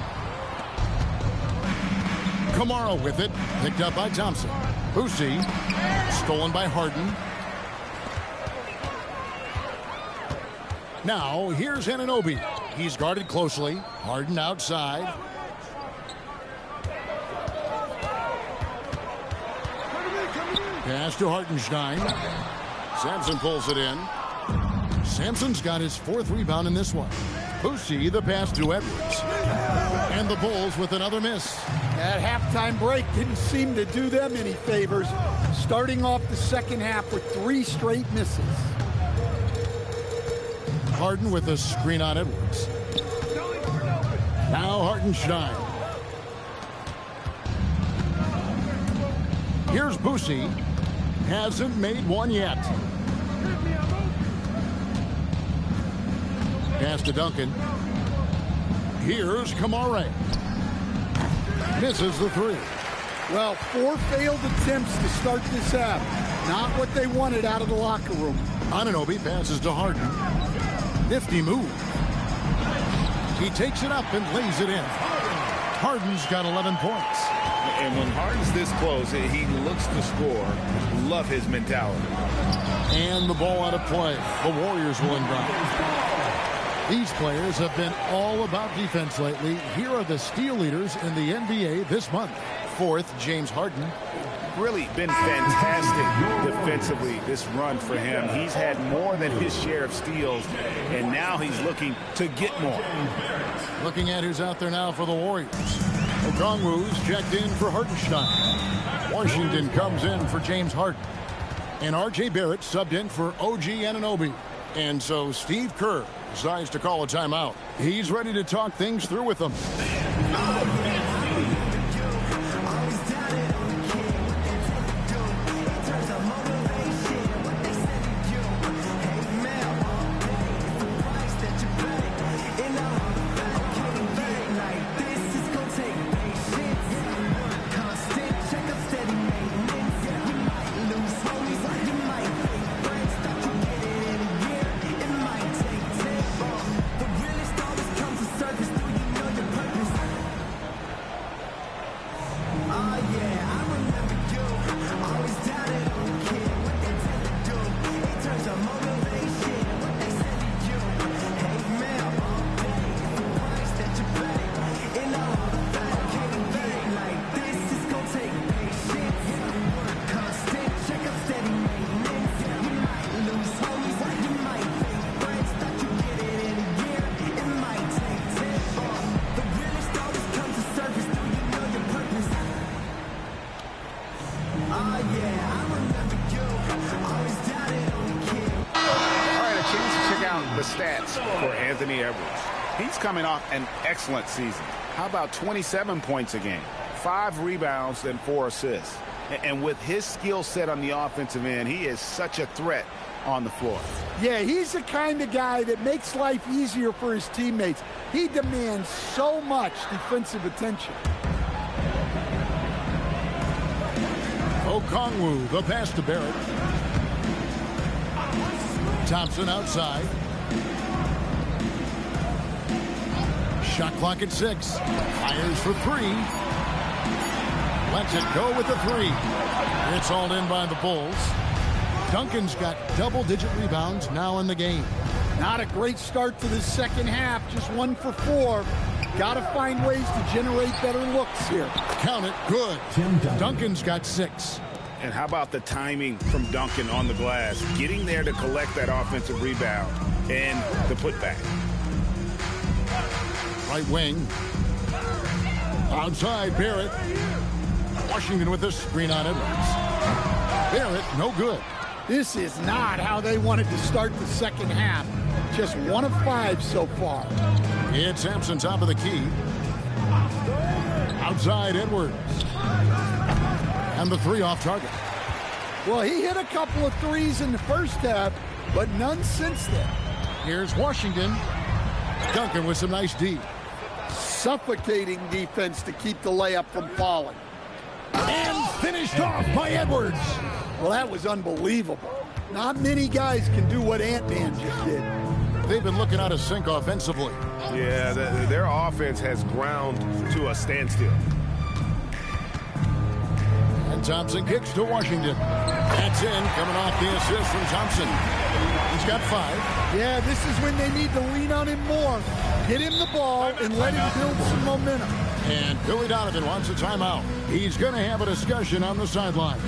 Kamara with it. Picked up by Thompson. Boucy. Stolen by Harden. Now, here's Anunoby. He's guarded closely. Harden outside. Pass to Hartenstein. Sampson pulls it in. Sampson's got his 4th rebound in this one. Boucy, the pass to Edwards. And the Bulls with another miss. That halftime break didn't seem to do them any favors. Starting off the second half with 3 straight misses. Harden with a screen on Edwards. Now Hartenstein. Here's Boucy. Hasn't made one yet. Pass to Duncan. Here's Kamara. Misses the 3. Well, 4 failed attempts to start this half. Not what they wanted out of the locker room. Anunoby passes to Harden. Nifty move. He takes it up and lays it in. Harden's got 11 points. And when Harden's this close, he looks to score. Love his mentality. And the ball out of play. The Warriors will inbound. These players have been all about defense lately. Here are the steal leaders in the NBA this month. 4th, James Harden. Really been fantastic defensively this run for him. He's had more than his share of steals, and now he's looking to get more. Looking at who's out there now for the Warriors. Okongwu's checked in for Hartenstein. Washington comes in for James Harden. And R.J. Barrett subbed in for OG Anunoby. And so Steve Kerr decides to call a timeout. He's ready to talk things through with them. the stats for Anthony Edwards. He's coming off an excellent season. How about 27 points a game, 5 rebounds, and 4 assists? And with his skill set on the offensive end, he is such a threat on the floor. Yeah, he's the kind of guy that makes life easier for his teammates. He demands so much defensive attention. Okongwu, the pass to Barrett. Thompson outside. Shot clock at 6. Fires for 3. Lets it go with the 3. It's all in by the Bulls. Duncan's got double-digit rebounds now in the game. Not a great start to the second half. Just 1 for 4. Got to find ways to generate better looks here. Count it. Good. Duncan's got 6. And how about the timing from Duncan on the glass? Getting there to collect that offensive rebound and the putback. Right wing. Outside, Barrett. Washington with a screen on Edwards. Barrett, no good. This is not how they wanted to start the second half. Just 1 of 5 so far. It's Sampson top of the key. Outside, Edwards. And the 3 off target. Well, he hit a couple of 3s in the first half, but none since then. Here's Washington. Duncan with some nice D. Suffocating defense to keep the layup from falling. And finished off by Edwards. Well, that was unbelievable. Not many guys can do what Ant-Man just did. They've been looking out of sync offensively. Yeah, their offense has ground to a standstill. And Thompson kicks to Washington. That's in, coming off the assist from Thompson. He's got 5. Yeah, this is when they need to lean on him more. Get him the ball and let him build some momentum. And Billy Donovan wants a timeout. He's going to have a discussion on the sideline.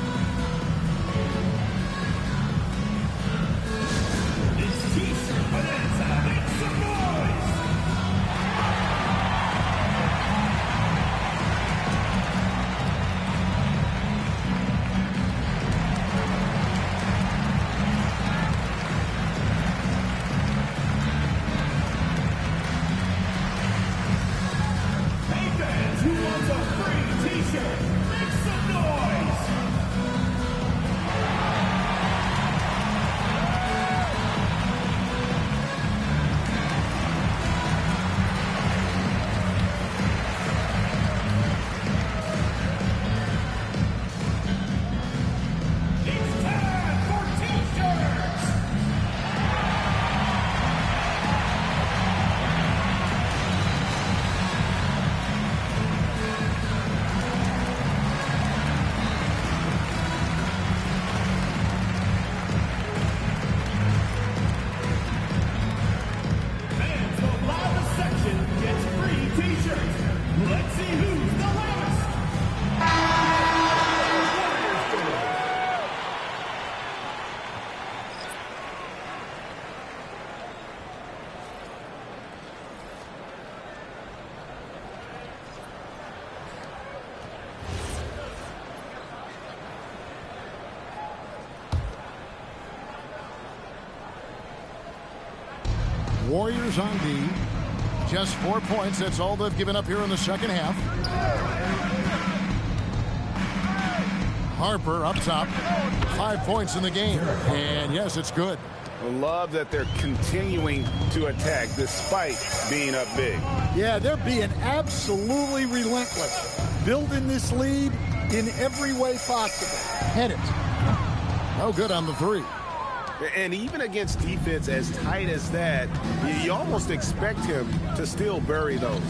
Warriors on D. Just 4 points. That's all they've given up here in the second half. Harper up top. 5 points in the game. And yes, it's good. I love that they're continuing to attack despite being up big. Yeah, they're being absolutely relentless. Building this lead in every way possible. Hit it. No good on the 3. And even against defense as tight as that, you almost expect him to still bury those.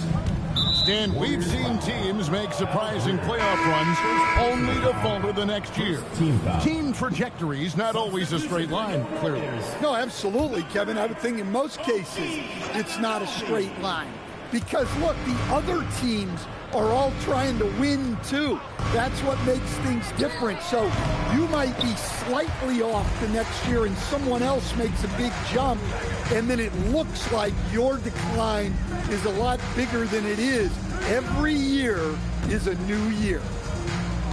Stan, we've seen teams make surprising playoff runs only to falter the next year. Team trajectory's not always a straight line, clearly. No, absolutely, Kevin. I would think in most cases it's not a straight line. Because, look, the other teams are all trying to win, too. That's what makes things different. So you might be slightly off the next year and someone else makes a big jump, and then it looks like your decline is a lot bigger than it is. Every year is a new year.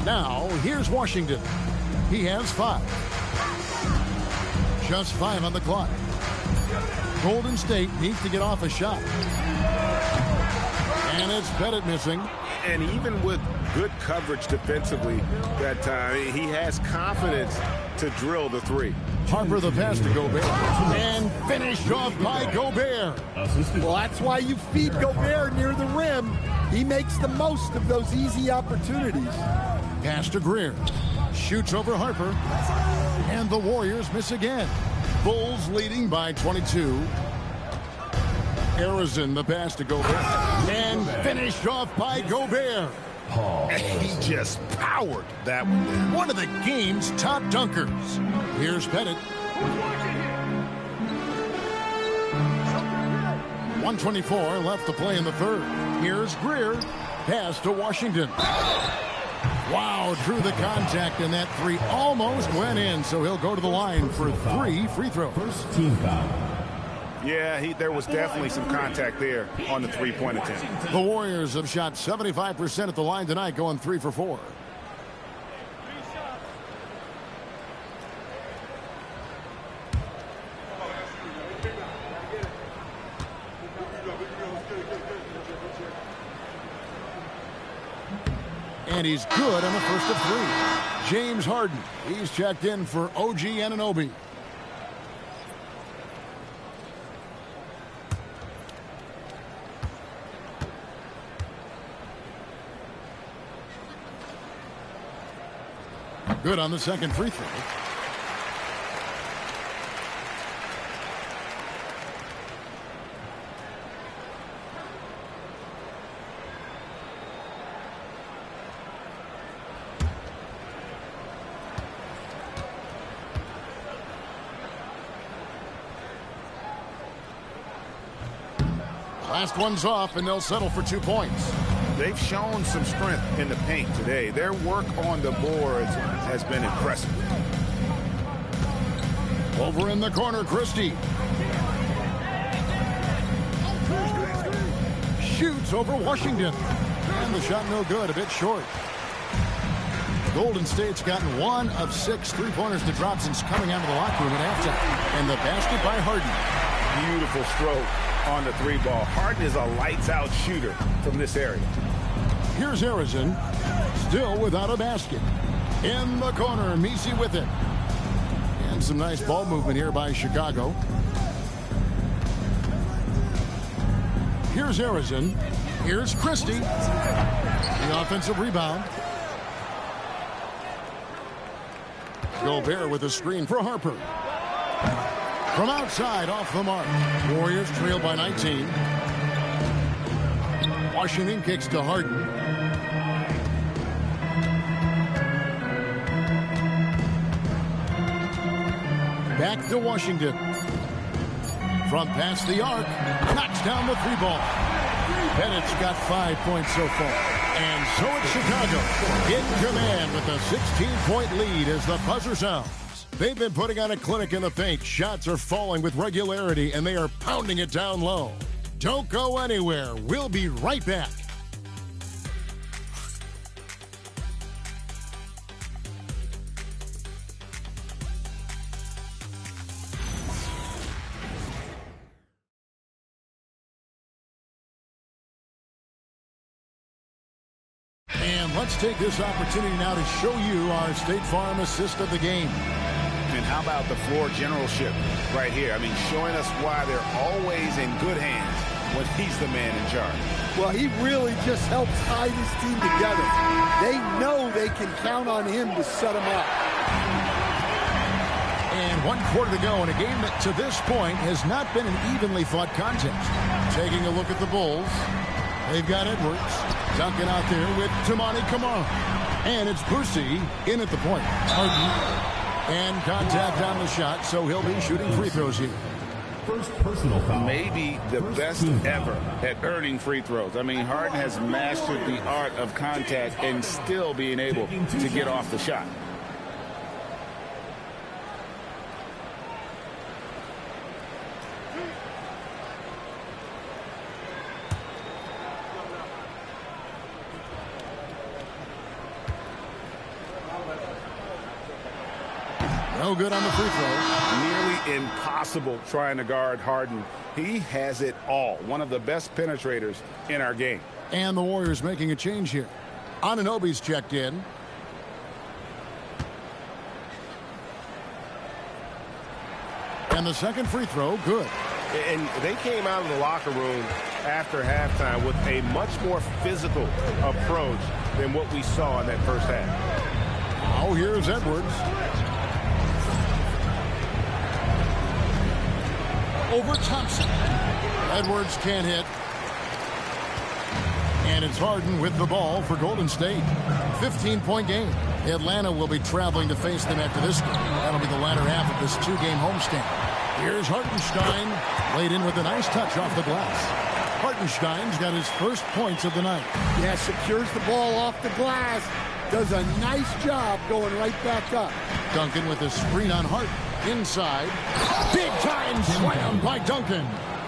Now, here's Washington. He has 5. Just 5 on the clock. Golden State needs to get off a shot. And it's Pettit missing. And even with good coverage defensively that time, he has confidence to drill the three. Harper the pass to Gobert. And finished off by Gobert. Well, that's why you feed Gobert near the rim. He makes the most of those easy opportunities. Pass to Greer. Shoots over Harper. And the Warriors miss again. Bulls leading by 22. Arizon the pass to Gobert. And finished off by Gobert. He just powered that one down. One of the game's top dunkers. Here's Pettit. 1:24 left to play in the third. Here's Greer. Pass to Washington. Wow, drew the contact, and that three almost went in, so he'll go to the line for 3 free throws. Team foul. Yeah, there was definitely some contact there on the three-point attempt. The Warriors have shot 75% at the line tonight, going 3 for 4. And he's good on the first of 3. James Harden, he's checked in for OG Anunoby. Good on the second free throw. Last one's off, and they'll settle for 2 points. They've shown some strength in the paint today. Their work on the boards has been impressive. Over in the corner, Christie. Shoots over Washington. And the shot no good, a bit short. Golden State's gotten 1 of 6 three-pointers to drop since coming out of the locker room at halftime. And the basket by Harden. Beautiful stroke on the 3-ball. Harden is a lights-out shooter from this area. Here's Arizon, still without a basket. In the corner, Messi with it. And some nice ball movement here by Chicago. Here's Arizon. Here's Christie. The offensive rebound. Gobert with a screen for Harper. From outside, off the mark. Warriors trail by 19. Washington kicks to Harden. Back to Washington. From past the arc. Knocks down the 3-ball. Bennett's got 5 points so far. And so it's Chicago in command with a 16-point lead as the buzzer sounds. They've been putting on a clinic in the paint. Shots are falling with regularity, and they are pounding it down low. Don't go anywhere. We'll be right back. And let's take this opportunity now to show you our State Farm assist of the game. And how about the floor generalship right here? I mean, showing us why they're always in good hands when he's the man in charge. Well, he really just helps tie this team together. They know they can count on him to set them up. And 1 quarter to go in a game that to this point has not been an evenly fought contest. Taking a look at the Bulls. They've got Edwards dunking out there with Tamani Kamara. And it's Boosie in at the point. Harden. And contact on the shot, so he'll be shooting free throws here. First personal foul. Maybe the best ever at earning free throws. I mean, Harden has mastered the art of contact and still being able to get off the shot. No No good on the free throw. Nearly impossible trying to guard Harden. He has it all. One of the best penetrators in our game. And the Warriors making a change here. Anunoby's checked in. And the second free throw, good. And they came out of the locker room after halftime with a much more physical approach than what we saw in that first half. Oh, here's Edwards. Over Thompson. Edwards can't hit. And it's Harden with the ball for Golden State. 15-point game. Atlanta will be traveling to face them after this game. That'll be the latter half of this two-game homestand. Here's Hartenstein, laid in with a nice touch off the glass. Hartenstein's got his first points of the night. Yeah, secures the ball off the glass. Does a nice job going right back up. Duncan with a screen on Harden. Inside. Big time slam by Duncan.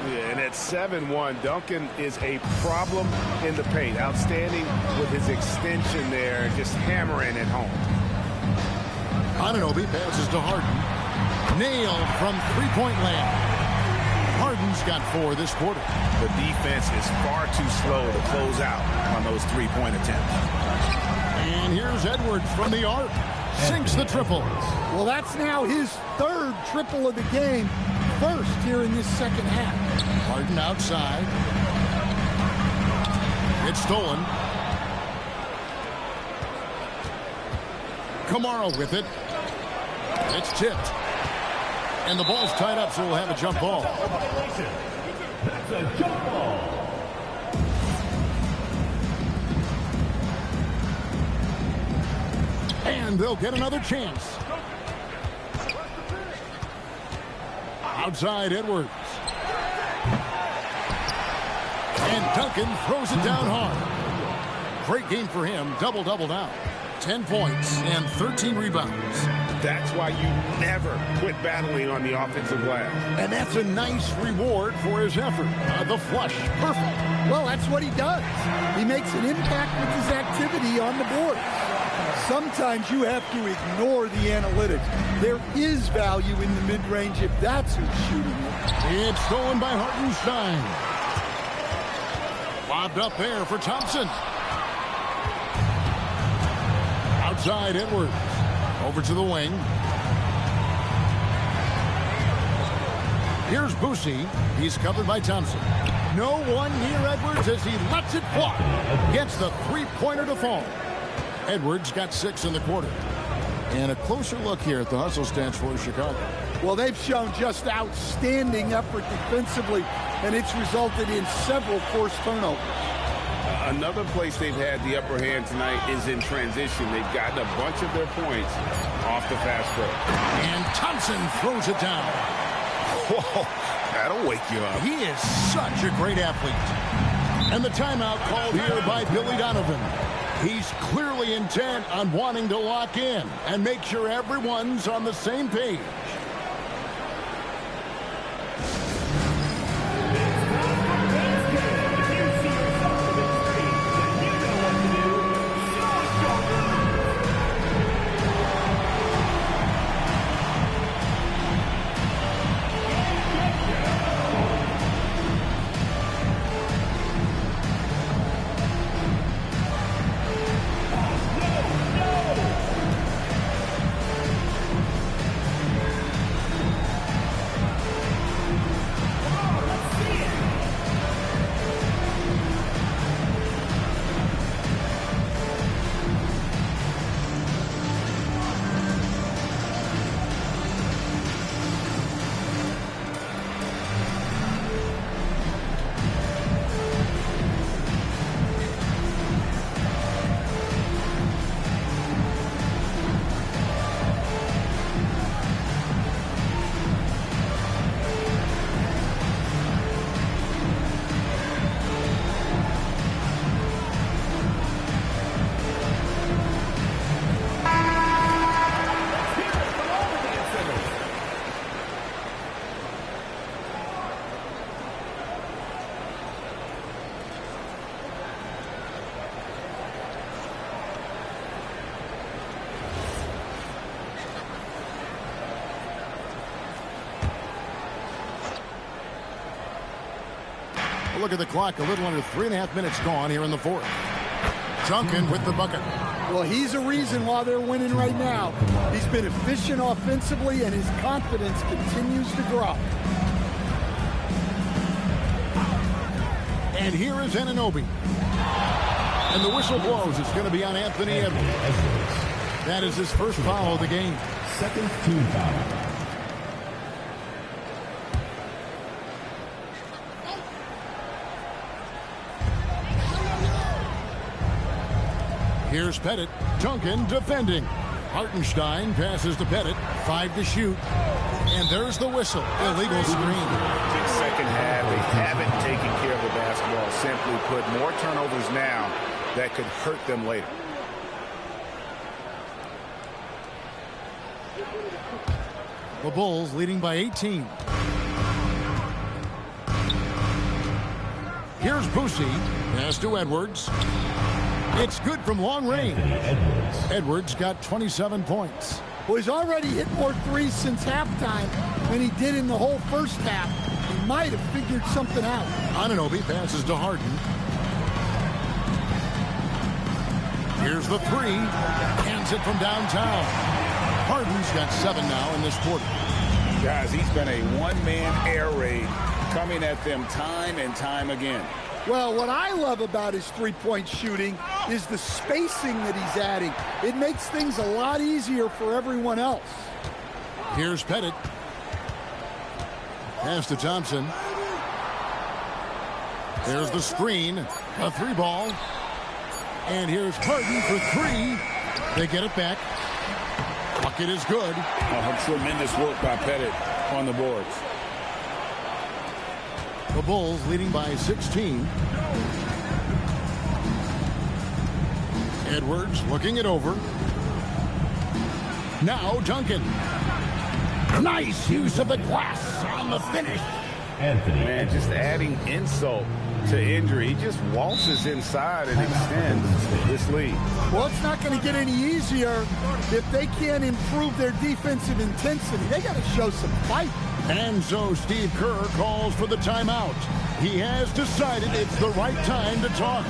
Yeah, and at 7-1, Duncan is a problem in the paint. Outstanding with his extension there, just hammering it home. Anunoby passes to Harden. Nailed from three-point land. Harden's got 4 this quarter. The defense is far too slow to close out on those three-point attempts. And here's Edwards from the arc. Sinks the triple. Well, that's now his 3rd triple of the game. First here in this second half. Harden outside. It's stolen. Kamara with it. It's tipped. And the ball's tied up, so we'll have a jump ball. That's a jump ball. And they'll get another chance. Outside Edwards. And Duncan throws it down hard. Great game for him. Double-double now. 10 points and 13 rebounds. That's why you never quit battling on the offensive glass. And that's a nice reward for his effort. The flush. Perfect. Well, that's what he does. He makes an impact with his activity on the board. Sometimes you have to ignore the analytics. There is value in the mid-range if that's who's shooting it. It's stolen by Hartenstein. Lobbed up there for Thompson. Outside Edwards. Over to the wing. Here's Boosie. He's covered by Thompson. No one near Edwards as he lets it fly. Gets the three-pointer to fall. Edwards got 6 in the quarter. And a closer look here at the hustle stats for Chicago. Well, they've shown just outstanding effort defensively, and it's resulted in several forced turnovers. Another place they've had the upper hand tonight is in transition. They've gotten a bunch of their points off the fast break. And Thompson throws it down. Whoa, that'll wake you up. He is such a great athlete. And the timeout called here by Billy Donovan. He's clearly intent on wanting to lock in and make sure everyone's on the same page. look at the clock. A little under 3.5 minutes gone here in the fourth. Duncan with the bucket. Well, he's a reason why they're winning right now. He's been efficient offensively, and his confidence continues to grow. And here is Anunoby. And the whistle blows. It's going to be on Anthony Edwards. That is his first foul of the game. Second team foul. Here's Pettit. Duncan defending. Hartenstein passes to Pettit. 5 to shoot. And there's the whistle. Illegal screen. Second half, they haven't taken care of the basketball. Simply put, more turnovers now that could hurt them later. The Bulls leading by 18. Here's Boosie. Pass to Edwards. It's good from long range. Edwards got 27 points. Well, he's already hit more threes since halftime than he did in the whole first half. He might have figured something out. Anunoby passes to Harden. Here's the three. Hands it from downtown. Harden's got 7 now in this quarter. Guys, he's been a one-man air raid coming at them time and time again. Well, what I love about his three-point shooting is the spacing that he's adding. It makes things a lot easier for everyone else. Here's Pettit. Pass to Thompson. There's the screen. A 3-ball. And here's Harden for 3. They get it back. Bucket is good. Tremendous work by Pettit on the boards. The Bulls leading by 16. Edwards looking it over. Now Duncan. Nice use of the glass on the finish. Man, just adding insult to injury. He just waltzes inside and extends this lead. Well, it's not going to get any easier if they can't improve their defensive intensity. They got to show some fight. And so Steve Kerr calls for the timeout. He has decided it's the right time to talk.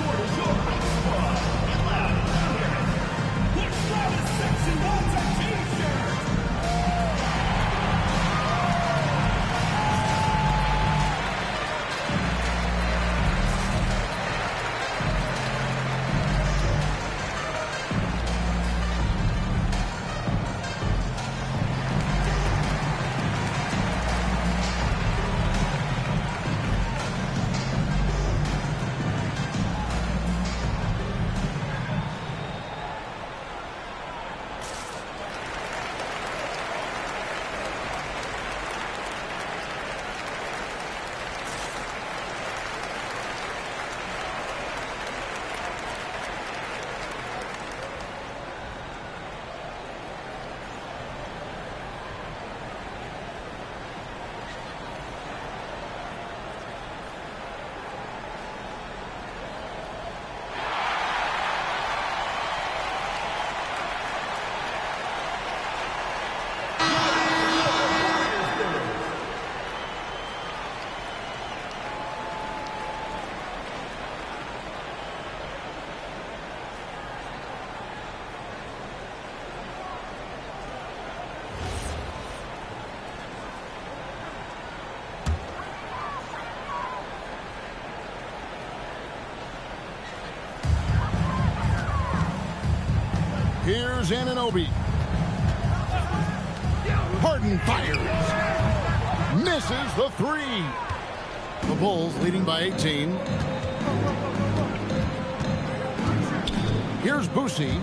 Here's Anunoby. Harden fires. Misses the 3. The Bulls leading by 18. Here's Boosie.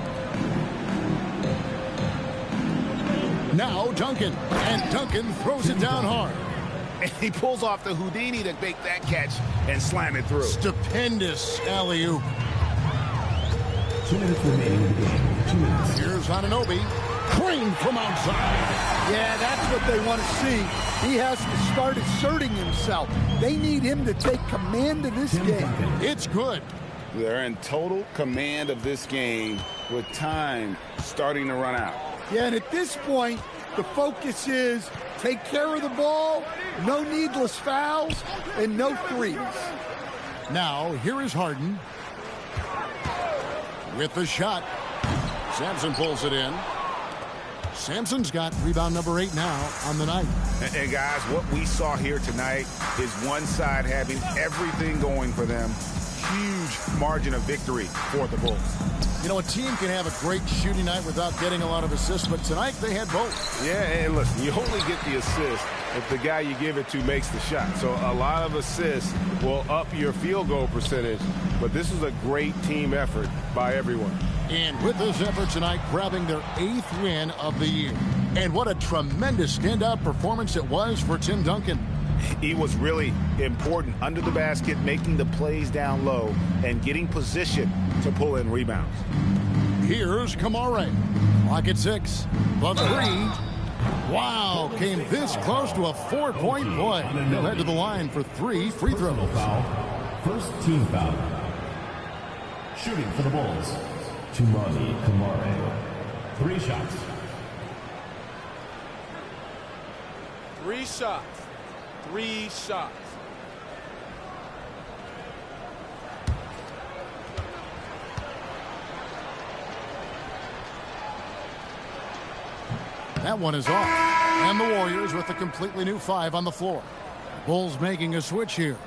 Now Duncan. And Duncan throws it down hard. And he pulls off the Houdini to make that catch and slam it through. Stupendous alley-oop. 2 minutes remaining in the game. 2 minutes. Here's Anunoby. Cream from outside. Yeah, that's what they want to see. He has to start asserting himself. They need him to take command of this game. It's good. They're in total command of this game with time starting to run out. Yeah, and at this point, the focus is take care of the ball, no needless fouls, and no threes. Now, here is Harden. With the shot. Sampson pulls it in. Sampson's got rebound number 8 now on the night. And guys, what we saw here tonight is one side having everything going for them. Huge margin of victory for the Bulls. You know, a team can have a great shooting night without getting a lot of assists, but tonight they had both. Yeah, and listen, you only get the assist if the guy you give it to makes the shot. So a lot of assists will up your field goal percentage, but this is a great team effort by everyone. And with this effort tonight, grabbing their 8th win of the year. And what a tremendous standout performance it was for Tim Duncan. He was really important under the basket, making the plays down low and getting position to pull in rebounds. Here's Kamare. Clock at 6. The 3. Wow, came this close to a 4-point play. He'll head to the line for 3 free throws. First team foul. Shooting for the Bulls. Tumani Kamare. 3 shots. 3 shots. 3 shots. That one is off. And the Warriors with a completely new 5 on the floor. Bulls making a switch here.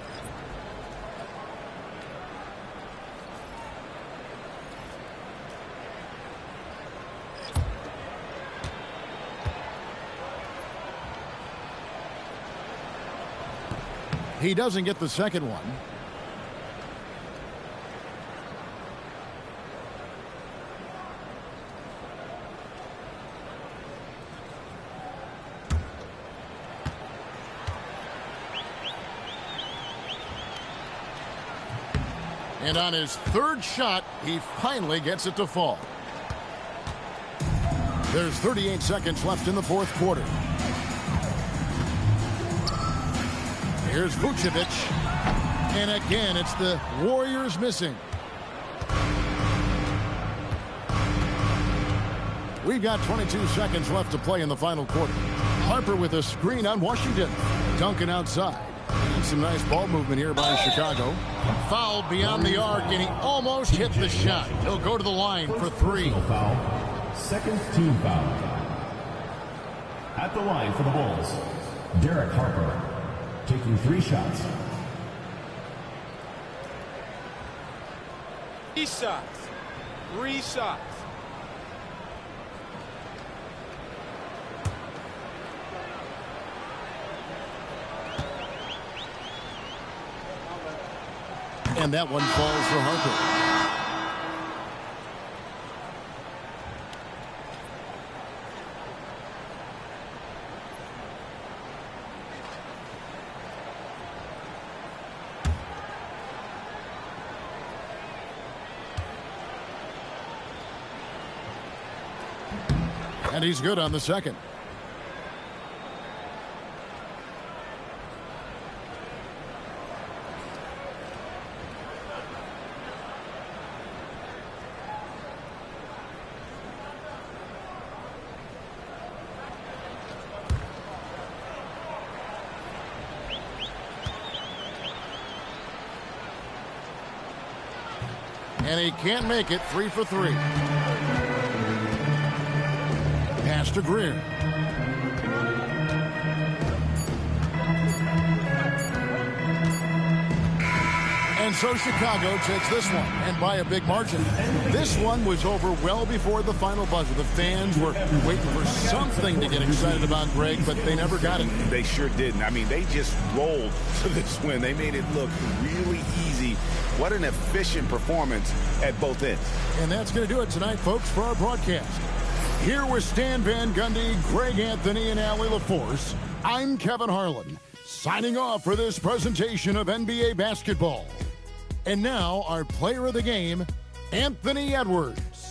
He doesn't get the second one. And on his 3rd shot, he finally gets it to fall. There's 38 seconds left in the 4th quarter. Here's Vucevic. And again, it's the Warriors missing. We've got 22 seconds left to play in the final quarter. Harper with a screen on Washington. Duncan outside. And some nice ball movement here by Chicago. Fouled beyond the arc, and he almost hit the shot. He'll go to the line for 3. Foul. Second team foul. At the line for the Bulls, Derek Harper, taking 3 shots. 3 shots. 3 shots. And that one falls for Harper. And he's good on the second. And he can't make it. 3 for 3. Pass to Greer. And so Chicago takes this one, and by a big margin. This one was over well before the final buzzer. The fans were waiting for something to get excited about, Greg, but they never got it. They sure didn't. I mean, they just rolled to this win. They made it look really easy. What an efficient performance at both ends. And that's going to do it tonight, folks, for our broadcast. Here with Stan Van Gundy, Greg Anthony, and Allie LaForce, I'm Kevin Harlan, signing off for this presentation of NBA basketball. And now, our player of the game, Anthony Edwards.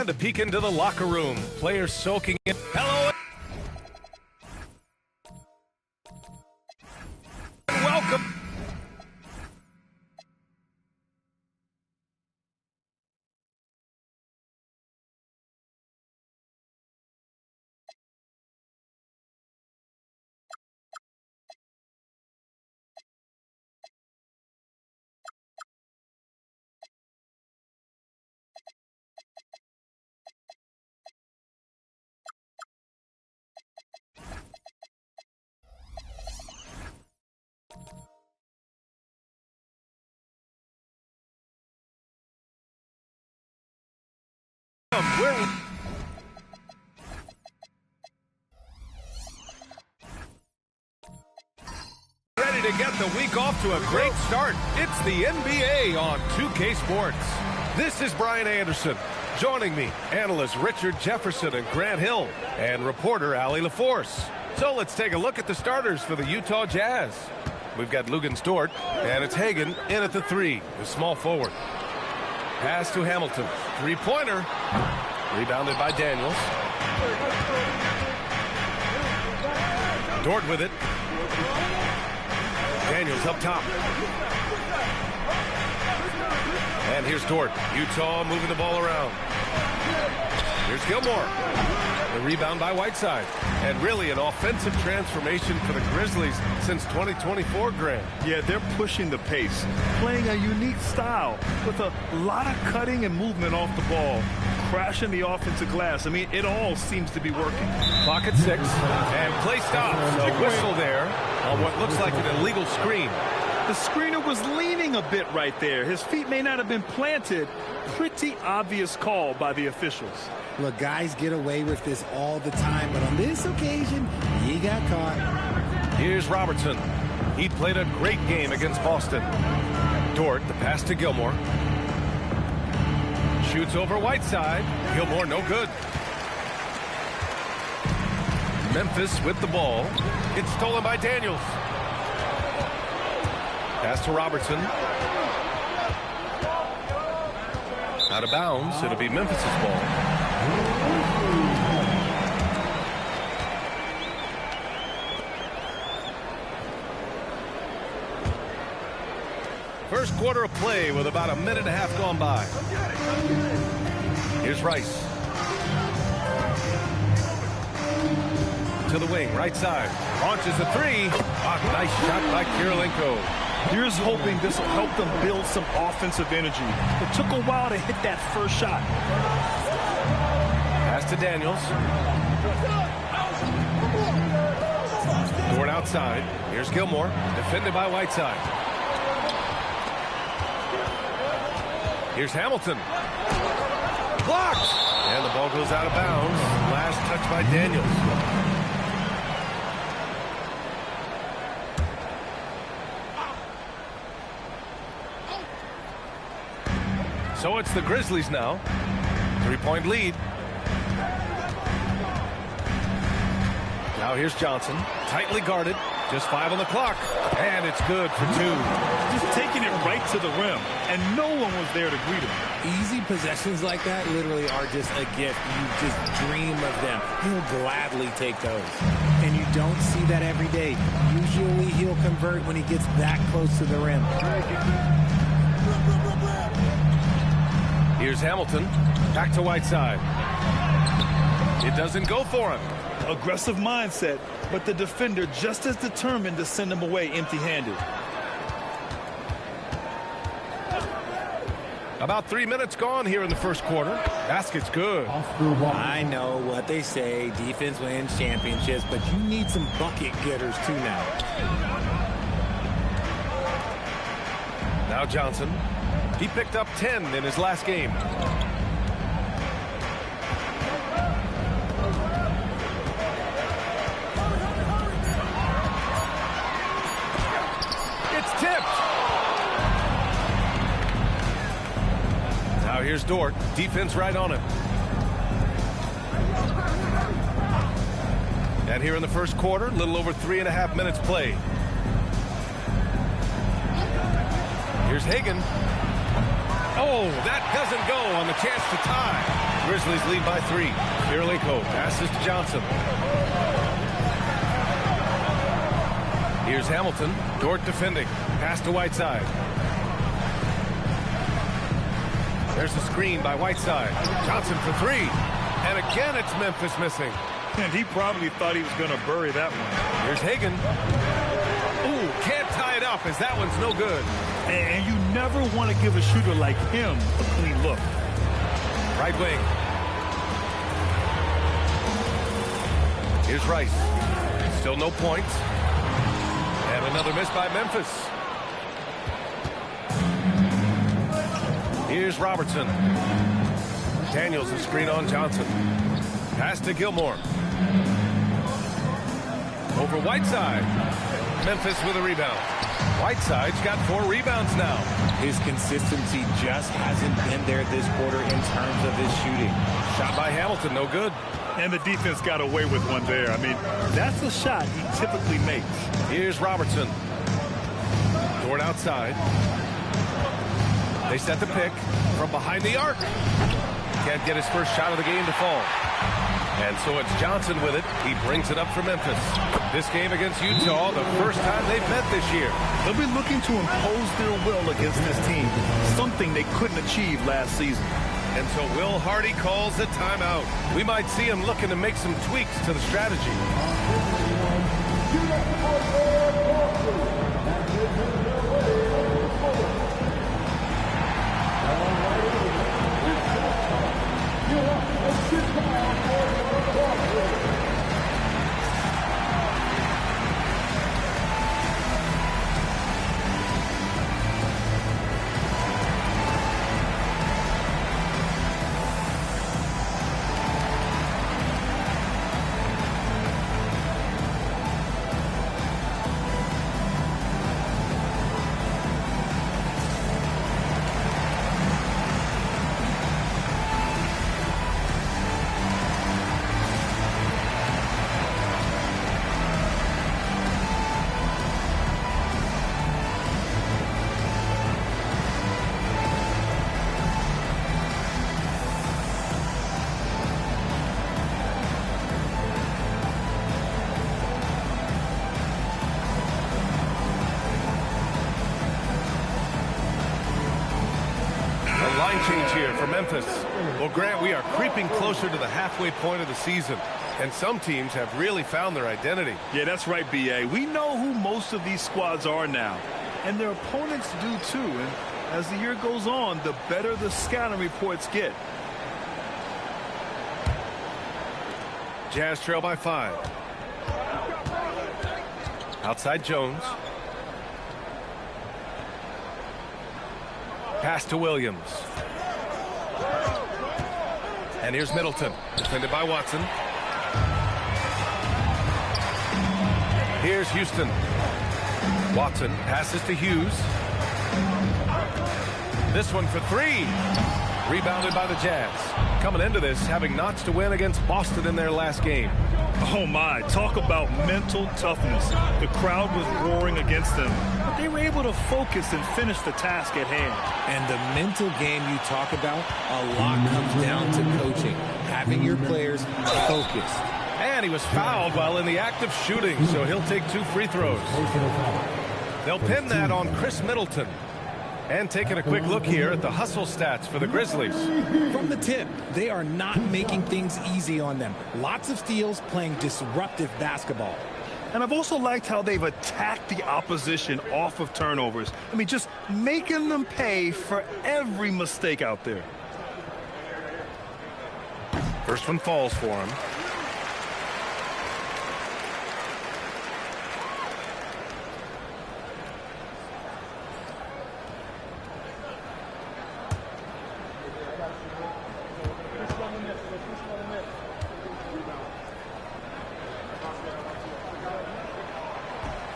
And a peek into the locker room. Players soaking in. Hello. Welcome. Ready to get the week off to a great start. It's the NBA on 2K Sports. This is Brian Anderson. Joining me, analysts Richard Jefferson and Grant Hill, and reporter Allie LaForce. So let's take a look at the starters for the Utah Jazz. We've got Luguentz Dort, and it's Hagan in at the 3, the small forward. Pass to Hamilton. Three-pointer. Rebounded by Daniels. Dort with it. Daniels up top. And here's Dort. Utah moving the ball around. Here's Gilmore. The rebound by Whiteside. And really an offensive transformation for the Grizzlies since 2024, Grant. Yeah, they're pushing the pace, playing a unique style with a lot of cutting and movement off the ball, crashing the offensive glass. I mean, it all seems to be working. Clock at 6, and play stops. No whistle there on what looks like an illegal screen. The screener was leaning a bit right there. His feet may not have been planted. Pretty obvious call by the officials. Look, guys get away with this all the time, but on this occasion, he got caught. Here's Robertson. He played a great game against Boston. Dort, the pass to Gilmore. Shoots over Whiteside. Gilmore, no good. Memphis with the ball. It's stolen by Daniels. Pass to Robertson. Out of bounds. It'll be Memphis's ball. First quarter of play with about a minute and a half gone by. Here's Rice. To the wing, right side. Launches a 3. Oh, nice shot by Kirilenko. Here's hoping this will help them build some offensive energy. It took a while to hit that first shot. Pass to Daniels. Dort outside. Here's Gilmore. Defended by Whiteside. Here's Hamilton. Blocked! And the ball goes out of bounds. Last touch by Daniels. So it's the Grizzlies now. 3-point lead. Now here's Johnson. Tightly guarded. Just 5 on the clock. And it's good for 2. Just taking it right to the rim. And no one was there to greet him. Easy possessions like that literally are just a gift. You just dream of them. He'll gladly take those. And you don't see that every day. Usually he'll convert when he gets that close to the rim. Here's Hamilton. Back to Whiteside. It doesn't go for him. Aggressive mindset, but the defender just as determined to send him away empty-handed. About 3 minutes gone here in the first quarter. Basket's good. I know what they say. Defense wins championships, but you need some bucket getters too now. Now Johnson. He picked up 10 in his last game. It's tipped. Now here's Dort. Defense right on him. And here in the first quarter, a little over 3.5 minutes played. Here's Hagan. Oh, that doesn't go on the chance to tie. Grizzlies lead by 3. Kirilenko passes to Johnson. Here's Hamilton. Dort defending. Pass to Whiteside. There's a screen by Whiteside. Johnson for 3. And again, it's Memphis missing. And he probably thought he was going to bury that one. Here's Hagan. Ooh, can't tie it up as that one's no good. And you never want to give a shooter like him a clean look. Right wing. Here's Rice. Still no points. And another miss by Memphis. Here's Robertson. Daniels a screen on Johnson. Pass to Gilmore. Over Whiteside. Memphis with a rebound. Whiteside's got 4 rebounds now. His consistency just hasn't been there this quarter in terms of his shooting. Shot by Hamilton, no good. And the defense got away with one there. I mean, that's a shot he typically makes. Here's Robertson. Dort outside. They set the pick from behind the arc. Can't get his first shot of the game to fall. And so it's Johnson with it. He brings it up for Memphis. This game against Utah, the first time they've met this year. They'll be looking to impose their will against this team, something they couldn't achieve last season. And so Will Hardy calls a timeout. We might see him looking to make some tweaks to the strategy. Change here for Memphis. Well, Grant, we are creeping closer to the halfway point of the season, and some teams have really found their identity. Yeah, that's right, B.A. We know who most of these squads are now, and their opponents do too. And as the year goes on, the better the scouting reports get. Jazz trail by 5. Outside Jones. Pass to Williams. And here's Middleton, defended by Watson. Here's Houston. Watson passes to Hughes. This one for 3. Rebounded by the Jazz. Coming into this, having notched a win against Boston in their last game. Oh my, talk about mental toughness. The crowd was roaring against them, but they were able to focus and finish the task at hand. And the mental game you talk about, a lot comes down to coaching, having your players focused. And he was fouled while in the act of shooting, so he'll take 2 free throws. They'll pin that on Chris Middleton. And taking a quick look here at the hustle stats for the Grizzlies. From the tip, they are not making things easy on them. Lots of steals, playing disruptive basketball. And I've also liked how they've attacked the opposition off of turnovers. I mean, just making them pay for every mistake out there. First one falls for him.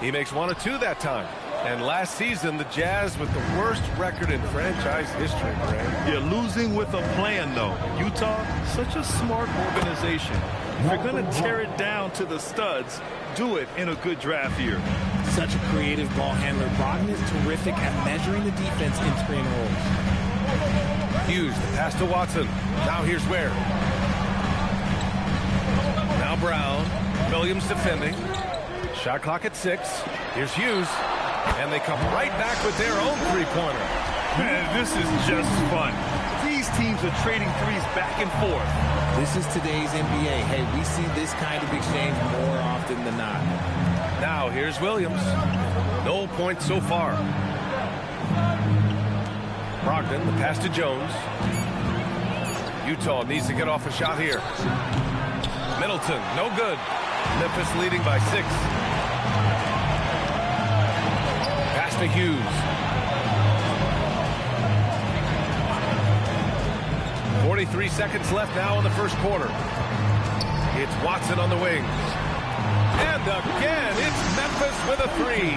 He makes 1 of 2 that time. And last season, the Jazz with the worst record in franchise history, Grant. You're losing with a plan, though. Utah, such a smart organization. If you're going to tear it down to the studs, do it in a good draft year. Such a creative ball handler. Bogdan is terrific at measuring the defense in screen rolls. Hughes, the pass to Watson. Now here's Ware. Now Brown. Williams defending. Shot clock at 6. Here's Hughes. And they come right back with their own three-pointer. Man, this is just fun. These teams are trading threes back and forth. This is today's NBA. Hey, we see this kind of exchange more often than not. Now here's Williams. No points so far. Brogdon, the pass to Jones. Utah needs to get off a shot here. Middleton, no good. Memphis leading by 6. Pass to Hughes. 43 seconds left now in the first quarter. It's Watson on the wings. And again, it's Memphis with a 3.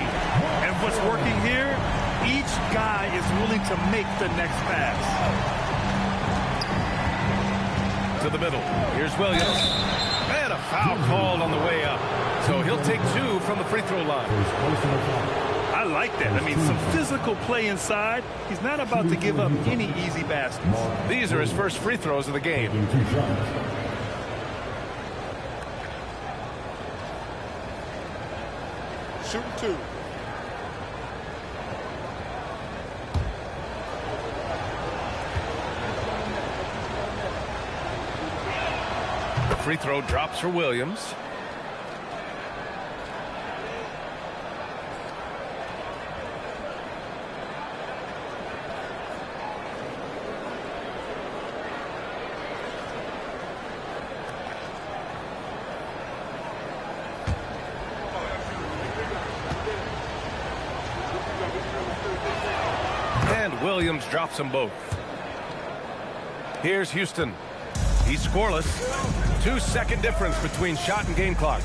And what's working here, each guy is willing to make the next pass. To the middle. Here's Williams. And a foul called on the way up. So he'll take 2 from the free throw line. I like that. I mean, some physical play inside. He's not about to give up any easy baskets. These are his first free throws of the game. Shooting 2. The free throw drops for Williams. Williams drops them both. Here's Houston. He's scoreless. 2-second difference between shot and game clock.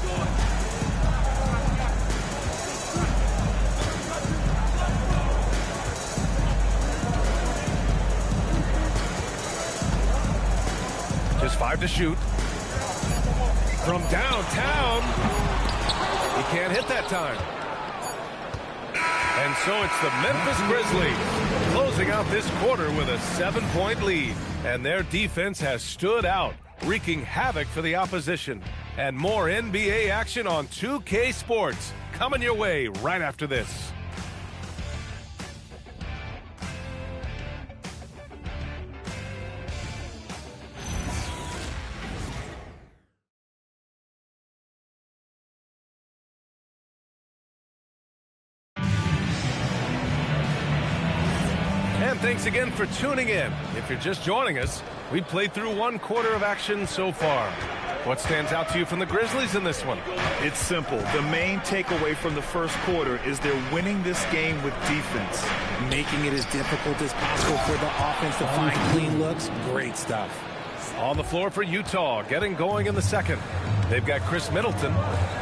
Just 5 to shoot. From downtown. He can't hit that time. And so it's the Memphis Grizzlies closing out this quarter with a 7-point lead. And their defense has stood out, wreaking havoc for the opposition. And more NBA action on 2K Sports coming your way right after this. Thanks again for tuning in. If you're just joining us, we played through 1 quarter of action so far. What stands out to you from the Grizzlies in this one? It's simple. The main takeaway from the first quarter is they're winning this game with defense. Making it as difficult as possible for the offense to find clean looks. Great stuff. On the floor for Utah, getting going in the second. They've got Chris Middleton,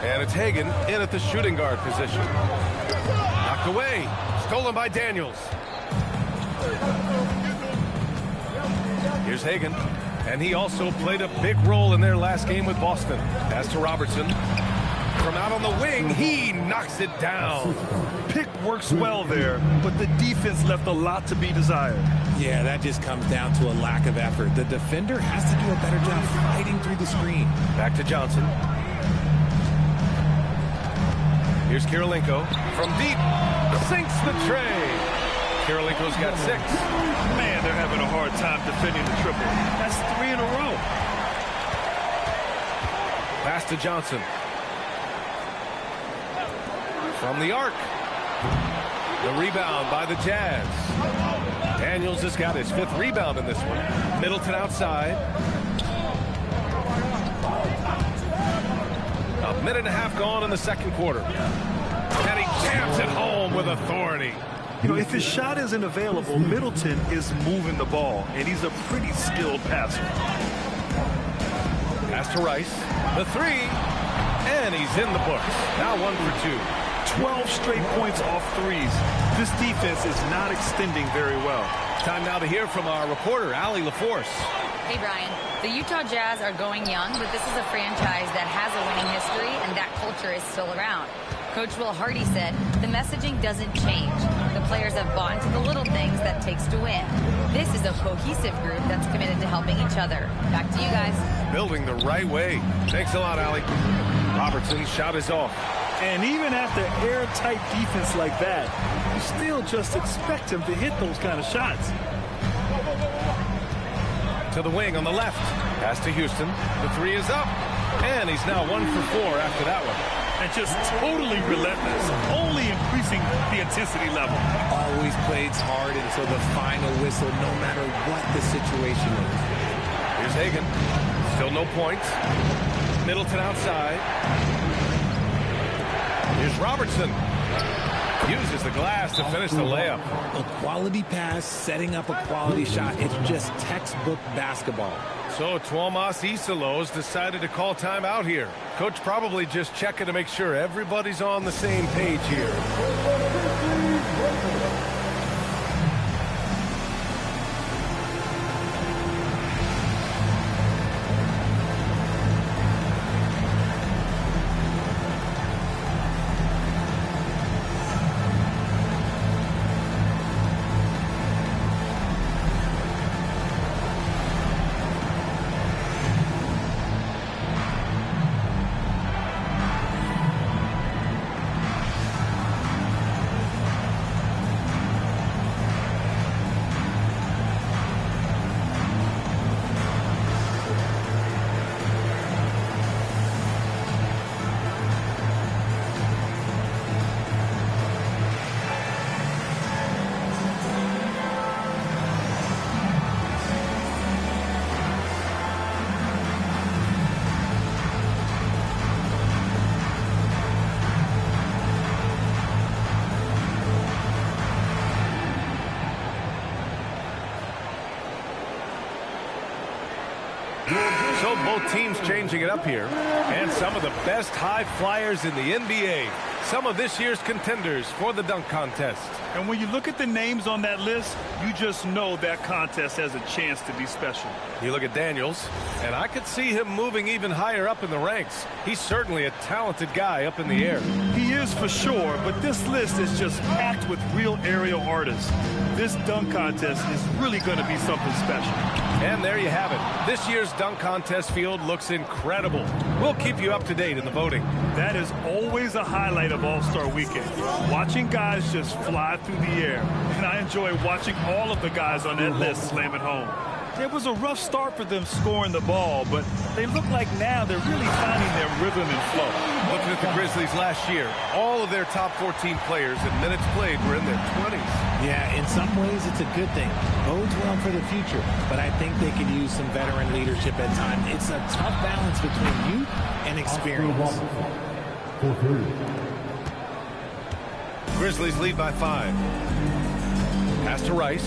and it's Hagan in at the shooting guard position. Knocked away. Stolen by Daniels. Here's Hagan, and he also played a big role in their last game with Boston. Pass to Robertson. From out on the wing, he knocks it down. Pick works well there, but the defense left a lot to be desired. Yeah, that just comes down to a lack of effort. The defender has to do a better job fighting through the screen. Back to Johnson. Here's Kirilenko. From deep, sinks the tray. Kirilenko's got 6. Man, they're having a hard time defending the triple. That's 3 in a row. Pass to Johnson. From the arc. The rebound by the Jazz. Daniels has got his 5th rebound in this one. Middleton outside. A minute and a half gone in the second quarter. And he jams it home with authority. You know, if his shot isn't available, Middleton is moving the ball, and he's a pretty skilled passer. Pass to Rice. The 3. And he's in the books. Now 1 for 2. 12 straight points off threes. This defense is not extending very well. Time now to hear from our reporter, Allie LaForce. Hey, Brian. The Utah Jazz are going young, but this is a franchise that has a winning history, and that culture is still around. Coach Will Hardy said the messaging doesn't change. The players have bought into the little things that takes to win. This is a cohesive group that's committed to helping each other. Back to you guys. Building the right way. Thanks a lot, Allie. Robertson's shot is off. And even after airtight defense like that, you still just expect him to hit those kind of shots. To the wing on the left. Pass to Houston. The three is up. And he's now 1 for 4 after that one. And just totally relentless, only increasing the intensity level. Always plays hard until the final whistle, no matter what the situation is. Here's Hagan. Still no points. Middleton outside. Here's Robertson. Uses the glass to finish the layup. A quality pass, setting up a quality shot. It's just textbook basketball. So Tuomas Isalos decided to call timeout here. Coach probably just checking to make sure everybody's on the same page here. So both teams changing it up here. And some of the best high flyers in the NBA. Some of this year's contenders for the dunk contest. And when you look at the names on that list, you just know that contest has a chance to be special. You look at Daniels, and I could see him moving even higher up in the ranks. He's certainly a talented guy up in the air. He is for sure, but this list is just packed with real aerial artists. This dunk contest is really going to be something special. And there you have it. This year's dunk contest field looks incredible. We'll keep you up to date in the voting. That is always a highlight of All-Star Weekend. Watching guys just fly through the air. And I enjoy watching all of the guys on that list slam it home. It was a rough start for them scoring the ball, but they look like now they're really finding their rhythm and flow. Looking at the Grizzlies last year, all of their top 14 players in minutes played were in their 20s. Yeah, in some ways it's a good thing. Bodes well for the future, but I think they could use some veteran leadership at times. It's a tough balance between youth and experience. Grizzlies lead by 5. Pass to Rice.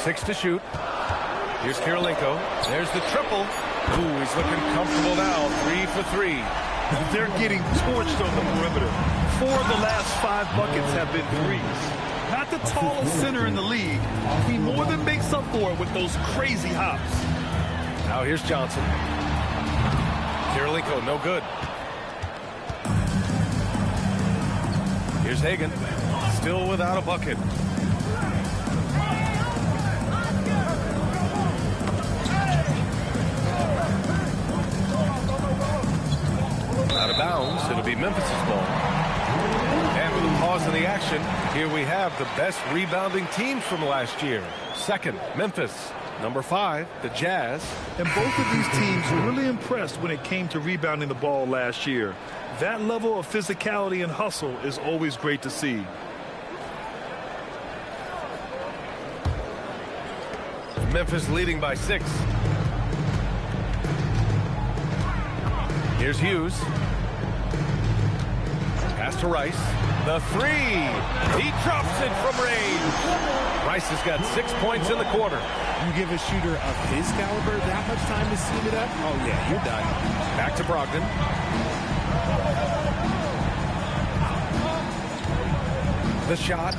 Six to shoot. Here's Kirilenko. There's the triple. Ooh, he's looking comfortable now. 3 for 3. They're getting torched on the perimeter. 4 of the last 5 buckets have been threes. Not the tallest center in the league. He more than makes up for it with those crazy hops. Now here's Johnson. Kirilenko, no good. Here's Hagan. Still without a bucket. Out of bounds, it'll be Memphis' ball. And with a pause in the action, here we have the best rebounding teams from last year. Second, Memphis. Number 5, the Jazz. And both of these teams were really impressed when it came to rebounding the ball last year. That level of physicality and hustle is always great to see. Memphis leading by 6. Here's Hughes. Pass to Rice. The 3. He drops it from range. Rice has got 6 points in the quarter. You give a shooter of his caliber that much time to seam it up? Oh, yeah, you're done. Back to Brogdon. The shot.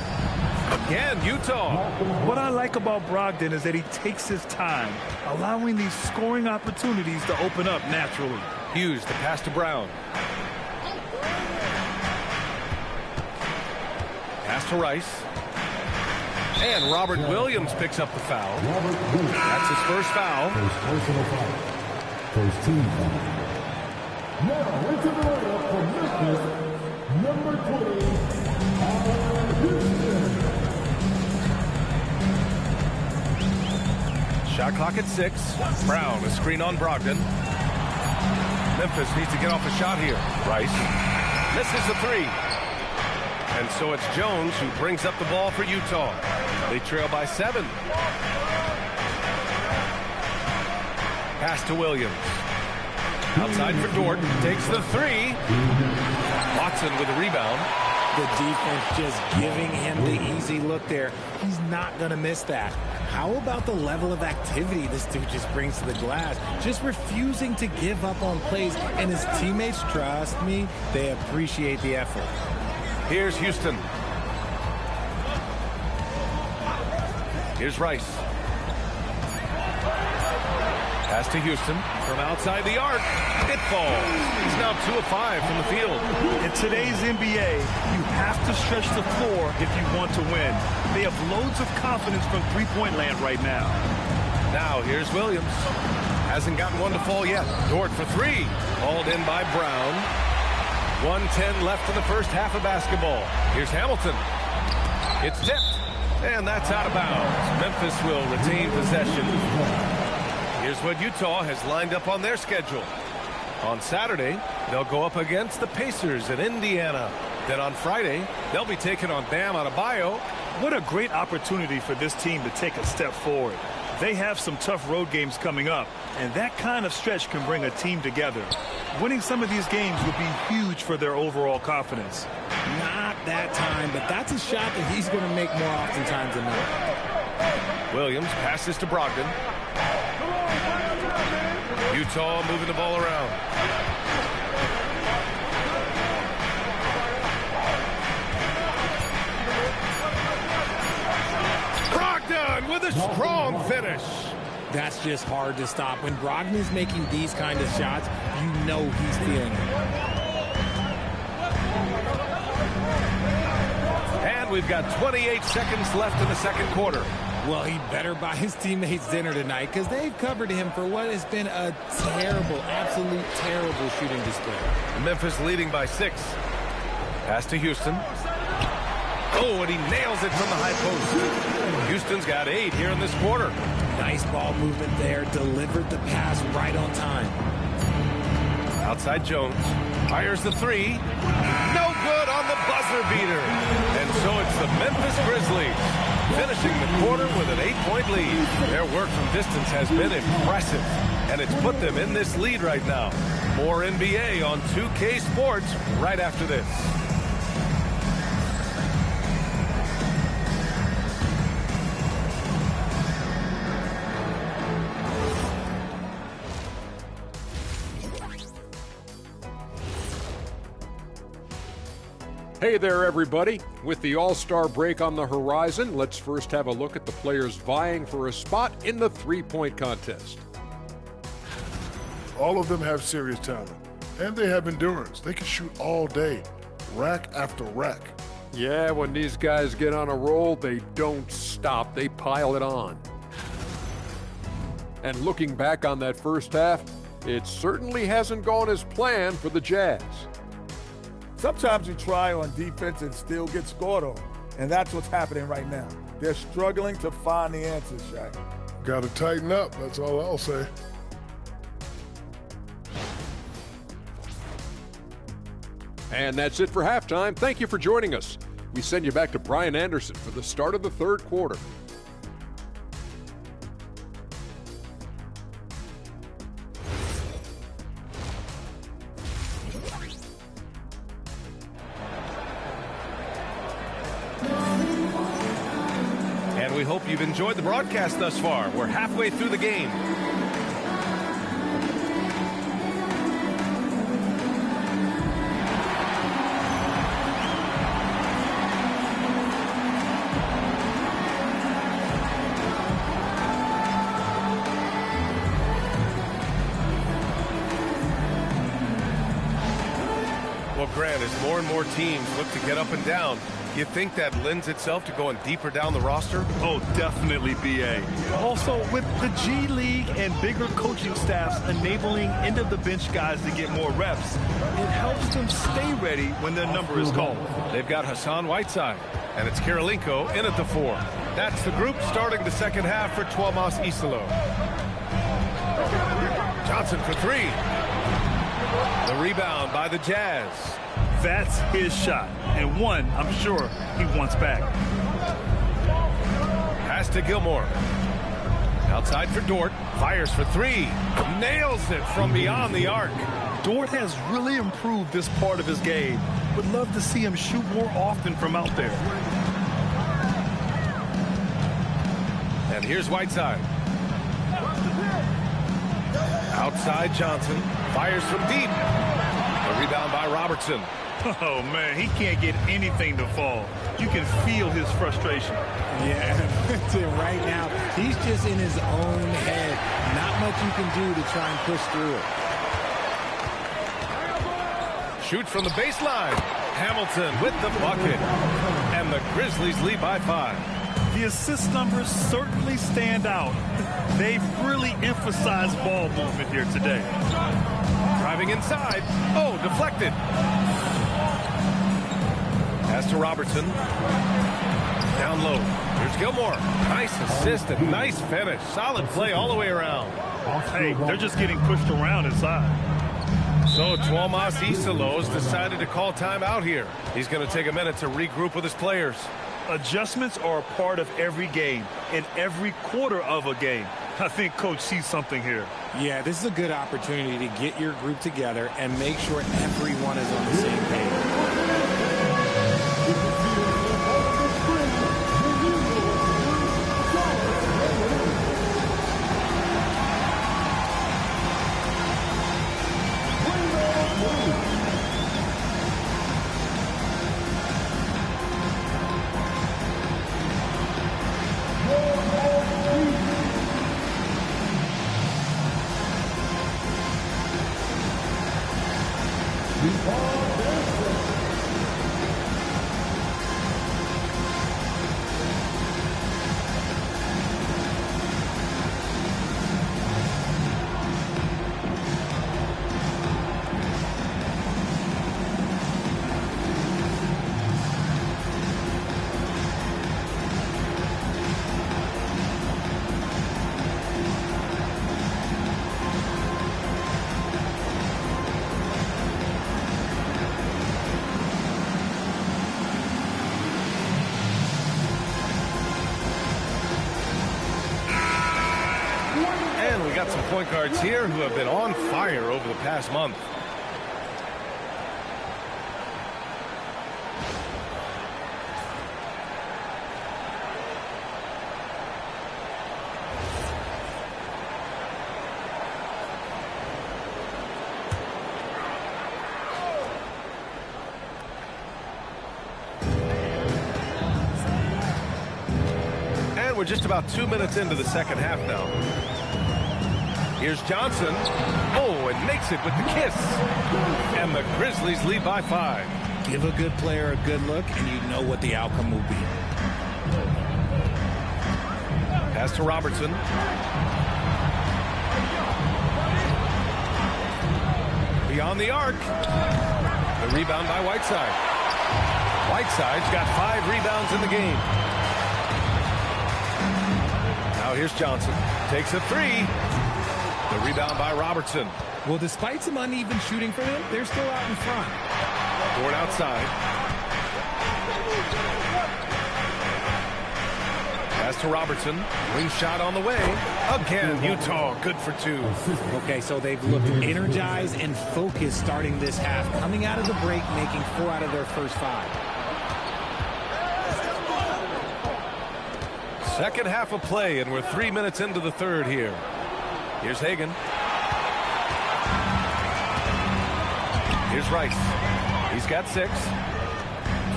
Again, Utah. What I like about Brogdon is that he takes his time, allowing these scoring opportunities to open up naturally. Hughes, the pass to Brown. Pass to Rice. And Robert Williams picks up the foul. That's his first foul. First team foul. Now into the lineup for Memphis, number 20, Houston. Shot clock at 6. Brown, a screen on Brogdon. Memphis needs to get off a shot here. Rice misses the 3. And so it's Jones who brings up the ball for Utah. They trail by 7. Pass to Williams. Outside for Dort. Takes the 3. Watson with a rebound. The defense just giving him the easy look there. He's not going to miss that. How about the level of activity this dude just brings to the glass? Just refusing to give up on plays. And his teammates, trust me, they appreciate the effort. Here's Houston. Here's Rice. Pass to Houston from outside the arc. It falls. He's now 2 of 5 from the field. In today's NBA, you have to stretch the floor if you want to win. They have loads of confidence from three-point land right now. Now here's Williams. Hasn't gotten one to fall yet. Dort for 3. Hauled in by Brown. 1:10 left in the first half of basketball. Here's Hamilton. It's tipped. And that's out of bounds. Memphis will retain possession. Here's what Utah has lined up on their schedule. On Saturday, they'll go up against the Pacers in Indiana. Then on Friday, they'll be taking on Bam Adebayo. What a great opportunity for this team to take a step forward. They have some tough road games coming up, and that kind of stretch can bring a team together. Winning some of these games would be huge for their overall confidence. Not that time, but that's a shot that he's going to make more oftentimes than not. Williams passes to Brogdon. Utah moving the ball around. Brogdon with a strong finish. That's just hard to stop. When Brogdon is making these kind of shots, you know he's feeling it. And we've got 28 seconds left in the second quarter. Well, he better buy his teammates dinner tonight because they've covered him for what has been a terrible, absolute terrible shooting display. Memphis leading by 6. Pass to Houston. Oh, and he nails it from the high post. Houston's got 8 here in this quarter. Nice ball movement there. Delivered the pass right on time. Outside Jones. Fires the 3. No good on the buzzer beater. And so it's the Memphis Grizzlies finishing the quarter with an 8-point lead. Their work from distance has been impressive, and it's put them in this lead right now. More NBA on 2K Sports right after this. Hey there, everybody. With the All-Star break on the horizon, let's first have a look at the players vying for a spot in the three-point contest. All of them have serious talent, and they have endurance. They can shoot all day, rack after rack. Yeah, when these guys get on a roll, they don't stop. They pile it on. And looking back on that first half, it certainly hasn't gone as planned for the Jazz. Sometimes you try on defense and still get scored on, and that's what's happening right now. They're struggling to find the answers, Shaq. Got to tighten up, that's all I'll say. And that's it for halftime. Thank you for joining us. We send you back to Brian Anderson for the start of the third quarter. We hope you've enjoyed the broadcast thus far. We're halfway through the game. Well, Grant, as more and more teams look to get up and down, you think that lends itself to going deeper down the roster? Oh, definitely, B.A. Also, with the G League and bigger coaching staffs enabling end-of-the-bench guys to get more reps, it helps them stay ready when their number is called. They've got Hassan Whiteside, and it's Kirilenko in at the 4. That's the group starting the second half for Tuomas Isalo. Johnson for 3. The rebound by the Jazz. That's his shot, and one I'm sure he wants back. Pass to Gilmore. Outside for Dort. Fires for 3. Nails it from beyond the arc. Dort has really improved this part of his game. Would love to see him shoot more often from out there. And here's Whiteside. Outside Johnson. Fires from deep. A rebound by Robertson. Oh, man, he can't get anything to fall. You can feel his frustration. Yeah, right now, he's just in his own head. Not much you can do to try and push through it. Shoots from the baseline. Hamilton with the bucket. And the Grizzlies lead by 5. The assist numbers certainly stand out. They've really emphasized ball movement here today. Driving inside. Oh, deflected. Pass to Robertson. Down low. Here's Gilmore. Nice assist and nice finish. Solid play all the way around. Hey, they're just getting pushed around inside. So Tuomas Isalo has decided to call timeout here. He's going to take a minute to regroup with his players. Adjustments are a part of every game, in every quarter of a game. I think Coach sees something here. Yeah, this is a good opportunity to get your group together and make sure everyone is on the same page. Got some point guards here who have been on fire over the past month. And we're just about 2 minutes into the second half now. Here's Johnson. Oh, and makes it with the kiss. And the Grizzlies lead by 5. Give a good player a good look, and you know what the outcome will be. Pass to Robertson. Beyond the arc. The rebound by Whiteside. Whiteside's got 5 rebounds in the game. Now here's Johnson. Takes a 3. The rebound by Robertson. Well, despite some uneven shooting for them, they're still out in front. Dort outside. Pass to Robertson. Wing shot on the way. Again, Utah good for 2. Okay, so they've looked energized and focused starting this half. Coming out of the break, making 4 out of their first 5. Second half of play, and we're 3 minutes into the third here. Here's Hagan. Here's Rice. He's got 6.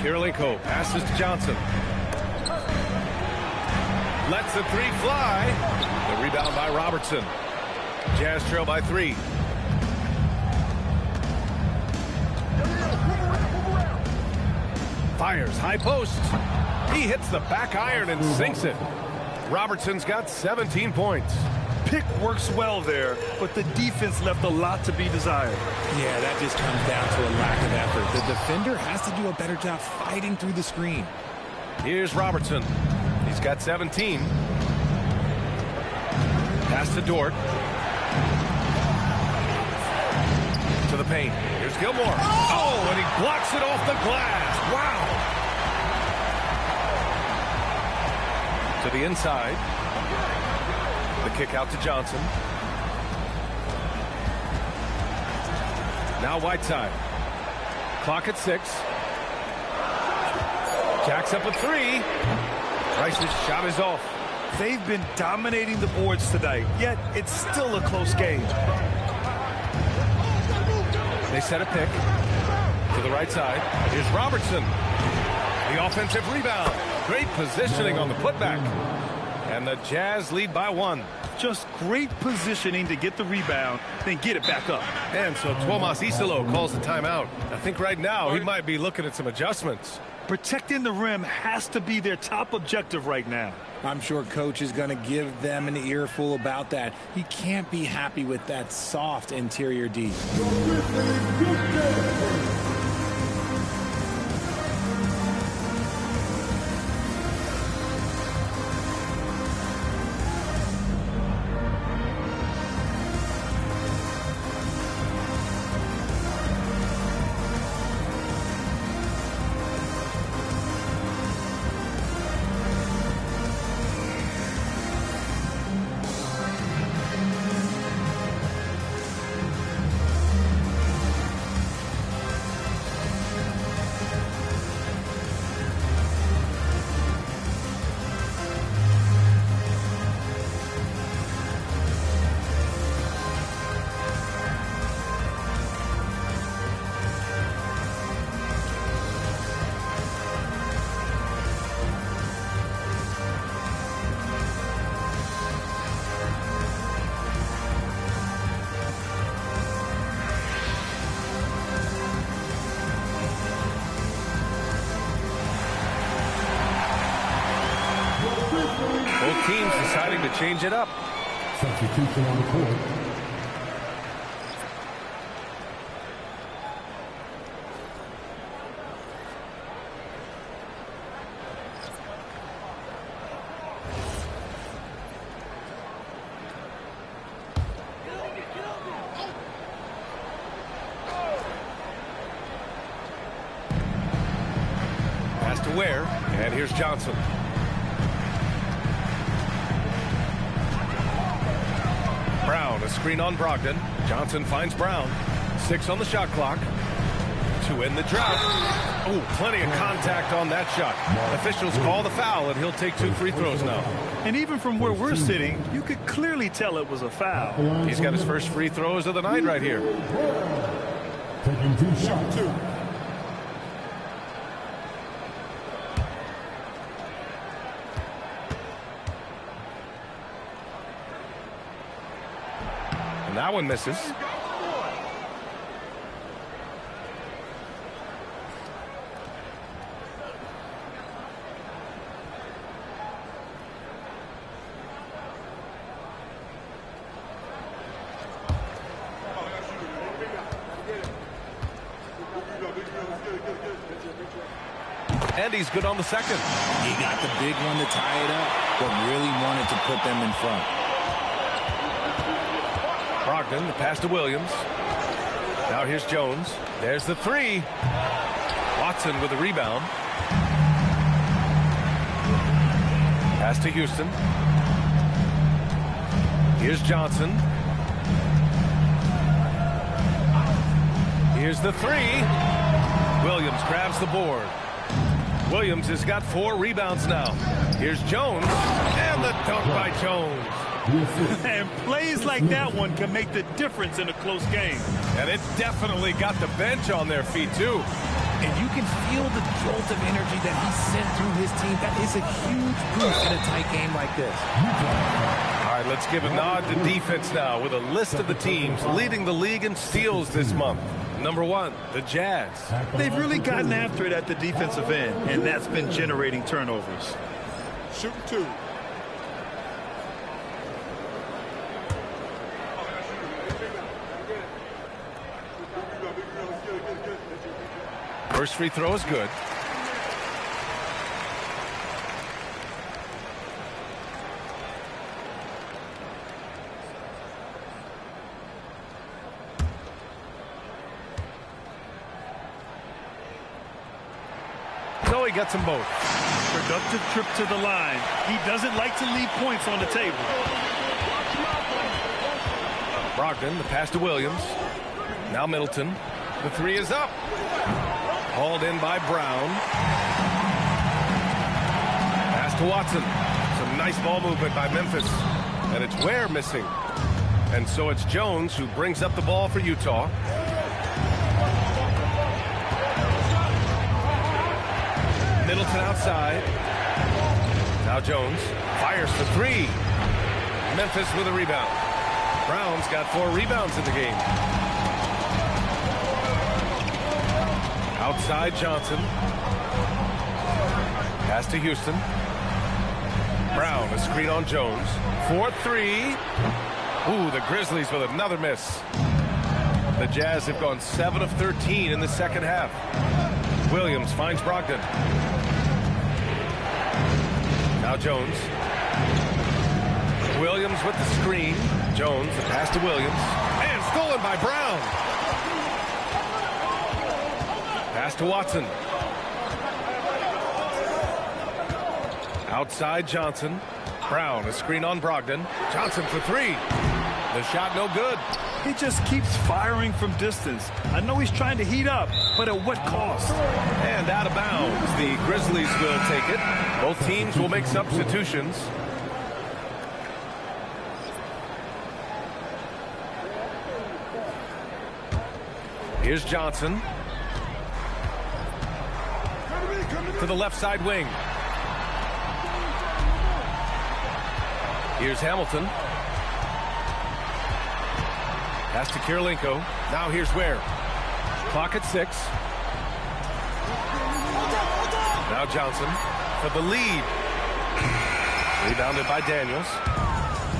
Kirilenko passes to Johnson. Lets the 3 fly. The rebound by Robertson. Jazz trail by 3. Fires high post. He hits the back iron and sinks it. Robertson's got 17 points. Pick works well there, but the defense left a lot to be desired. Yeah, that just comes down to a lack of effort. The defender has to do a better job fighting through the screen. Here's Robertson. He's got 17. Pass to Dort. To the paint. Here's Gilmore. Oh, and he blocks it off the glass. Wow. To the inside. The kick out to Johnson. Now Whiteside. Clock at 6. Jacks up a 3. Rice's shot is off. They've been dominating the boards tonight, yet it's still a close game. They set a pick to the right side. Here's Robertson. The offensive rebound. Great positioning on the putback. And the Jazz lead by 1. Just great positioning to get the rebound, then get it back up. And so Tuomas Isalo calls the timeout. I think right now he might be looking at some adjustments. Protecting the rim has to be their top objective right now. I'm sure coach is going to give them an earful about that. He can't be happy with that soft interior D. Both teams deciding to change it up. Substitution on the court. Pass to Ware, and here's Johnson. Brown, a screen on Brogdon. Johnson finds Brown. 6 on the shot clock. To end the drought. Oh, plenty of contact on that shot. Officials call the foul, and he'll take 2 free throws now. And even from where we're sitting, you could clearly tell it was a foul. He's got his first free throws of the night right here. Taking 2 shots. And that one misses. And he's good on the second. He got the big one to tie it up, but really wanted to put them in front. Brogdon, the pass to Williams. Now here's Jones. There's the 3. Watson with the rebound. Pass to Houston. Here's Johnson. Here's the 3. Williams grabs the board. Williams has got 4 rebounds now. Here's Jones. And the dunk by Jones. And plays like that one can make the difference in a close game. And it definitely got the bench on their feet, too. And you can feel the jolt of energy that he sent through his team. That is a huge boost in a tight game like this. All right, let's give a nod to defense now with a list of the teams leading the league in steals this month. Number 1, the Jazz. They've really gotten after it at the defensive end, and that's been generating turnovers. Shooting 2. First free throw is good. So he gets them both. Productive trip to the line. He doesn't like to leave points on the table. Brogdon, the pass to Williams. Now Middleton. The 3 is up. Hauled in by Brown. Pass to Watson. Some nice ball movement by Memphis. And it's Ware missing. And so it's Jones who brings up the ball for Utah. Middleton outside. Now Jones fires the 3. Memphis with a rebound. Brown's got 4 rebounds in the game. Outside Johnson. Pass to Houston. Brown, a screen on Jones. 4-3. Ooh, the Grizzlies with another miss. The Jazz have gone 7 of 13 in the second half. Williams finds Brogdon. Now Jones. Williams with the screen. Jones, the pass to Williams. And stolen by Brown. Pass to Watson. Outside Johnson. Brown, a screen on Brogdon. Johnson for 3. The shot no good. He just keeps firing from distance. I know he's trying to heat up, but at what cost? And out of bounds. The Grizzlies will take it. Both teams will make substitutions. Here's Johnson. To the left side wing. Here's Hamilton. Pass to Kirilenko. Now here's Ware. Clock at 6. Now Johnson for the lead. Rebounded by Daniels.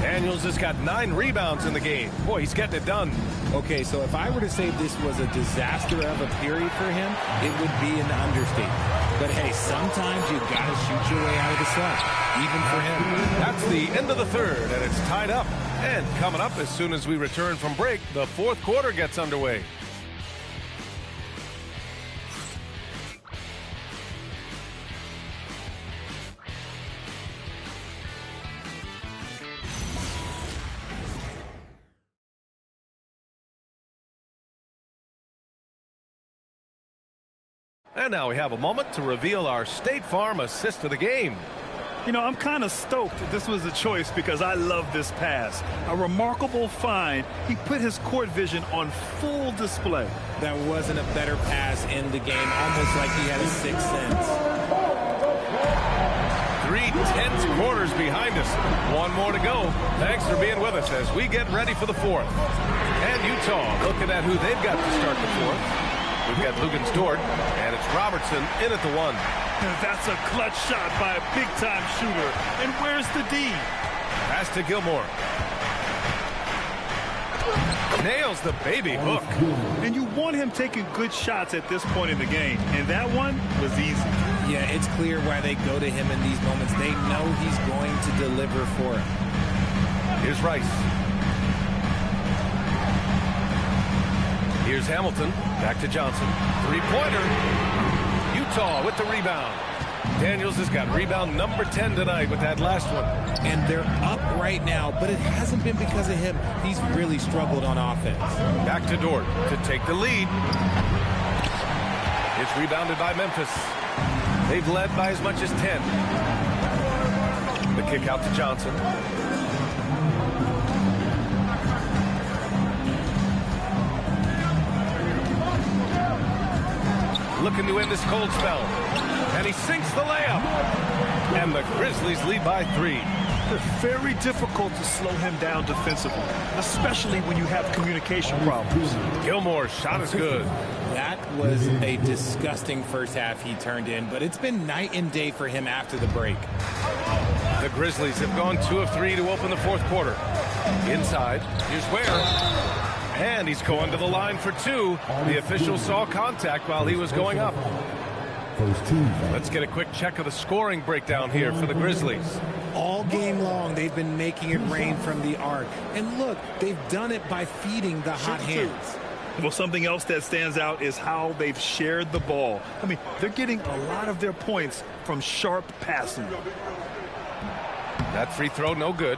Daniels has got 9 rebounds in the game. Boy, he's getting it done. Okay, so if I were to say this was a disaster of a period for him, it would be an understatement. But hey, sometimes you got to shoot your way out of the slump, even for him. That's the end of the third, and it's tied up. And coming up as soon as we return from break, the fourth quarter gets underway. And now we have a moment to reveal our State Farm assist of the game. You know, I'm kind of stoked this was a choice because I love this pass. A remarkable find. He put his court vision on full display. That wasn't a better pass in the game, almost like he had a sixth sense. 3 tense quarters behind us. One more to go. Thanks for being with us as we get ready for the fourth. And Utah looking at who they've got to start the fourth. We've got Lugens Dort, and it's Robertson in at the 1. That's a clutch shot by a big-time shooter. And where's the D? Pass to Gilmore. Nails the baby hook. And you want him taking good shots at this point in the game. And that one was easy. Yeah, it's clear why they go to him in these moments. They know he's going to deliver for him. Here's Rice. Here's Hamilton. Back to Johnson. 3-pointer. Utah with the rebound. Daniels has got rebound number 10 tonight with that last one. And they're up right now, but it hasn't been because of him. He's really struggled on offense. Back to Dort to take the lead. It's rebounded by Memphis. They've led by as much as 10. The kick out to Johnson. Looking to end this cold spell. And he sinks the layup. And the Grizzlies lead by 3. It's very difficult to slow him down defensively, especially when you have communication problems. Gilmore's shot is good. That was a disgusting first half he turned in, but it's been night and day for him after the break. The Grizzlies have gone 2 of 3 to open the fourth quarter. Inside, here's Ware. And he's going to the line for 2. The official saw contact while he was going up. Let's get a quick check of the scoring breakdown here for the Grizzlies. All game long, they've been making it rain from the arc. And look, they've done it by feeding the hot hands. Well, something else that stands out is how they've shared the ball. I mean, they're getting a lot of their points from sharp passing. That free throw, no good.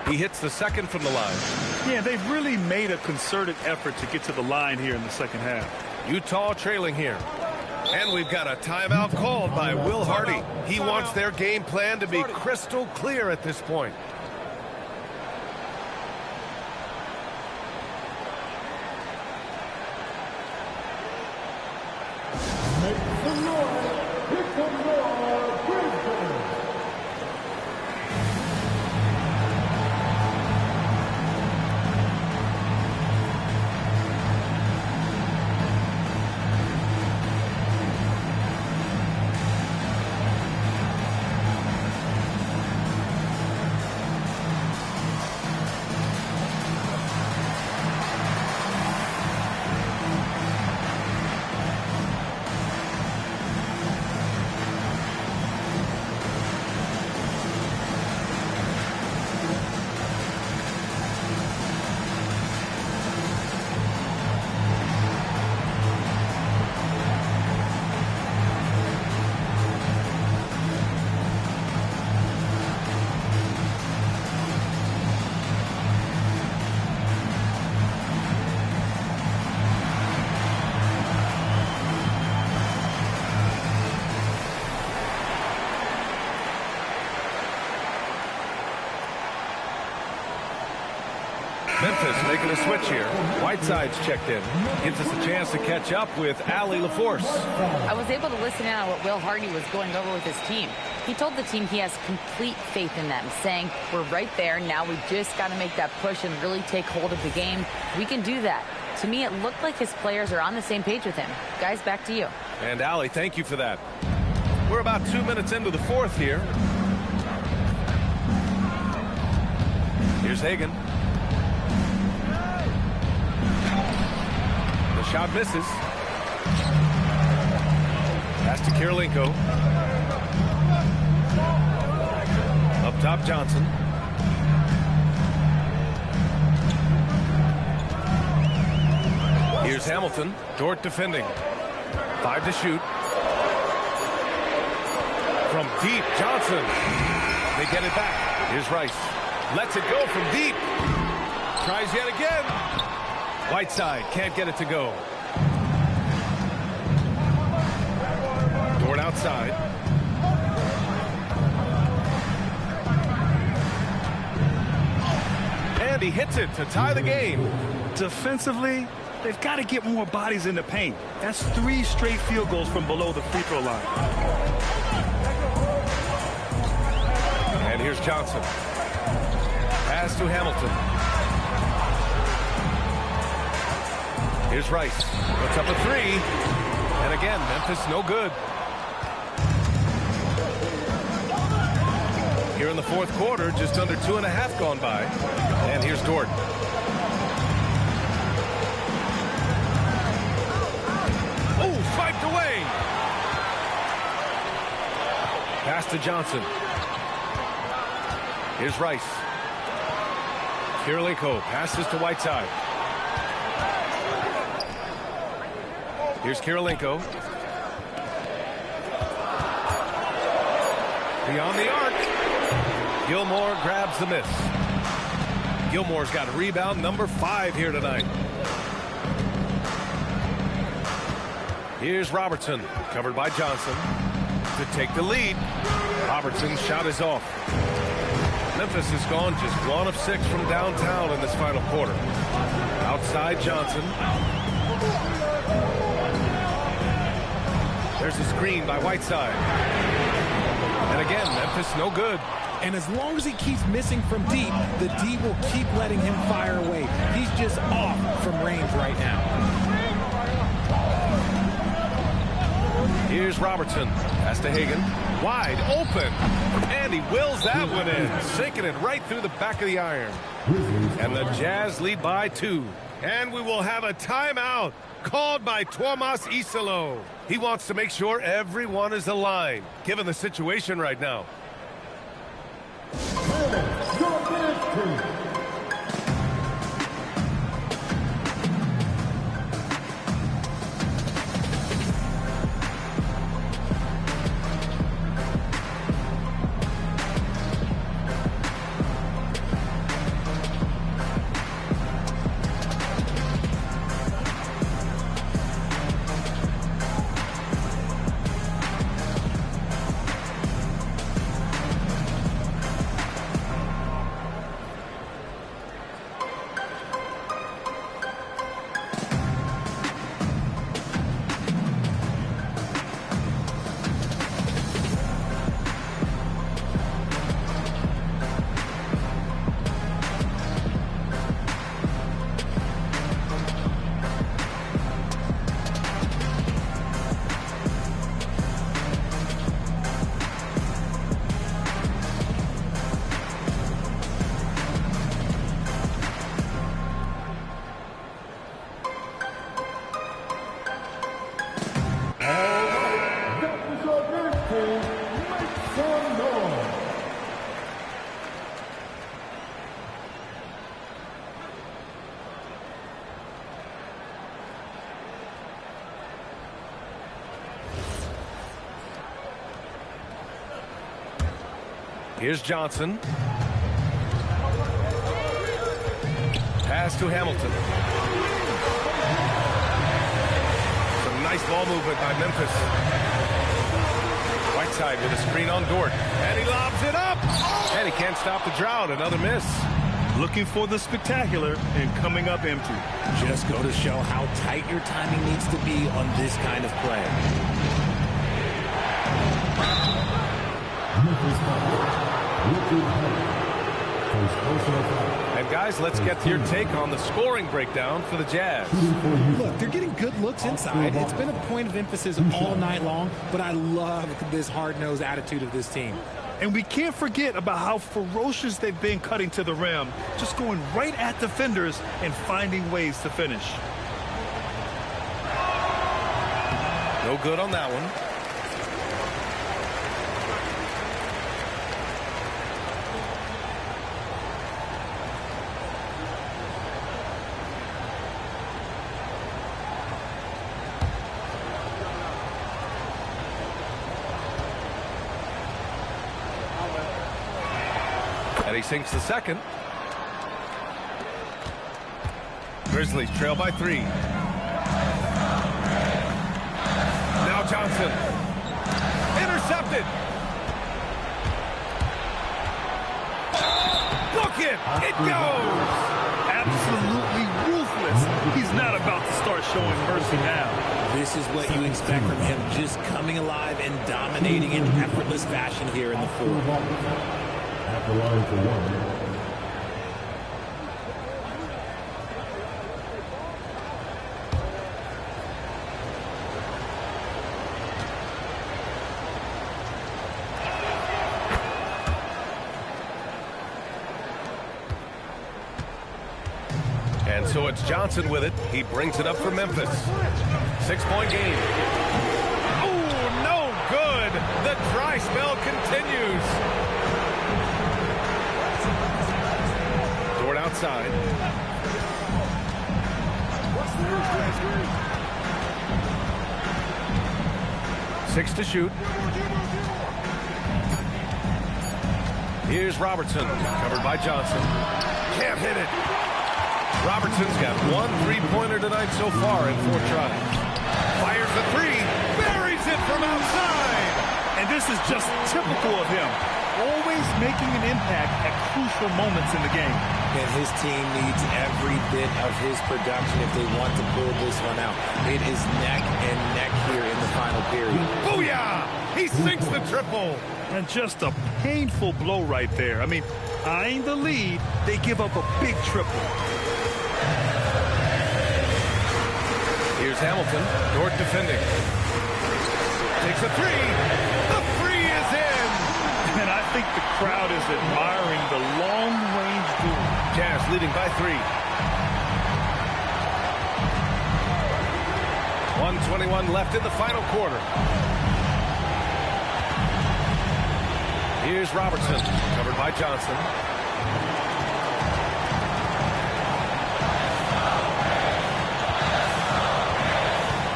He hits the second from the line. Yeah, they've really made a concerted effort to get to the line here in the second half. Utah trailing here. And we've got a timeout called by Will Hardy. He wants their game plan to be crystal clear at this point. Memphis making a switch here. Whiteside's checked in. Gives us a chance to catch up with Allie LaForce. I was able to listen in on what Will Hardy was going over with his team. He told the team he has complete faith in them, saying, we're right there. Now we just got to make that push and really take hold of the game. We can do that. To me, it looked like his players are on the same page with him. Guys, back to you. And Allie, thank you for that. We're about 2 minutes into the fourth here. Here's Hagan. The shot misses. Pass to Kirilenko. Up top, Johnson. Here's Hamilton. Dort defending. 5 to shoot. From deep, Johnson. They get it back. Here's Rice. Lets it go from deep. Tries yet again. Whiteside can't get it to go. Dort outside. And he hits it to tie the game. Defensively, they've got to get more bodies in the paint. That's 3 straight field goals from below the free throw line. And here's Johnson. Pass to Hamilton. Here's Rice. Puts up a 3. And again, Memphis no good. Here in the fourth quarter, just under 2.5 gone by. And here's Dort. Oh, swiped away. Pass to Johnson. Here's Rice. Kirilenko passes to Whiteside. Here's Kirilenko. Beyond the arc. Gilmore grabs the miss. Gilmore's got rebound number 5 here tonight. Here's Robertson, covered by Johnson, to take the lead. Robertson's shot is off. Memphis has gone just 1 of 6 from downtown in this final quarter. Outside Johnson. There's a screen by Whiteside. And again, Memphis no good. And as long as he keeps missing from deep, the D will keep letting him fire away. He's just off from range right now. Here's Robertson. Pass to Hagan. Wide open. And he wills that one in. Sinking it right through the back of the iron. And the Jazz lead by 2. And we will have a timeout called by Tomas Isalo. He wants to make sure everyone is aligned, given the situation right now. Here's Johnson. Pass to Hamilton. Some nice ball movement by Memphis. Whiteside with a screen on Dort. And he lobs it up. And he can't stop the drought. Another miss. Looking for the spectacular and coming up empty. Just go to show how tight your timing needs to be on this kind of play. And guys, let's get to your take on the scoring breakdown for the Jazz. Look, they're getting good looks inside. It's been a point of emphasis all night long, but I love this hard-nosed attitude of this team. And we can't forget about how ferocious they've been cutting to the rim, just going right at defenders and finding ways to finish. No good on that one. And he sinks the second. Grizzlies trail by 3. Now Johnson. Intercepted. Book it. It goes. Absolutely ruthless. He's not about to start showing mercy now. This is what you expect from him, just coming alive and dominating in effortless fashion here in the fourth. At the line for 1. And so it's Johnson with it. He brings it up for Memphis. 6-point game. Oh, no good. The dry spell continues. Dort outside. Six to shoot. Here's Robertson, covered by Johnson. Can't hit it. Robertson's got 1 3-pointer tonight so far in 4 tries. Fires the 3, buries it from outside. And this is just typical of him. always making an impact at crucial moments in the game. And his team needs every bit of his production if they want to pull this one out. It is neck and neck here in the final period. Booyah! He sinks the triple. And just a painful blow right there. I mean, eyeing the lead, they give up a big triple. Here's Hamilton, Dort defending. Takes a three. The three is in. And I think the crowd is admiring the long-range duel. Jazz leading by 3. 1:21 left in the final quarter. Here's Robertson, covered by Johnson.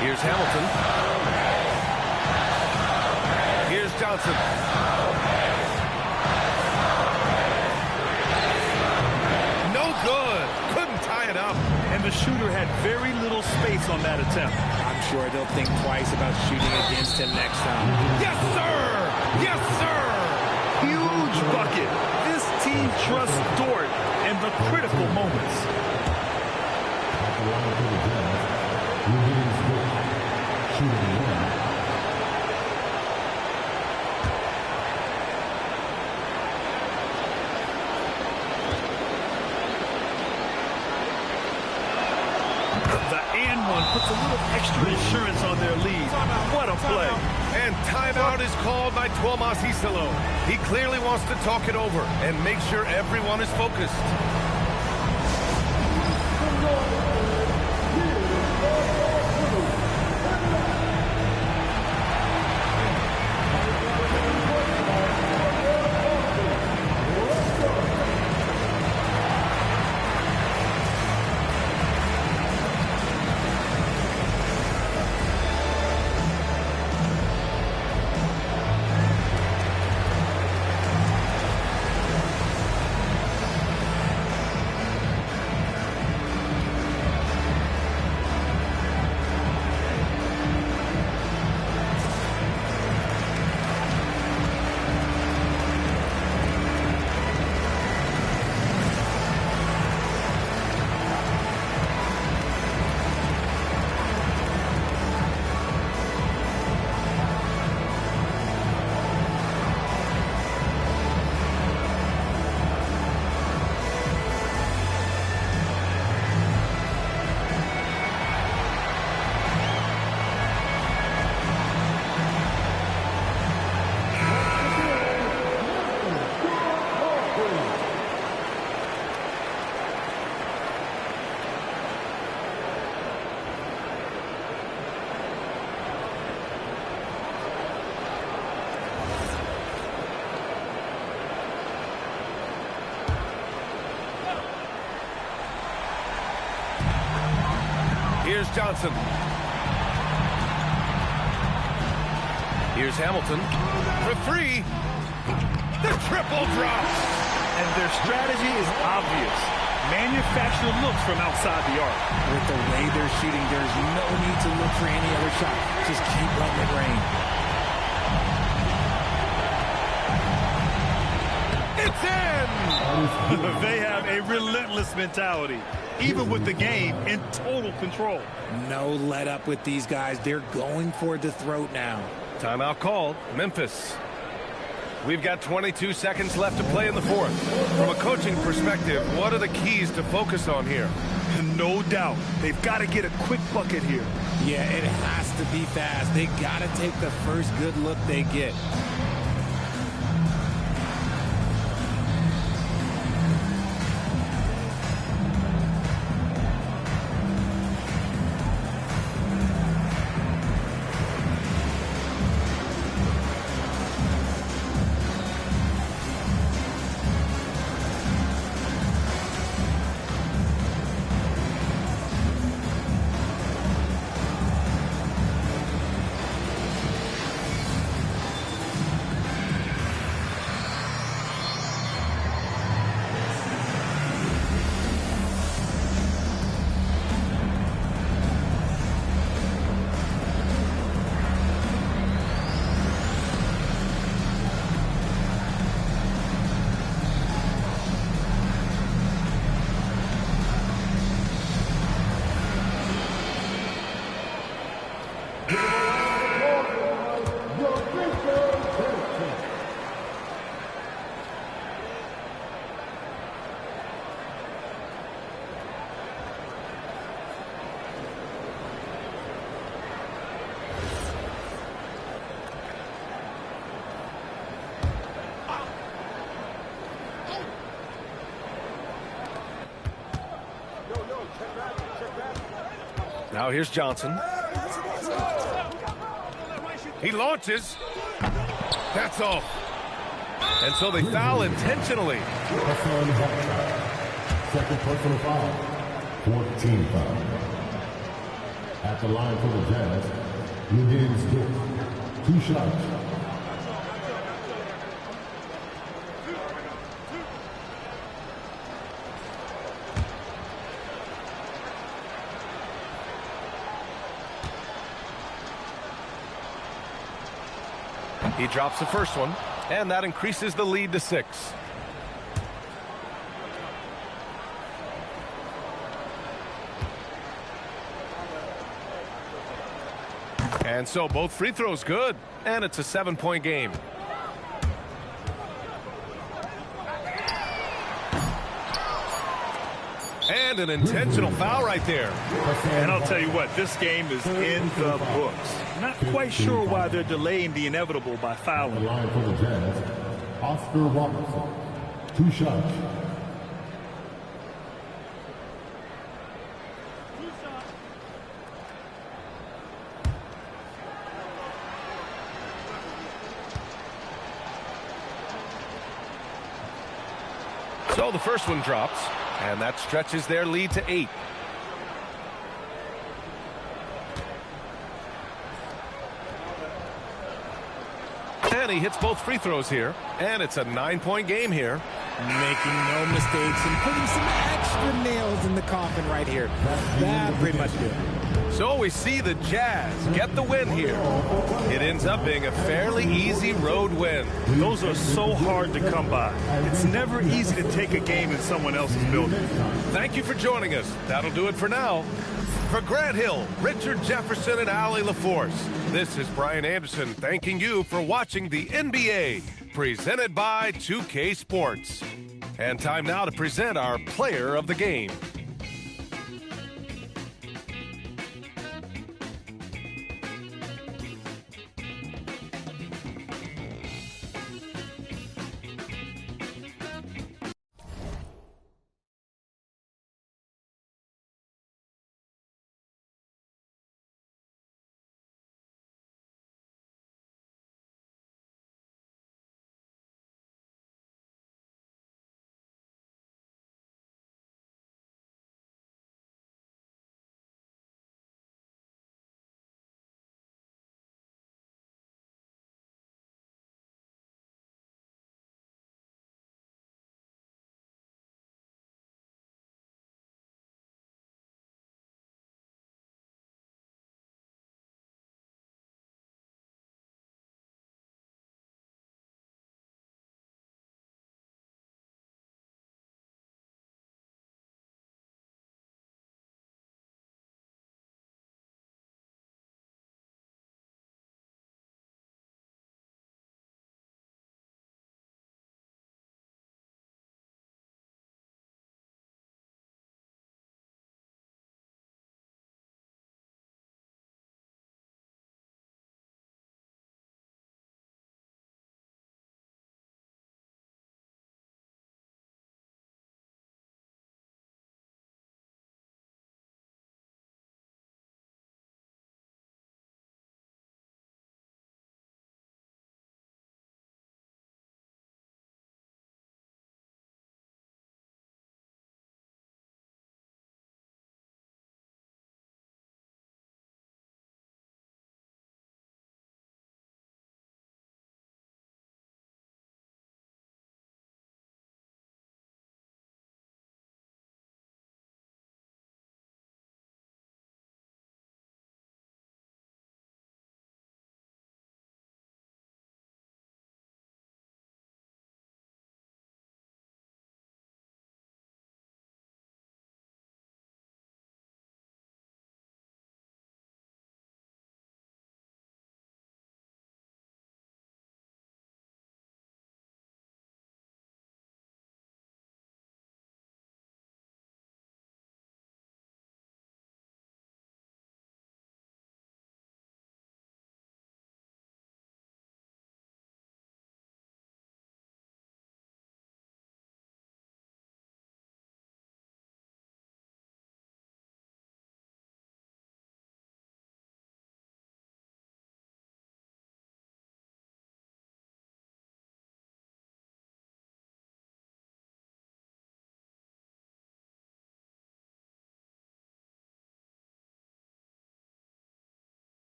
Here's Hamilton. Here's Johnson. No good. Couldn't tie it up. And the shooter had very little space on that attempt. I'm sure they'll think twice about shooting against him next time. Yes, sir! Yes, sir! Huge bucket. This team trusts Dort in the critical moments. The and one puts a little extra insurance on their lead. What a play. And timeout is called by Tuomas Hisalo. He clearly wants to talk it over and make sure everyone is focused. Here's Johnson. Here's Hamilton for 3. The triple drops. And their strategy is obvious. Manufacture looks from outside the arc. With the way they're shooting, there's no need to look for any other shot. Just keep letting it rain. It's in! They have a relentless mentality, even with the game in total control. No let up with these guys. They're going for the throat now. Timeout called. Memphis. We've got 22 seconds left to play in the fourth. From a coaching perspective, what are the keys to focus on here? No doubt. They've got to get a quick bucket here. Yeah, it has to be fast. They got to take the first good look they get. Now here's Johnson. He launches. That's all. And so they foul intentionally. Second personal foul. 14 foul. At the line for the Jazz, Higgins, 2 shots. He drops the first one, and that increases the lead to 6. And so both free throws good, and it's a 7-point game. And an intentional foul right there. And I'll tell you what, this game is in the books. Not quite sure why they're delaying the inevitable by fouling. The line for the Jazz, Oscar Robertson, 2 shots. So the first one drops, and that stretches their lead to 8. And he hits both free throws here, and it's a 9-point game here. Making no mistakes and putting some extra nails in the coffin right here. That pretty much did it. So we see the Jazz get the win here. It ends up being a fairly easy road win. Those are so hard to come by. It's never easy to take a game in someone else's building. Thank you for joining us. That'll do it for now. For Grant Hill, Richard Jefferson, and Allie LaForce, this is Brian Anderson thanking you for watching the NBA, presented by 2K Sports. And time now to present our player of the game.